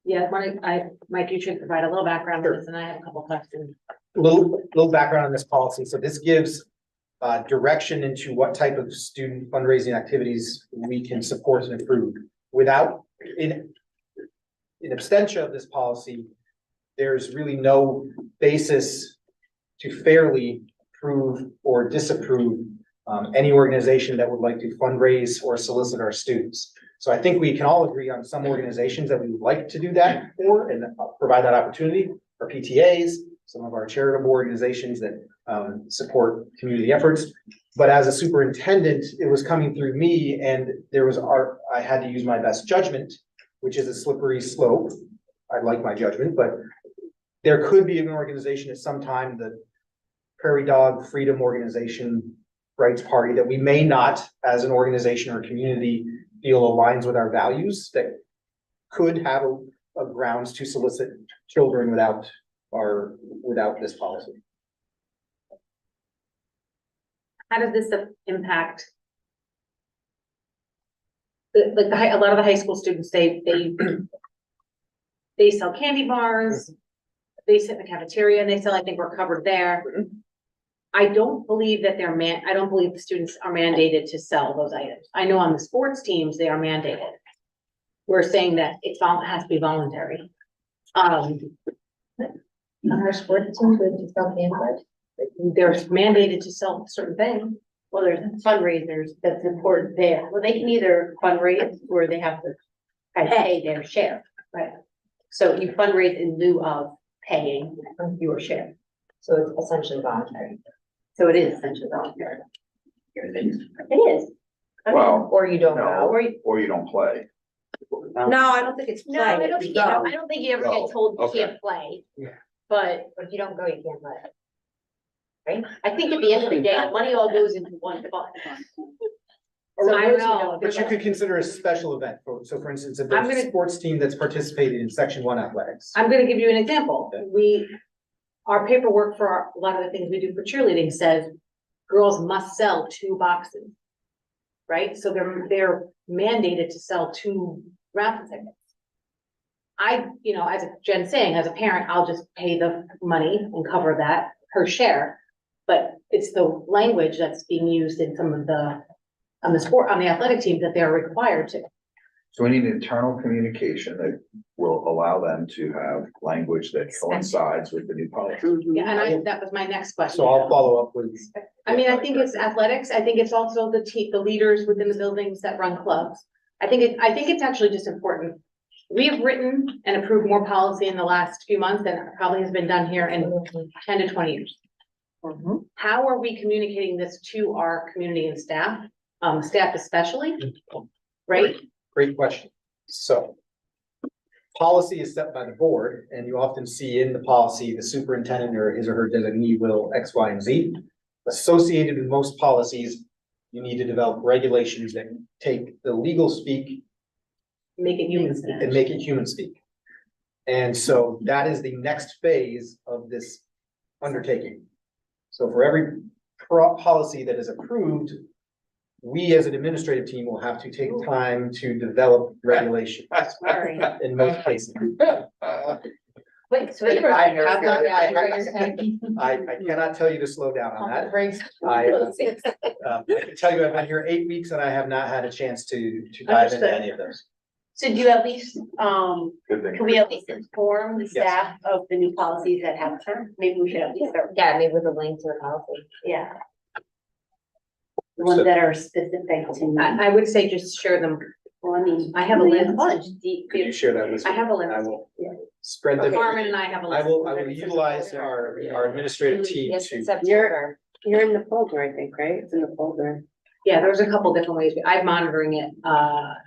Yeah, Mike, you should provide a little background on this, and I have a couple questions. Little background on this policy. So this gives direction into what type of student fundraising activities we can support and approve. Without, in absentia of this policy, there's really no basis to fairly approve or disapprove any organization that would like to fundraise or solicit our students. So I think we can all agree on some organizations that we would like to do that for and provide that opportunity for PTAs, some of our charitable organizations that support community efforts. But as a superintendent, it was coming through me and I had to use my best judgment, which is a slippery slope. I like my judgment, but there could be an organization at some time, the Prairie Dog Freedom Organization Rights Party, that we may not, as an organization or community, feel aligns with our values, that could have a grounds to solicit children without this policy. How does this impact? A lot of the high school students, they sell candy bars, they sit in the cafeteria and they sell, I think we're covered there. I don't believe that I don't believe the students are mandated to sell those items. I know on the sports teams, they are mandated. We're saying that it has to be voluntary. On our sports teams, we sell candy bars. They're mandated to sell certain things. Well, there's fundraisers that support there. Well, they can either fundraise or they have to pay their share. Right. So you fundraise in lieu of paying your share. So it's essentially voluntary. So it is essentially voluntary. It is. I mean, Well, Or you don't no, go. or you don't play. No, I don't think it's play. No, I don't think, I don't think you ever Go. get told you Okay. can't play. Yeah. But But if you don't go, you can't play. Right? I think at the end of the day, money all goes into one fund. So I don't know. But you could consider a special event. So for instance, if I'm there's a gonna- sports team that's participated in Section 1 athletics. I'm gonna give you an example. Okay. Our paperwork for a lot of the things we do for cheerleading says girls must sell 2 boxes. Right? So they're mandated to sell 2 raffle tickets. As Jen's saying, as a parent, I'll just pay the money and cover that, her share. But it's the language that's being used in some of on the athletic team that they're required to. So we need internal communication that will allow them to have language that coincides with the new policy. Yeah, and that was my next question. So I'll follow up with. I mean, I think it's athletics. I think it's also the leaders within the buildings that run clubs. I think it's actually just important. We have written and approved more policy in the last few months than probably has been done here in 10 to 20 years. How are we communicating this to our community and staff, staff especially, right? Great question. So policy is set by the board, and you often see in the policy, the superintendent or his or her designee will X, Y, and Z. Associated with most policies, you need to develop regulations that take the legal speak Make it human. and make it human speak. And so that is the next phase of this undertaking. So for every policy that is approved, we as an administrative team will have to take time to develop regulations Sorry. in most cases. Wait, so. I cannot tell you to slow down on that. I can tell you I've been here 8 weeks and I have not had a chance to dive into any of those. So do you at least, Good thing. can we at least inform the Yes. staff of the new policies that have them? Maybe we should at least start, Yeah, maybe with a link to the policy. yeah. The ones that are specific to. I would say just share them. Well, I mean. I have a list. Can you share that list? I have a list. I will spread the. Carmen and I have a list. I will utilize our administrative team Yes, to. in September. You're in the folder, I think, right? It's in the folder. Yeah, there's a couple different ways. I'm monitoring it,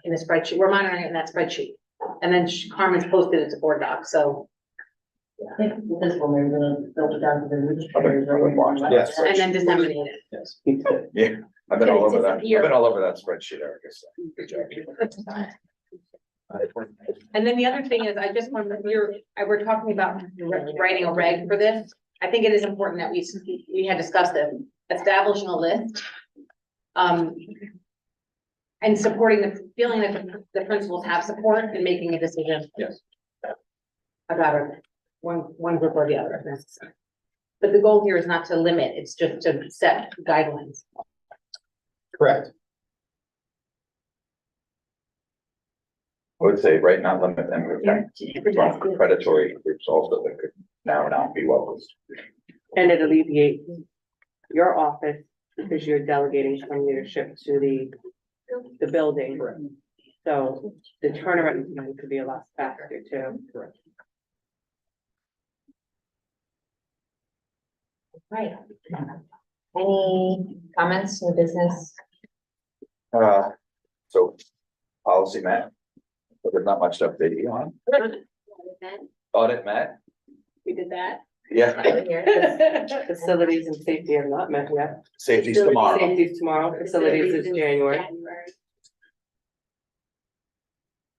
in a spreadsheet. We're monitoring it in that spreadsheet. And then Carmen's posted it to board doc, so. This one, we're gonna filter down to the. Yes. And then disseminate it. Yes. Yeah, I've been all over that. I've Disappear. been all over that spreadsheet, Erica. So good job. And then the other thing is, I just want to, we're talking about writing a reg for this. I think it is important that we had discussed it, establishing a list. And supporting the feeling that the principals have support in making a decision. Yes. About it, one group or the other if necessary. But the goal here is not to limit, it's just to set guidelines. Correct. I would say, right, not limit them, with predatory groups also that could now not be welcome. And it alleviates your office because you're delegating some leadership to the building. Correct. So the turnaround time could be a lot faster too. Correct. Right. Any comments, new business? So policy met, but there's not much to update you on. Audit met, We did that. yeah, Facilities and safety have not met yet. safety's tomorrow. Safety's tomorrow, facilities is January.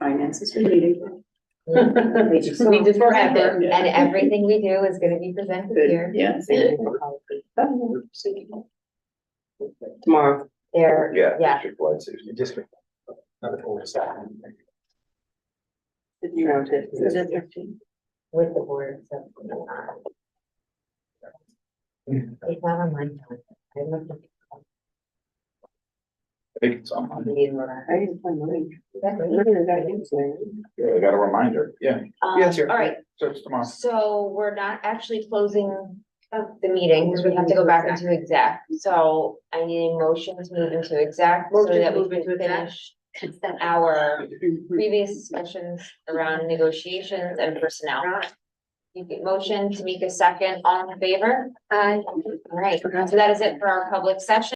Finances for meeting. We just forever. And everything we do is gonna be presented here. Yes. Tomorrow. There, Yeah. yeah. District-wide safety. District. Not the full staff. You know, With the board, so. It's not on my time. I looked at I think it's on. the meeting order. I didn't find mine. Yeah, I got a reminder, yeah. Yeah, it's here. All right, So it's tomorrow. so we're not actually closing the meeting because we have to go back into exec. So I need a motion to move into exec so Motion to that we move can into exec. finish our previous discussions around negotiations and personnel. You get motion, Tamika second, all in favor? Aye. All right, so that is it for our public session.